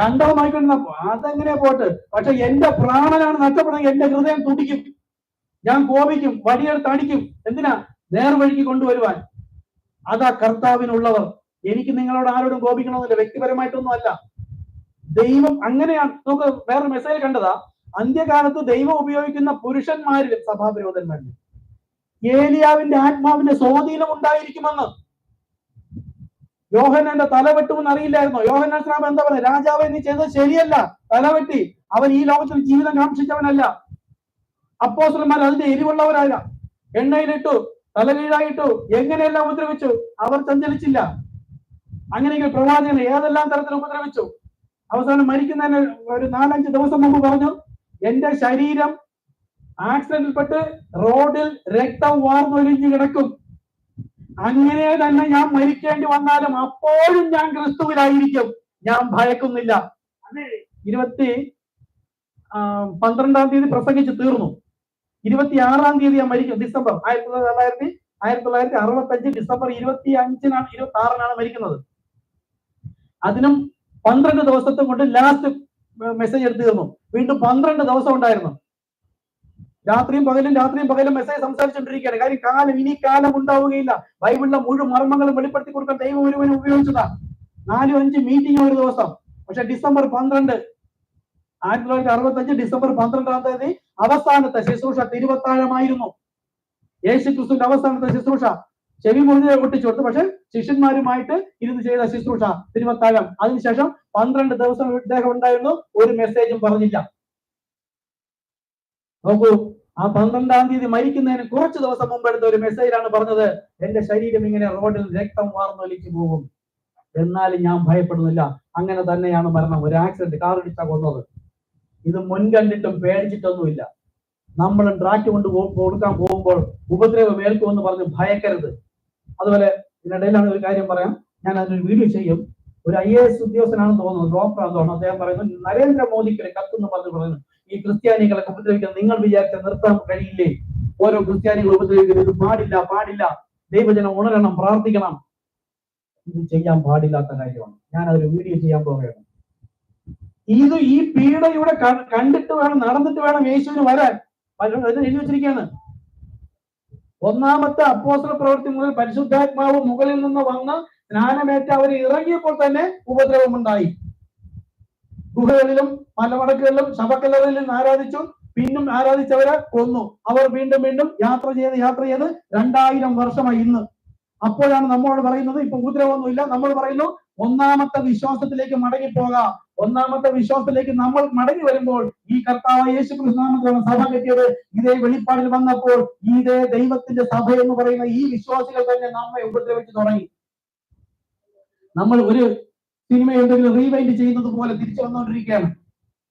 കണ്ടവുമായിക്കൊണ്ടിരുന്നപ്പോ അതെങ്ങനെ പോട്ട്. പക്ഷെ എന്റെ പ്രാണനാണ് നഷ്ടപ്പെടുന്നത്, എന്റെ ഹൃദയം തുടിക്കും, ഞാൻ കോപിക്കും, വടിയെടുത്ത് അടിക്കും. എന്തിനാ? നേർവഴിക്ക് കൊണ്ടുവരുവാൻ. അതാ കർത്താവിനുള്ളവർ. എനിക്ക് നിങ്ങളോട് ആരോടും കോപിക്കണമെന്നില്ല, വ്യക്തിപരമായിട്ടൊന്നും അല്ല. ദൈവം അങ്ങനെയാണ്. നമുക്ക് വേറെ മെസ്സേജ് കണ്ടതാ, അന്ത്യകാലത്ത് ദൈവം ഉപയോഗിക്കുന്ന പുരുഷന്മാരിലും സഭാപുരോധന്മാരിലും ഏലിയാവിന്റെ ആത്മാവിന്റെ സ്വാധീനം ഉണ്ടായിരിക്കുമെന്ന്. യോഹന്നാന്റെ തല വെട്ടുമെന്ന് അറിയില്ലായിരുന്നോ? യോഹന്നാൻ സ്നാപകൻ എന്താ പറയുക? രാജാവെ, നീ ചെയ്തത് ശരിയല്ല, തലവെട്ടി. അവൻ ഈ ലോകത്തിൽ ജീവിതം കാക്ഷിച്ചവനല്ല. അപ്പോസ്തലന്മാർ അതിന്റെ എരിവുള്ളവരായ, എണ്ണയിലിട്ടു, തലകീഴായിട്ടു, എങ്ങനെയെല്ലാം ഉപദ്രവിച്ചു, അവർ ചഞ്ചലിച്ചില്ല. അങ്ങനെയെങ്കിൽ പ്രവാചകനെ ഏതെല്ലാം തരത്തിൽ ഉപദ്രവിച്ചു. അവസാനം മരിക്കുന്നതിന് ഒരു 4-5 ദിവസം മുമ്പ് പറഞ്ഞു, എന്റെ ശരീരം ആക്സിഡന്റിൽപ്പെട്ട് റോഡിൽ രക്തം വാർന്നൊലിഞ്ഞു കിടക്കും, അങ്ങനെ തന്നെ ഞാൻ മരിക്കേണ്ടി വന്നാലും അപ്പോഴും ഞാൻ ക്രിസ്തുവിലായിരിക്കും, ഞാൻ ഭയക്കുന്നില്ല. 12-ാം തീയതി പ്രസംഗിച്ച് തീർന്നു. 26-ാം തീയതി ഞാൻ മരിക്കും. ഡിസംബർ 1965 ഡിസംബർ 25-നാണ് 26-നാണ് മരിക്കുന്നത്. അതിനും 12 ദിവസത്തെ കൊണ്ട് ലാസ്റ്റ് മെസ്സേജ് എടുത്ത് തീർന്നു. വീണ്ടും 12 ദിവസം ഉണ്ടായിരുന്നു. രാത്രിയും പകലും മെസ്സേജ് സംസാരിച്ചുകൊണ്ടിരിക്കുകയാണ്. കാര്യം ഇനി കാലം ഉണ്ടാവുകയില്ല. ബൈബിളിലെ മുഴുവൻ മർമ്മങ്ങളും വെളിപ്പെടുത്തി കൊടുക്കാൻ ദൈവം ഒരുവനെ ഉപയോഗിച്ചതാ. 4-5 മീറ്റിംഗ് ഒരു ദിവസം. പക്ഷെ ഡിസംബർ 12, 1965 ഡിസംബർ 12-ാം തീയതി അവസാനത്തെ ശുശ്രൂഷ തിരുവത്താഴമായിരുന്നു. യേശു ക്രിസ്തുവിന്റെ അവസാനത്തെ ശുശ്രൂഷ ചെവി മുഴുവൻ ഒട്ടിച്ചു കൊടുത്തു. പക്ഷെ ശിഷ്യന്മാരുമായിട്ട് ഇരുന്ന് ചെയ്ത ശുശ്രൂഷ തിരുവത്താഴം. അതിനുശേഷം 12 ദിവസം ഇദ്ദേഹം ഉണ്ടായിരുന്നു, ഒരു മെസ്സേജും പറഞ്ഞില്ല. നോക്കൂ, ആ 12-ാം തീയതി മരിക്കുന്നതിന് കുറച്ച് ദിവസം മുമ്പ് എടുത്ത ഒരു മെസ്സേജിലാണ് പറഞ്ഞത്, എന്റെ ശരീരം ഇങ്ങനെ റോഡിൽ രക്തം വാർന്നൊലിച്ചു പോകും, എന്നാലും ഞാൻ ഭയപ്പെടുന്നില്ല. അങ്ങനെ തന്നെയാണ് മരണം. ഒരു ആക്സിഡന്റ്, കാറിടിച്ചാ കൊന്നത്. ഇത് മുൻകണ്ടിട്ടും പേടിച്ചിട്ടൊന്നുമില്ല. നമ്മൾ ട്രാക്ക് കൊണ്ട് കൊടുക്കാൻ പോകുമ്പോൾ ഉപദ്രവം ഏൽക്കുമെന്ന് പറഞ്ഞ് ഭയക്കരുത്. അതുപോലെ ഇതിനിടയിലാണ് ഒരു കാര്യം പറയാം, ഞാൻ അതിനൊരു വീഡിയോ ചെയ്യും. ഒരു IAS ഉദ്യോഗസ്ഥനാണെന്ന് തോന്നുന്നു, ഡോക്ടറാണെന്ന് തോന്നുന്നു. അദ്ദേഹം പറയുന്നു, നരേന്ദ്രമോദിക്ക് കത്തെന്ന് പറഞ്ഞ് ഈ ക്രിസ്ത്യാനികളെ ഉപദ്രവിക്കാൻ നിങ്ങൾ വിചാരിച്ച നിർത്താൻ കഴിയില്ലേ? ഓരോ ക്രിസ്ത്യാനികൾ ഉപദ്രവിക്കുന്നത് പാടില്ല. ദൈവജനം ഉണരണം, പ്രാർത്ഥിക്കണം. ഇത് ചെയ്യാൻ പാടില്ലാത്ത കാര്യമാണ്. ഞാൻ അതൊരു വീഡിയോ ചെയ്യാൻ പോവുകയാണ്. ഈ പീഡയുടെ കണ്ടിട്ട് വേണം, നടന്നിട്ട് വേണം യേശുവിന് വരാൻ. എഴുതി വെച്ചിരിക്കുകയാണ്. ഒന്നാമത്തെ അപ്പോസ്തല പ്രവൃത്തി മുതൽ പരിശുദ്ധാത്മാവ് മുകളിൽ നിന്ന് വന്ന് സ്നാനമേറ്റ് അവർ ഇറങ്ങിയപ്പോൾ തന്നെ ഉപദ്രവമുണ്ടായി. ഗുഹകളിലും മലമടക്കുകളിലും ശവക്കല്ലറിലും ആരാധിച്ചു. പിന്നും ആരാധിച്ചവരെ കൊന്നു. അവർ വീണ്ടും യാത്ര ചെയ്ത് 2000 വർഷമായി ഇന്ന്. അപ്പോഴാണ് നമ്മളോട് പറയുന്നത് ഇപ്പൊ ഉപദ്രവമൊന്നുമില്ല. നമ്മൾ പറയുന്നു ഒന്നാമത്തെ വിശ്വാസത്തിലേക്ക് മടങ്ങിപ്പോകാം. ഒന്നാമത്തെ വിശ്വാസത്തിലേക്ക് നമ്മൾ മടങ്ങി വരുമ്പോൾ ഈ കർത്താവ് യേശു ക്രിസ്തു നാമത്തിലാണ് സഭ കെട്ടിയത്. ഇതേ വെളിപ്പാടിൽ വന്നപ്പോൾ ഇതേ ദൈവത്തിന്റെ സഭ എന്ന് പറയുന്ന ഈ വിശ്വാസികൾ തന്നെ നമ്മെ ഉപദ്രവിച്ചു തുടങ്ങി. നമ്മൾ ഒരു സിനിമ എന്തെങ്കിലും റീവൈൻഡ് ചെയ്യുന്നത് പോലെ തിരിച്ചു വന്നുകൊണ്ടിരിക്കുകയാണ്.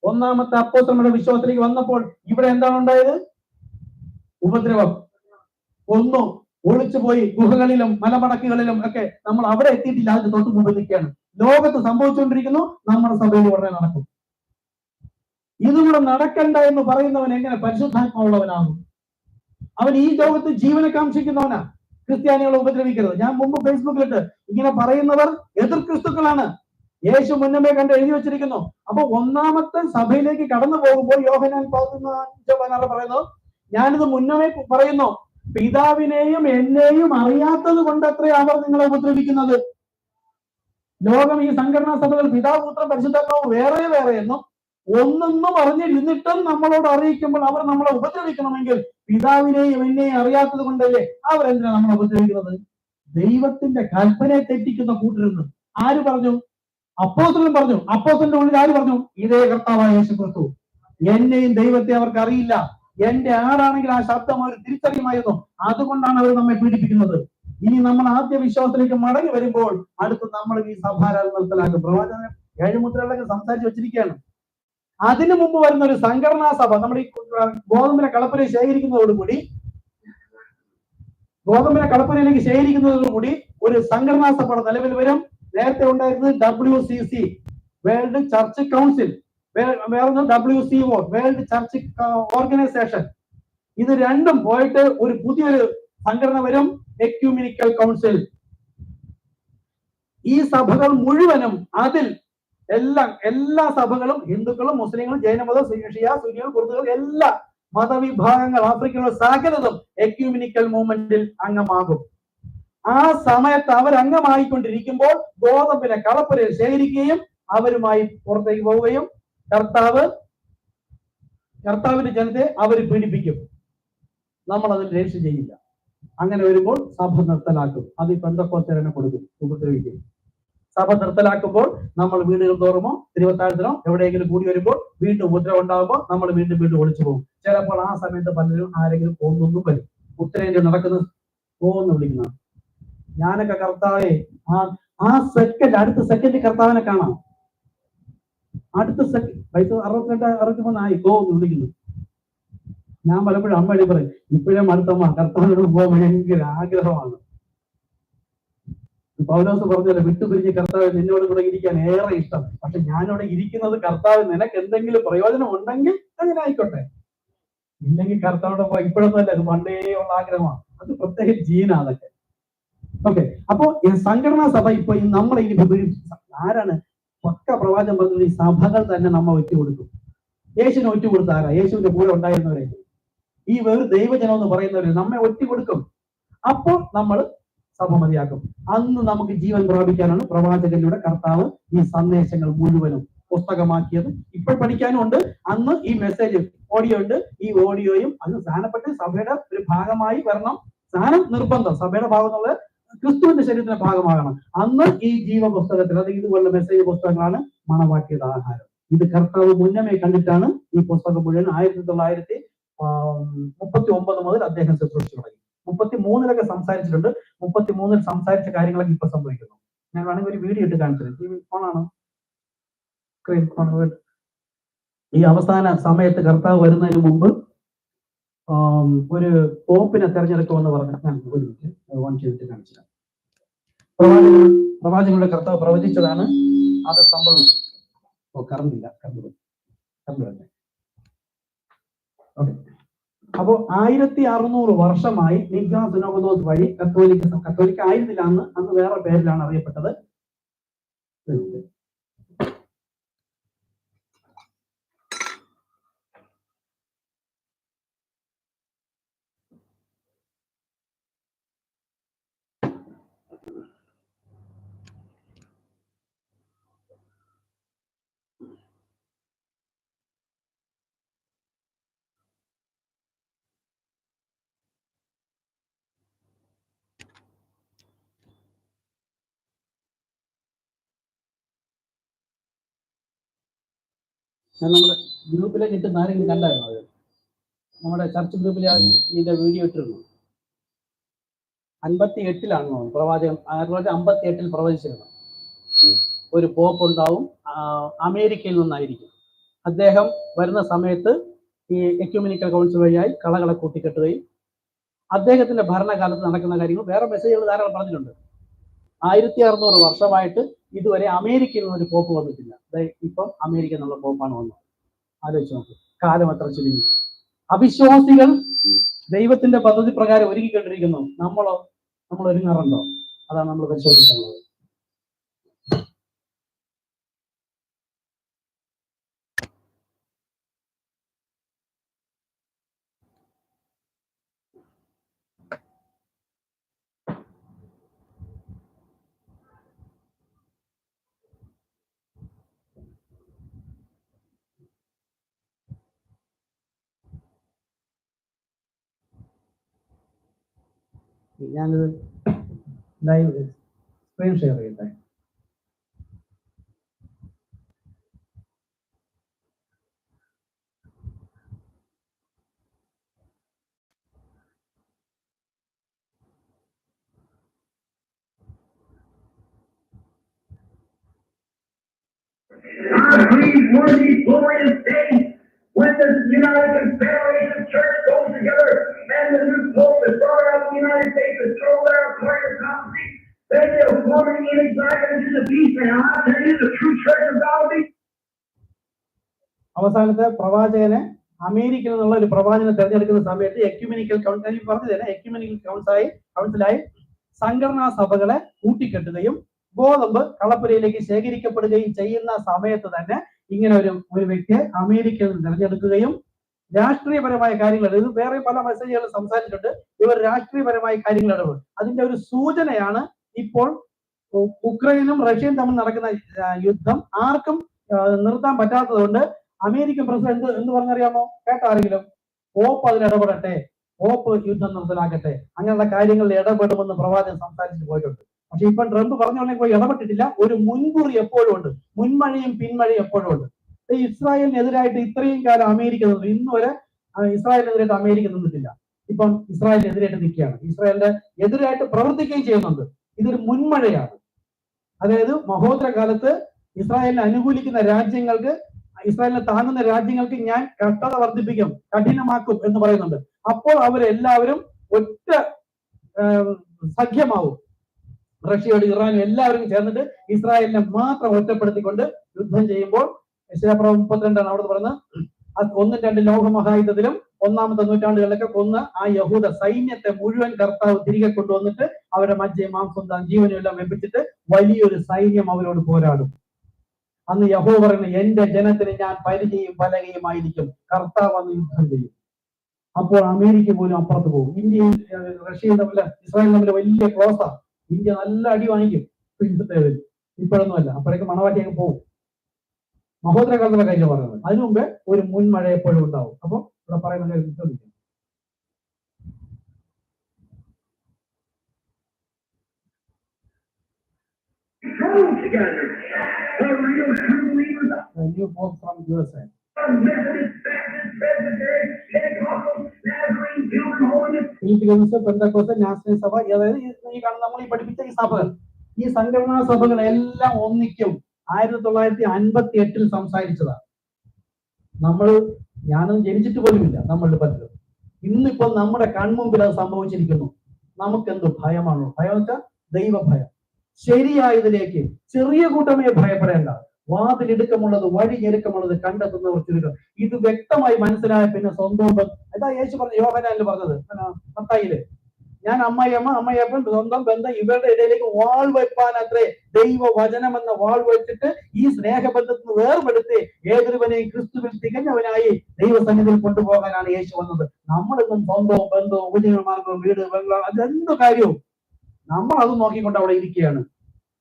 ഒന്നാമത്തെ അപ്പോസ്തലരുടെ വിശ്വാസത്തിലേക്ക് വന്നപ്പോൾ ഇവിടെ എന്താണ് ഉണ്ടായത്? ഉപദ്രവം. ഒന്നു ഒളിച്ചുപോയി ഗുഹകളിലും മലമടക്കുകളിലും ഒക്കെ. നമ്മൾ അവിടെ എത്തിയിട്ടില്ല, അതിന് തൊട്ട് മുമ്പിൽ നിൽക്കുകയാണ്. ലോകത്ത് സംഭവിച്ചുകൊണ്ടിരിക്കുന്നു, നമ്മുടെ സഭയിൽ ഉടനെ നടക്കും. ഇതുകൂടെ നടക്കണ്ട എന്ന് പറയുന്നവൻ എങ്ങനെ പരിശുദ്ധാത്മാവുള്ളവനാകും? അവൻ ഈ ലോകത്ത് ജീവനെ കാക്ഷിക്കുന്നവനാ. ക്രിസ്ത്യാനികളെ ഉപദ്രവിക്കരുത്. ഞാൻ മുമ്പ് ഫേസ്ബുക്കിലിട്ട് ഇങ്ങനെ പറയുന്നവർ എതിർ ക്രിസ്തുക്കളാണ്. യേശു മുന്നമേ കണ്ട് എഴുതി വെച്ചിരിക്കുന്നു. അപ്പൊ ഒന്നാമത്തെ സഭയിലേക്ക് കടന്നു പോകുമ്പോൾ യോഹന്നാൻ 15:16 പറയുന്നു, ഞാനിത് മുന്നമേ പറയുന്നു, പിതാവിനെയും എന്നെയും അറിയാത്തത് കൊണ്ടത്രേ അവർ നിങ്ങളെ ഉപദ്രവിക്കുന്നത്. ലോകം ഈ സംഘടനാ സഭകൾ പിതാവ് പുത്രൻ പരിശുദ്ധാത്മാവ് വേറെ എന്നും ഒന്നൊന്നും അറിഞ്ഞിരുന്നിട്ടും നമ്മളോട് അറിയിക്കുമ്പോൾ അവർ നമ്മളെ ഉപദ്രവിക്കണമെങ്കിൽ പിതാവിനെയും എന്നെയും അറിയാത്തത് കൊണ്ടല്ലേ അവരെന്തിനാ നമ്മളെ ഉപദ്രവിക്കുന്നത്? ദൈവത്തിന്റെ കൽപ്പനയെ തെറ്റിക്കുന്ന കൂട്ടരുന്ന് ആര് പറഞ്ഞു? അപ്പോസ്തലൻ പറഞ്ഞു. അപ്പോസ്തലന്റെ ഉള്ളിൽ ആര് പറഞ്ഞു? ഇതേ കർത്താവായ യേശു ക്രിസ്തു. എന്നെയും ദൈവത്തെ അവർക്ക് അറിയില്ല. എന്റെ ആരാണെങ്കിൽ ആ ശബ്ദം അവർ തിരിച്ചറിയുമായിരുന്നു. അതുകൊണ്ടാണ് അവർ നമ്മെ പീഡിപ്പിക്കുന്നത്. ഇനി നമ്മൾ ആദ്യ വിശ്വാസത്തിലേക്ക് മടങ്ങി വരുമ്പോൾ അടുത്ത് നമ്മൾ ഈ സഭാരാധന നിർത്തലാക്കും. പ്രവാചകൻ 7 മുദ്രകളൊക്കെ സംസാരിച്ച് വെച്ചിരിക്കുകയാണ്. അതിനു മുമ്പ് വരുന്ന ഒരു സംഘടനാ സഭ, നമ്മുടെ ഈ ഗോതമ്പിനെ കളപ്പുരയിൽ ശേഖരിക്കുന്നതോടുകൂടി ഒരു സംഘടനാ സഭ നിലവിൽ വരും. നേരത്തെ ഉണ്ടായിരുന്നത് WCC, വേൾഡ് ചർച്ച് കൗൺസിൽ, വേറൊന്ന് WCO, വേൾഡ് ചർച്ച് ഓർഗനൈസേഷൻ. ഇത് രണ്ടും പോയിട്ട് ഒരു പുതിയൊരു സംഘടന വരും, എക്യൂമിനിക്കൽ കൗൺസിൽ. ഈ സഭകൾ മുഴുവനും അതിൽ എല്ലാ സഭകളും, ഹിന്ദുക്കളും മുസ്ലിങ്ങളും ജൈനമതം ഷിയ സുന്നികൾ കുർദുകൾ എല്ലാ മതവിഭാഗങ്ങൾ ആഫ്രിക്കയിലുള്ള സകലതും എക്യൂമിനിക്കൽ മൂവ്മെന്റിൽ അംഗമാകും. ആ സമയത്ത് അവരംഗമായിക്കൊണ്ടിരിക്കുമ്പോൾ ഗോതമ്പിനെ കളപ്പുരയിൽ ശേഖരിക്കുകയും അവരുമായി പുറത്തേക്ക് പോവുകയും കർത്താവിന്റെ ജനത്തെ അവർ പീഡിപ്പിക്കും. നമ്മൾ അതിൽ രജിസ്റ്റർ ചെയ്യില്ല. അങ്ങനെ വരുമ്പോൾ സഭ നിർത്തലാക്കും. അത് ഈ പെന്തക്കോസ്തരനെ കൊടുക്കും, ഉപദ്രവിക്കും. സഭ നിർത്തലാക്കുമ്പോൾ നമ്മൾ വീടുകൾ തോറുമോ തിരുവത്താഴത്തിനോ എവിടെയെങ്കിലും കൂടി വരുമ്പോൾ വീണ്ടും ഉപദ്രവം ഉണ്ടാകുമ്പോൾ നമ്മൾ വീണ്ടും ഒളിച്ചു പോകും. ചിലപ്പോൾ ആ സമയത്ത് പലരും ആരെങ്കിലും പോകുന്നൊന്നും വരും. ഉത്തരേന്ത്യ നടക്കുന്നത് പോകുന്നു വിളിക്കുന്ന ഞാനൊക്കെ കർത്താവെ ആ സെക്കൻഡ് അടുത്ത സെക്കൻഡ് കർത്താവിനെ കാണാം. അടുത്ത സെക്കൻഡ് 62-63 ആയി പോകുന്നു വിളിക്കുന്നു. ഞാൻ പലപ്പോഴും അമ്മ പറയും, ഇപ്പോഴും അടുത്തമ്മ കർത്താവിനോട് പോകാൻ ഭയങ്കര ആഗ്രഹമാണ്. പൗലോസ് പറഞ്ഞല്ലോ, വിട്ടുപിരിഞ്ഞ് കർത്താവ് നിന്നോട് കൂടെ ഇരിക്കാൻ ഏറെ ഇഷ്ടം. പക്ഷെ ഞാനിവിടെ ഇരിക്കുന്നത് കർത്താവ് നിനക്ക് എന്തെങ്കിലും പ്രയോജനം ഉണ്ടെങ്കിൽ അങ്ങനെ ആയിക്കോട്ടെ, ഇല്ലെങ്കിൽ കർത്താവിടെ പോയി ഇപ്പോഴൊന്നും അല്ല, അത് പണ്ടേ ഉള്ള ആഗ്രഹമാണ്. അത് പ്രത്യേക ജീനാ അതൊക്കെ. ഓക്കെ, അപ്പോ സംഘടനാ സഭ ഇപ്പൊ നമ്മളെ ആരാണ് പക്ക പ്രവാചകം പറഞ്ഞത്? ഈ സഭകൾ തന്നെ നമ്മ ഒറ്റുകൊടുക്കും. യേശുവിനെ ഒറ്റുകൊടുത്ത ആരാ? യേശുവിന്റെ കൂടെ ഉണ്ടായിരുന്നവരെ, ഈ വെറും ദൈവജനം എന്ന് പറയുന്നവരെ നമ്മെ ഒറ്റുകൊടുക്കും. അപ്പോൾ നമ്മൾ സഭ മതിയാക്കും. അന്ന് നമുക്ക് ജീവൻ പ്രാപിക്കാനാണ് പ്രവാചകനിലൂടെ കർത്താവ് ഈ സന്ദേശങ്ങൾ മുഴുവനും പുസ്തകമാക്കിയത്. ഇപ്പോൾ പഠിക്കാനും ഉണ്ട്. അന്ന് ഈ മെസ്സേജ് ഓഡിയോ ഉണ്ട്. ഈ ഓഡിയോയും അത് സ്ഥാനപ്പെട്ട് സഭയുടെ ഒരു ഭാഗമായി വരണം. സ്ഥാനം നിർബന്ധം. സഭയുടെ ഭാഗം എന്നുള്ളത് ക്രിസ്തുവിന്റെ ശരീരത്തിന്റെ ഭാഗമാകണം. അന്ന് ഈ ജീവ പുസ്തകത്തിൽ, അത് ഇതുപോലുള്ള മെസ്സേജ് പുസ്തകങ്ങളാണ് മണവാട്ടിയുടെ ആഹാരം. ഇത് കർത്താവ് മുന്നമേ കണ്ടിട്ടാണ് ഈ പുസ്തകം മുഴുവൻ 1939 മുതൽ അദ്ദേഹം ശുശ്രൂഷിച്ചു തുടങ്ങി. 33-ലൊക്കെ സംസാരിച്ചിട്ടുണ്ട്. 33-ൽ സംസാരിച്ച കാര്യങ്ങളൊക്കെ ഇപ്പൊ സംഭവിക്കുന്നു. ഞാൻ വേണമെങ്കിൽ ഒരു വീഡിയോ ഇട്ട് കാണിച്ചത്. ഫോണാണ് സ്ക്രീൻ. ഈ അവസാന സമയത്ത് കർത്താവ് വരുന്നതിന് മുമ്പ് ഒരു പോപ്പിനെ തെരഞ്ഞെടുക്കുമെന്ന് പറഞ്ഞ ഞാൻ ഒരു മിനിറ്റ് ഓൺ ചെയ്തിട്ട് കാണിച്ചില്ല. പ്രവാചകരുടെ കർത്താവ് പ്രവചിച്ചതാണ്, അത് സംഭവിച്ചു. കറണ്ടില്ല, കറണ്ട്. ഓക്കെ, അപ്പോ 1600 വർഷമായി നിഗ്ഗാ സുനോഗോസ് വഴി കത്തോലിക്ക ആയിരുന്നില്ല. അന്ന് വേറെ പേരിലാണ് അറിയപ്പെട്ടത്. ഞാൻ നമ്മുടെ ഗ്രൂപ്പിലേക്ക് ഇട്ട് ആരെങ്കിലും കണ്ടായിരുന്നു? അത് നമ്മുടെ ചർച്ച് ഗ്രൂപ്പിൽ ഇതിന്റെ വീഡിയോ ഇട്ടിരുന്നു. 58-ലാണ് പ്രവാചകൻ 58-ൽ പ്രവചിച്ചിരുന്നു. ഒരു പോപ്പ് ഉണ്ടാവും, അമേരിക്കയിൽ നിന്നായിരിക്കും. അദ്ദേഹം വരുന്ന സമയത്ത് ഈ എക്യുമെനിക്കൽ കൗൺസിൽ വഴിയായി കളകളെ കൂട്ടിക്കെട്ടുകയും അദ്ദേഹത്തിന്റെ ഭരണകാലത്ത് നടക്കുന്ന കാര്യങ്ങൾ വേറെ മെസ്സേജുകൾ ധാരാളം പറഞ്ഞിട്ടുണ്ട്. 1600 വർഷമായിട്ട് ഇതുവരെ അമേരിക്കയിൽ നിന്നൊരു പോപ്പ് വന്നിട്ടില്ല. ഇപ്പം അമേരിക്ക എന്നുള്ള പോപ്പാണ് വന്നത്. ആലോചിച്ച് നോക്ക്, കാലം എത്ര ചുരുങ്ങി. അവിശ്വാസികൾ ദൈവത്തിന്റെ പദ്ധതി പ്രകാരം ഒരുക്കിക്കൊണ്ടിരിക്കുന്നു. നമ്മൾ ഒരുങ്ങാറുണ്ടോ? അതാണ് നമ്മൾ പരിശോധിക്കാനുള്ളത്. ഞാനിത് ലൈവ് സ്ക്രീൻ ഷെയർ ചെയ്യട്ടെ.
These were these glorious days when the United Confederation Church goes together and the new Pope is brought out of the United States and throw their appointed. Then they'll form an image likeness to the beast, and I'll tell you the true church of God will be.
അവസാനത്തെ പ്രവാചകനെ അമേരിക്കയിൽ നിന്നുള്ള ഒരു പ്രവാചകനെ തെരഞ്ഞെടുക്കുന്ന സമയത്ത് ecumenical council പറഞ്ഞത് ecumenical കൗൺസിലായി സംഘടനാ സഭകളെ കൂട്ടിക്കെട്ടുകയും ഗോതമ്പ് കളപ്പുരയിലേക്ക് ശേഖരിക്കപ്പെടുകയും ചെയ്യുന്ന സമയത്ത് തന്നെ ഇങ്ങനെ ഒരു വ്യക്തിയെ അമേരിക്കയിൽ നിന്ന് തിരഞ്ഞെടുക്കുകയും രാഷ്ട്രീയപരമായ കാര്യങ്ങൾ, ഇത് വേറെ പല മെസ്സേജുകൾ സംസാരിച്ചിട്ടുണ്ട്. ഇവർ രാഷ്ട്രീയപരമായ കാര്യങ്ങൾ ഇടപെടും. അതിന്റെ ഒരു സൂചനയാണ് ഇപ്പോൾ ഉക്രൈനും റഷ്യയും തമ്മിൽ നടക്കുന്ന യുദ്ധം. ആർക്കും നിർത്താൻ പറ്റാത്തത് കൊണ്ട് അമേരിക്കൻ പ്രസിഡന്റ് എന്ത് പറഞ്ഞറിയാമോ? കേട്ടാരെങ്കിലും? പോപ്പ് അതിൽ ഇടപെടട്ടെ, പോപ്പ് യുദ്ധം നിർത്തലാക്കട്ടെ, അങ്ങനെയുള്ള കാര്യങ്ങളിൽ ഇടപെടുമെന്ന് പ്രവാചകൻ സംസാരിച്ചു പോയിട്ടുണ്ട്. പക്ഷെ ഇപ്പം ട്രംപ് പറഞ്ഞുകൊണ്ടെങ്കിൽ പോയി ഇടപെട്ടിട്ടില്ല. ഒരു മുൻകൂറി എപ്പോഴും ഉണ്ട്, മുൻമഴയും പിന്മഴയും എപ്പോഴും ഉണ്ട്. ഇസ്രായേലിനെതിരായിട്ട് ഇത്രയും കാലം അമേരിക്ക നിന്നു, ഇന്ന് വരെ ഇസ്രായേലിനെതിരായിട്ട് അമേരിക്ക നിന്നിട്ടില്ല. ഇപ്പം ഇസ്രായേലിനെതിരായിട്ട് നിൽക്കുകയാണ്, ഇസ്രായേലിന്റെ എതിരായിട്ട് പ്രവർത്തിക്കുകയും ചെയ്യുന്നുണ്ട്. ഇതൊരു മുൻമഴയാണ്. അതായത് മഹോദര കാലത്ത് ഇസ്രായേലിനെ അനുകൂലിക്കുന്ന രാജ്യങ്ങൾക്ക്, ഇസ്രായേലിനെ താങ്ങുന്ന രാജ്യങ്ങൾക്ക് ഞാൻ കഷ്ടത വർദ്ധിപ്പിക്കും, കഠിനമാക്കും എന്ന് പറയുന്നുണ്ട്. അപ്പോൾ അവരെല്ലാവരും ഒറ്റ സഖ്യമാവും. റഷ്യയോട് ഇറാനും എല്ലാവരും ചേർന്നിട്ട് ഇസ്രായേലിനെ മാത്രം ഒറ്റപ്പെടുത്തിക്കൊണ്ട് യുദ്ധം ചെയ്യുമ്പോൾ, യശയ്യാ 32 അവിടെ പറഞ്ഞത്, 1-2 ലോകമഹായുദ്ധത്തിലും 1-ാമത്തെ നൂറ്റാണ്ടുകളിലൊക്കെ കൊന്ന് ആ യഹൂദ സൈന്യത്തെ മുഴുവൻ കർത്താവ് തിരികെ കൊണ്ടുവന്നിട്ട് അവരുടെ മജ്ജയും മാംസവും ജീവനും എല്ലാം വെപ്പിച്ചിട്ട് വലിയൊരു സൈന്യം അവരോട് പോരാടും. അന്ന് യഹോവ പറയുന്നത്, എന്റെ ജനത്തിന് ഞാൻ പരിചയും പലകയുമായിരിക്കും, കർത്താവ് അന്ന് യുദ്ധം ചെയ്യും. അപ്പോൾ അമേരിക്ക പോലും അപ്പുറത്ത് പോകും. ഇന്ത്യയും റഷ്യയും തമ്മിൽ, ഇസ്രായേലും തമ്മിൽ വലിയ ക്ലോസാ. ഇന്ത്യ നല്ല അടി വാങ്ങിക്കും യുദ്ധത്തിൽ. ഇപ്പോഴൊന്നുമല്ല, അപ്പോഴേക്ക് മണവാട്ടിയൊക്കെ പോകും. മഹോദര കാലത്തുള്ള കാര്യം പറയുന്നത്. അതിനു മുമ്പേ ഒരു മുൻമഴ എപ്പോഴും ഉണ്ടാവും. അപ്പൊ ഇവിടെ പറയുന്ന കാര്യം ശ്രദ്ധിക്കും. New pope from USA. National സഭ, അതായത് ഈ കാണുന്ന നമ്മൾ ഈ പഠിപ്പിച്ച ഈ സഭകൾ, ഈ സംഘടനാ സഭകളെല്ലാം ഒന്നിക്കും 1958 സംസാരിച്ചതാണ്. ഞാനൊന്നും ജനിച്ചിട്ട് പോലുമില്ല നമ്മളുടെ പലരും. ഇന്നിപ്പോൾ നമ്മുടെ കൺമുമ്പിൽ അത് സംഭവിച്ചിരിക്കുന്നു. നമുക്കെന്ത് ഭയമാണോ? ഭയം വെച്ചാൽ ദൈവഭയം. ശരിയായതിലേക്ക് ചെറിയ കൂട്ടമേ ഭയപ്പെടേണ്ട, വാതിലിടുക്കമുള്ളത് വഴി ഞെരുക്കമുള്ളത് കണ്ടെത്തുന്നവർ ചുരുക്കം. ഇത് വ്യക്തമായി മനസ്സിലായ പിന്നെ സ്വന്തം എന്താ യേശു പറഞ്ഞു, യോഹന്നാനിൽ പറഞ്ഞത്, മത്തായില്, ഞാൻ അമ്മയപ്പൻ സ്വന്തം ബന്ധം ഇവരുടെ ഇടയിലേക്ക് വാൾ വെപ്പാൻ അത്രേ ദൈവവചനം എന്ന വാൾ വെച്ചിട്ട് ഈ സ്നേഹബന്ധത്തിന് വേർപെടുത്തി ഏതൊരുവനെയും ക്രിസ്തുവിൽ തികഞ്ഞവനായി ദൈവസന്നിധിയിൽ കൊണ്ടുപോകാനാണ് യേശു വന്നത്. നമ്മളിന്നും സ്വന്തവും ബന്ധവും ഉപജീവനമാർഗവും വീട് ബംഗ്ലാവ് അതെന്ത് കാര്യവും നമ്മൾ അത് നോക്കിക്കൊണ്ട് അവിടെ ഇരിക്കുകയാണ്.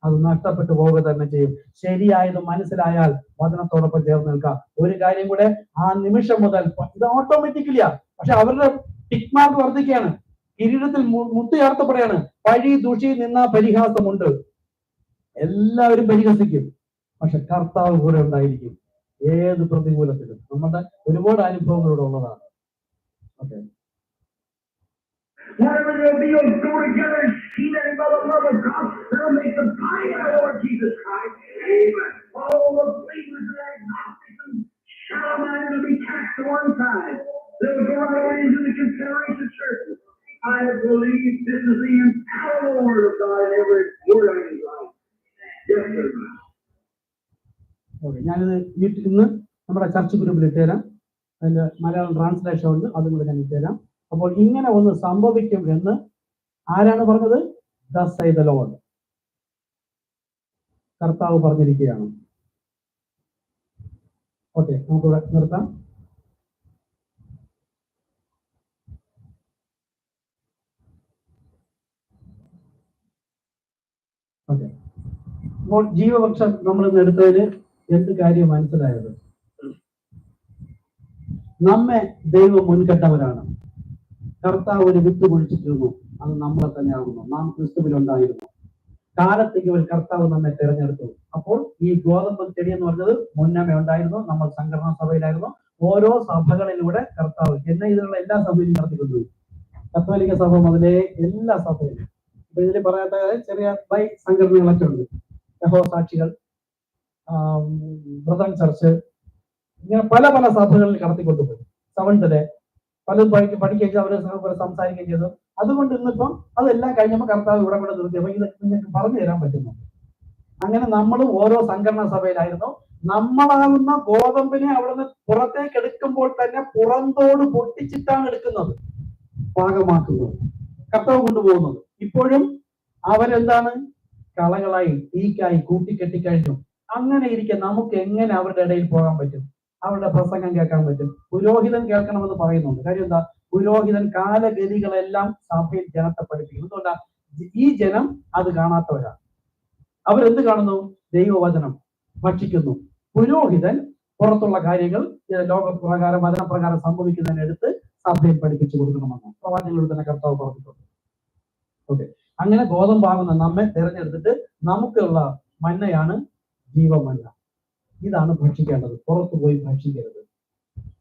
അത് നഷ്ടപ്പെട്ടു പോവുക തന്നെ ചെയ്യും. ശരിയായത് മനസ്സിലായാൽ വചനത്തോടൊപ്പം ചേർന്ന് നിൽക്കാം. ഒരു കാര്യം കൂടെ, ആ നിമിഷം മുതൽ ഇത് ഓട്ടോമാറ്റിക്കലിയാ, പക്ഷെ അവരുടെ ടിക്ക് മാർക്ക് വർദ്ധിക്കുകയാണ്. കിരീടത്തിൽ മുത്തു ചേർത്തപ്പെടുകയാണ്. പഴി ദുഷി നിന്ന പരിഹാസമുണ്ട്, എല്ലാവരും പരിഹസിക്കും, പക്ഷെ കർത്താവ് കൂടെ ഉണ്ടായിരിക്കും ഏത് പ്രതികൂലത്തിലും. നമ്മുടെ ഒരുപാട് അനുഭവങ്ങളോട് ഉള്ളതാണ്. Okay,
whatever there be, you'll go together and see that by the love of God that'll make the body of the Lord Jesus Christ. Amen. All the believers and agnostics and shallow minded will be cast to one side. They'll go right away into the Confederation churches. I believe this is the infallible word of God in every word I can write. Yes, sir.
Okay, ഞാനിത് ഇന്ന് നമ്മുടെ church ഗ്രൂപ്പിൽ ഇട്ടുതരാം. അതിന്റെ Malayalam translation ഉണ്ട്, അതും കൂടെ ഞാൻ ഇട്ടുതരാം. അപ്പോൾ ഇങ്ങനെ ഒന്ന് സംഭവിക്കും എന്ന് ആരാണ് പറഞ്ഞത്? Thus saith the Lord. കർത്താവ് പറഞ്ഞിരിക്കുകയാണ്. ഓക്കെ, നമുക്ക് നിർത്താം. ഓക്കെ, അപ്പോൾ ജീവവൃക്ഷം നമ്മൾ ഇന്ന് എടുത്തതിന് എന്ത് കാര്യം മനസ്സിലായത്? നമ്മെ ദൈവം മുൻകെട്ടവരാണ്. കർത്താവ് ഒരു വിത്ത് കുഴിച്ചിട്ടിരുന്നു, അത് നമ്മളെ തന്നെ ആകുന്നു. നാം ക്രിസ്തുവിലുണ്ടായിരുന്നു. കാലത്തേക്ക് ഒരു കർത്താവ് നമ്മെ തിരഞ്ഞെടുത്തു. അപ്പോൾ ഈ ഗോതമ്പ് ചെടി എന്ന് പറഞ്ഞത് മുന്നമേ ഉണ്ടായിരുന്നു. നമ്മൾ സംഘടനാ സഭയിലായിരുന്നു. ഓരോ സഭകളിലൂടെ കർത്താവ് എന്നെ ഇതിലുള്ള എല്ലാ സഭയിലും നടത്തിക്കൊണ്ടുപോയി. കത്തോലിക്ക സഭ മുതലേ എല്ലാ സഭയിലും. അപ്പൊ ഇതിൽ പറയാത്ത ചെറിയ ബൈ സംഘടനകളൊക്കെ ഉണ്ട്. യഹോസാക്ഷികൾ, ബ്രദർ ചർച്ച്, ഇങ്ങനെ പല പല സഭകളിൽ കടത്തിക്കൊണ്ടുപോയി. സെവൻത്തിലെ പലതും പഠിക്കുകയും അവരെ സംസാരിക്കുകയും ചെയ്തു. അതുകൊണ്ട് ഇന്നിപ്പം അതെല്ലാം കഴിഞ്ഞപ്പോൾ കർത്താവ് ഇവിടെ കൂടെ നിർത്തിയപ്പോൾ ഇത് നിങ്ങൾക്ക് പറഞ്ഞു തരാൻ പറ്റുന്നു. അങ്ങനെ നമ്മൾ ഓരോ സംഘടനാ സഭയിലായിരുന്നു. നമ്മളാകുന്ന ഗോതമ്പിനെ അവിടുന്ന് പുറത്തേക്ക് എടുക്കുമ്പോൾ തന്നെ പുറന്തോട് പൊട്ടിച്ചിട്ടാണ് എടുക്കുന്നത്, പാകമാക്കുന്നത്, കർത്താവ് കൊണ്ടുപോകുന്നത്. ഇപ്പോഴും അവരെന്താണ്? കളകളായി തീക്കായി കൂട്ടിക്കെട്ടിക്കഴിഞ്ഞു. അങ്ങനെ ഇരിക്കെ നമുക്ക് എങ്ങനെ അവരുടെ ഇടയിൽ പോകാൻ പറ്റും? അവരുടെ പ്രസംഗം കേൾക്കാൻ പറ്റും. പുരോഹിതൻ കേൾക്കണമെന്ന് പറയുന്നുണ്ട്. കാര്യം എന്താ? പുരോഹിതൻ കാലഗതികളെല്ലാം സഭയിൽ ജനത്തെ പഠിപ്പിക്കും. എന്തുകൊണ്ടാ? ഈ ജനം അത് കാണാത്തവരാണ്. അവരെന്ത് കാണുന്നു? ദൈവവചനം ഭക്ഷിക്കുന്നു. പുരോഹിതൻ പുറത്തുള്ള കാര്യങ്ങൾ ലോകപ്രകാരം വചനപ്രകാരം സംഭവിക്കുന്നതിനെടുത്ത് സഭയിൽ പഠിപ്പിച്ചു കൊടുക്കണമെന്ന് പ്രവാചകനോട് തന്നെ കർത്താവ് പറഞ്ഞിട്ടുണ്ട്. ഓക്കെ, അങ്ങനെ ഗോതമ്പാകുന്ന നമ്മെ തിരഞ്ഞെടുത്തിട്ട് നമുക്കുള്ള മന്നയാണ് ജീവമന്ന. ഇതാണ് ഭക്ഷിക്കേണ്ടത്. പുറത്തു പോയി ഭക്ഷിക്കരുത്.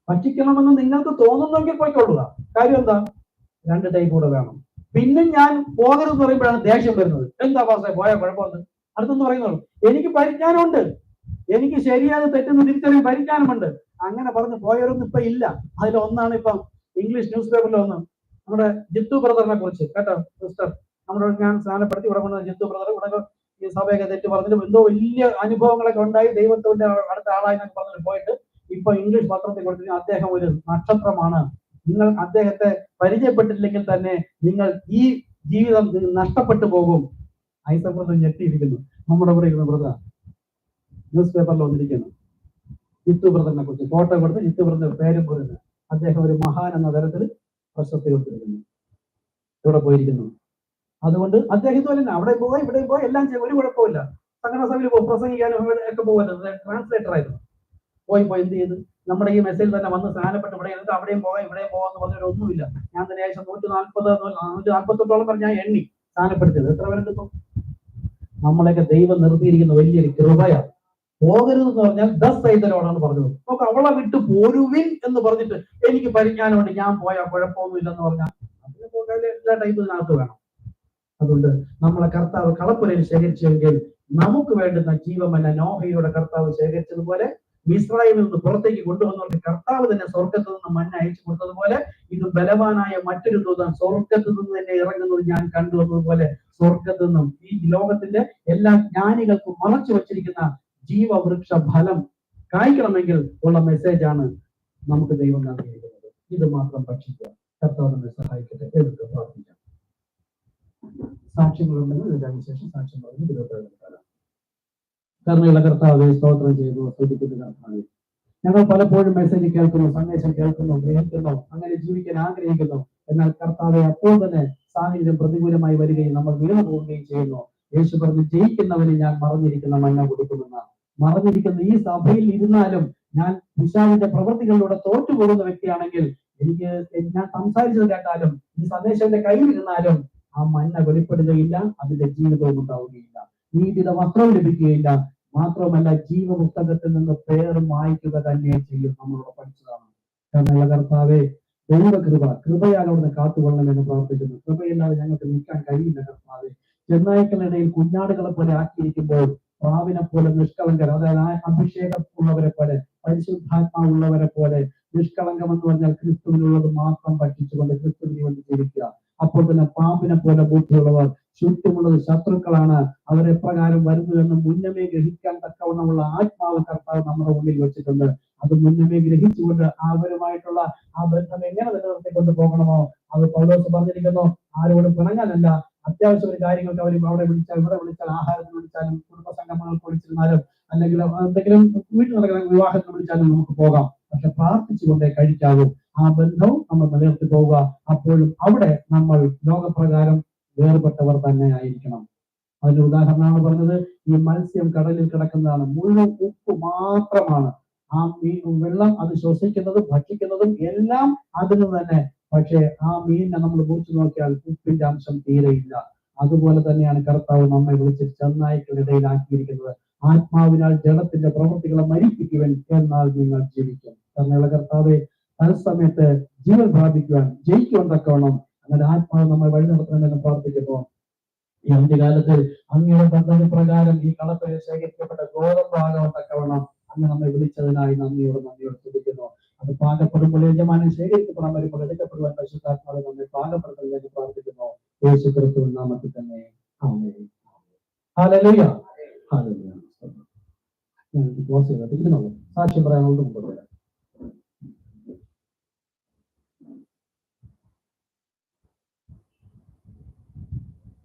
ഭക്ഷിക്കണമെന്ന് നിങ്ങൾക്ക് തോന്നുന്നെങ്കിൽ പോയിക്കൊള്ളുക. കാര്യം എന്താ? 2 ടൈം കൂടെ വേണം. പിന്നെ ഞാൻ പോകരുതെന്ന് പറയുമ്പോഴാണ് ദേഷ്യം വരുന്നത്. എന്താ പാസ്റ്റേ പോയാൽ കുഴപ്പമൊന്നും? അടുത്തെന്ന് പറയുന്നുള്ളൂ, എനിക്ക് പരിജ്ഞാനമുണ്ട്, എനിക്ക് ശരിയായ തെറ്റെന്ന് തിരിച്ചറിയാൻ പരിജ്ഞാനമുണ്ട്. അങ്ങനെ പറഞ്ഞ് പോയവരൊന്നും ഇപ്പൊ ഇല്ല. അതിലൊന്നാണ് ഇപ്പം ഇംഗ്ലീഷ് ന്യൂസ് പേപ്പറിൽ ഒന്ന് നമ്മുടെ ജിത്തു ബ്രദറിനെ കുറിച്ച് കേട്ടോ. സിസ്റ്റർ നമ്മുടെ ഞാൻ സ്നാനപ്പെടുത്തി ഇവിടെ കൊണ്ടുവന്ന ജിത്തു ബ്രദർ ഇവിടെ ഈ സഭയൊക്കെ തെറ്റ് പറഞ്ഞിട്ട് എന്തോ വലിയ അനുഭവങ്ങളൊക്കെ ഉണ്ടായി, ദൈവത്തിന്റെ അടുത്ത ആളായി എന്നൊക്കെ പറഞ്ഞിട്ട് പോയിട്ട് ഇപ്പൊ ഇംഗ്ലീഷ് പത്രത്തിൽ കൊടുത്തിട്ട് അദ്ദേഹം ഒരു നക്ഷത്രമാണ്. നിങ്ങൾ അദ്ദേഹത്തെ പരിചയപ്പെട്ടില്ലെങ്കിൽ തന്നെ നിങ്ങൾ ഈ ജീവിതം നഷ്ടപ്പെട്ടു പോകും. ഐസക് ബ്രദർ ഞെട്ടിയിരിക്കുന്നു. നമ്മുടെ ഇവിടെ ഇരുന്ന ബ്രദർ ന്യൂസ് പേപ്പറിൽ വന്നിരിക്കുന്നു. ജിത്തു ബ്രദറിനെ കുറിച്ച് ഫോട്ടോ കൊടുത്ത് ജിത്തു ബ്രദറിന്റെ പേരും പറയുന്നത്. അദ്ദേഹം ഒരു മഹാൻ എന്ന തരത്തിൽ പ്രശസ്തി കൊടുത്തിരിക്കുന്നു. ഇവിടെ പോയിരിക്കുന്നു. അതുകൊണ്ട് അദ്ദേഹം ഇതുപോലെ തന്നെ അവിടെ പോയി ഇവിടെ പോയി എല്ലാം ചെയ്യും, ഒരു കുഴപ്പമില്ല. സംഘടന സഭയിൽ പ്രസംഗിക്കാനും ഒക്കെ പോകുന്നത് ട്രാൻസ്ലേറ്റർ ആയിരുന്നു. പോയി എന്ത് ചെയ്ത് നമ്മുടെ ഈ മെസ്സേജ് തന്നെ വന്ന് സ്നാനപ്പെട്ട് ഇവിടെ ഇരുന്നിട്ട് അവിടെയും പോകാം ഇവിടെയും പോകാന്ന് പറഞ്ഞൊരൊന്നുമില്ല. ഞാൻ തന്നെ ഏകദേശം 148 പറഞ്ഞ് ഞാൻ എണ്ണി സ്നാനപ്പെടുത്തിയത്. എത്ര പേരെ കിട്ടും? നമ്മളെയൊക്കെ ദൈവം നിർത്തിയിരിക്കുന്ന വലിയൊരു കൃപയാണ്. പോകരുതെന്ന് പറഞ്ഞാൽ ദസ്സൈതരോടാണ് പറഞ്ഞത്. നമുക്ക് അവളെ വിട്ട് പോരുവിൻ എന്ന് പറഞ്ഞിട്ട് എനിക്ക് പരിജ്ഞാനമുണ്ട്, ഞാൻ പോയാൽ കുഴപ്പമൊന്നുമില്ലെന്ന് പറഞ്ഞാൽ അതിന് പോകാൻ എല്ലാ ടൈപ്പിനകത്ത് വേണം. അതുകൊണ്ട് നമ്മളെ കർത്താവ് കളപ്പുരയിൽ ശേഖരിച്ചെങ്കിൽ നമുക്ക് വേണ്ടുന്ന ജീവമല്ല നോഹയുടെ കർത്താവ് ശേഖരിച്ചതുപോലെ ഇസ്രായേലിൽ നിന്ന് പുറത്തേക്ക് കൊണ്ടുവന്നവർക്ക് കർത്താവ് തന്നെ സ്വർഗത്തു നിന്ന് മഞ്ഞ അയച്ചു കൊടുത്തതുപോലെ ഇത് ബലവാനായ മറ്റൊരു ദൂതൻ സ്വർഗത്തു നിന്ന് തന്നെ ഇറങ്ങുന്നത് ഞാൻ കണ്ടുവന്നതുപോലെ സ്വർഗത്തു നിന്നും ഈ ലോകത്തിന്റെ എല്ലാ ജ്ഞാനികൾക്കും മറച്ചു വച്ചിരിക്കുന്ന ജീവവൃക്ഷ ഫലം കായ്ക്കണമെങ്കിൽ ഉള്ള മെസ്സേജാണ് നമുക്ക് ദൈവം നൽകിയിരിക്കുന്നത്. ഇത് മാത്രം ഭക്ഷിക്കുക. കർത്താവ് നമ്മെ സഹായിക്കട്ടെ. എടുത്ത് പ്രാർത്ഥിക്കാം. സാക്ഷ്യങ്ങളുണ്ടെങ്കിൽ ഇതിനുശേഷം സാക്ഷ്യം പറഞ്ഞ് 27 കരുണയുള്ള കർത്താവെ സ്തോത്രം ചെയ്തു സ്തുതിക്കുന്ന കർത്താവേ, ഞങ്ങൾ പലപ്പോഴും മെസ്സേജ് കേൾക്കുന്നു, സന്ദേശം കേൾക്കുന്നു, ഗ്രഹിക്കുന്നു, അങ്ങനെ ജീവിക്കാൻ ആഗ്രഹിക്കുന്നു. എന്നാൽ കർത്താവെ അപ്പോൾ തന്നെ സാഹചര്യം പ്രതികൂലമായി വരികയും നമ്മൾ വീണു പോവുകയും ചെയ്യുന്നു. യേശു പറഞ്ഞു, ജയിക്കുന്നവന് ഞാൻ മറഞ്ഞിരിക്കുന്ന മന്ന കൊടുക്കുമെന്നാണ്. മറഞ്ഞിരിക്കുന്ന ഈ സഭയിൽ ഇരുന്നാലും ഞാൻ പിശാചിന്റെ പ്രവൃത്തികളിലൂടെ തോറ്റുപോകുന്ന വ്യക്തിയാണെങ്കിൽ എനിക്ക് ഞാൻ സംസാരിച്ചത് കേട്ടാലും ഈ സന്ദേശത്തിന്റെ കയ്യിൽ ഇരുന്നാലും ആ മന്ന വെളിപ്പെടുകയില്ല, അതിന്റെ ജീവിതവും ഉണ്ടാവുകയില്ല, നീതിയുടെ വസ്ത്രം ലഭിക്കുകയില്ല. മാത്രമല്ല ജീവപുസ്തകത്തിൽ നിന്ന് പേർ മായ്ക്കുക തന്നെ ചെയ്യും. നമ്മളോട് പഠിച്ചതാണ്. കാരണം കർത്താവെ കൃപയാൽ അവിടുന്ന് കാത്തുകൊള്ളണമെന്ന് പ്രാർത്ഥിക്കുന്നു. കൃപയില്ലാതെ ഞങ്ങൾക്ക് നിൽക്കാൻ കഴിയില്ല കർത്താവെ. ചെന്നായ്ക്കളിടയിൽ കുഞ്ഞാടുകളെ പോലെ ആക്കിയിരിക്കുമ്പോൾ പ്രാവിനെ പോലെ നിഷ്കളങ്കർ, അതായത് അഭിഷേകം ഉള്ളവരെ പോലെ പരിശുദ്ധാത്മാവുള്ളവരെ പോലെ നിഷ്കളങ്കം എന്ന് പറഞ്ഞാൽ ക്രിസ്തുവിനുള്ളത് മാത്രം ഭക്ഷിച്ചുകൊണ്ട് ക്രിസ്തുവിന് വേണ്ടി ജീവിക്കുക. അപ്പോൾ തന്നെ പാമ്പിനെ പോലെ ബുദ്ധിയുള്ളവർ, ചുറ്റുമുള്ളത് ശത്രുക്കളാണ്, അവർ എപ്രകാരം വരുന്നുവെന്ന് മുന്നമേ ഗ്രഹിക്കാൻ തക്കവണ്ണമുള്ള ആത്മാവ് കർത്താവ് നമ്മുടെ ഉള്ളിൽ വെച്ചിട്ടുണ്ട്. അത് മുന്നമേ ഗ്രഹിച്ചുകൊണ്ട് അവരുമായിട്ടുള്ള ആ ബന്ധം എങ്ങനെ നിലനിർത്തിക്കൊണ്ട് പോകണമോ അത് പൗലോസ് പറഞ്ഞിരിക്കുന്നു. ആരോടും പിണങ്ങാനല്ല, അത്യാവശ്യം ഒരു കാര്യങ്ങൾക്ക് അവർ അവിടെ വിളിച്ചാൽ ഇവിടെ വിളിച്ചാൽ, ആഹാരത്തിന് വിളിച്ചാലും, കുടുംബ സംഗമങ്ങൾക്ക് വിളിച്ചിരുന്നാലും, അല്ലെങ്കിൽ എന്തെങ്കിലും വീട്ടിൽ നടക്കുന്ന വിവാഹത്തിന് വിളിച്ചാലും നമുക്ക് പോകാം. പക്ഷെ പ്രാർത്ഥിച്ചുകൊണ്ടേ കഴിക്കാവൂ. ആ ബന്ധവും നമ്മൾ നിലനിർത്തി പോവുക. അപ്പോഴും അവിടെ നമ്മൾ ലോകപ്രകാരം വേർപെട്ടവർ തന്നെ ആയിരിക്കണം. അതിന്റെ ഉദാഹരണമാണ് പറഞ്ഞത്. ഈ മത്സ്യം കടലിൽ കിടക്കുന്നതാണ്, മുഴുവൻ ഉപ്പ് മാത്രമാണ്. ആ വെള്ളം അത് ശ്വസിക്കുന്നതും ഭക്ഷിക്കുന്നതും എല്ലാം അതിന് തന്നെ. പക്ഷെ ആ മീനിനെ നമ്മൾ കുറിച്ച് നോക്കിയാൽ ഉപ്പിന്റെ അംശം തീരെയില്ല. അതുപോലെ തന്നെയാണ് കർത്താവ് നമ്മെ വിളിച്ച് ചെന്നായ്ക്കളിടയിലാക്കിയിരിക്കുന്നത്. ആത്മാവിനാൽ ജഡത്തിന്റെ പ്രവൃത്തികളെ മരിപ്പിക്കുവാൻ, എന്നാൽ നിങ്ങൾ ജീവിക്കും. തന്നെയുള്ള കർത്താവെ തത്സമയത്ത് ജീവൻ പ്രാപിക്കുവാൻ, ജയിക്കുവാൻ തക്കവണ്ണം അങ്ങനെ ആത്മാവ് നമ്മൾ വഴി നടത്തണമെന്ന് പ്രാർത്ഥിക്കുന്നു. ഈ അന്ത്യകാലത്തിൽ അങ്ങയുടെ പദ്ധതി പ്രകാരം ഈ കളപ്പയിൽ ശേഖരിക്കപ്പെട്ട ഗോതമ്പാകാൻ തക്കവണ്ണം അങ്ങ് നമ്മെ വിളിച്ചതിനായി നന്ദിയോട് സ്തുതിക്കുന്നു. അത് പാകപ്പെടുമ്പോൾ യജമാനൻ ശേഖരിക്കപ്പെടാൻ വരുമ്പോൾ എടുക്കപ്പെടുവാൻ പരിശുദ്ധാത്മാവ് നമ്മെ പാകപ്പെടുത്തുന്നതിന് പ്രാർത്ഥിക്കുന്നു. യേശു ക്രിസ്തുവിൻ നാമത്തിൽ തന്നെ ആമേൻ. ഹല്ലേലൂയ. ഹല്ലേലൂയ. സാക്ഷ്യം പറയാനുള്ളത്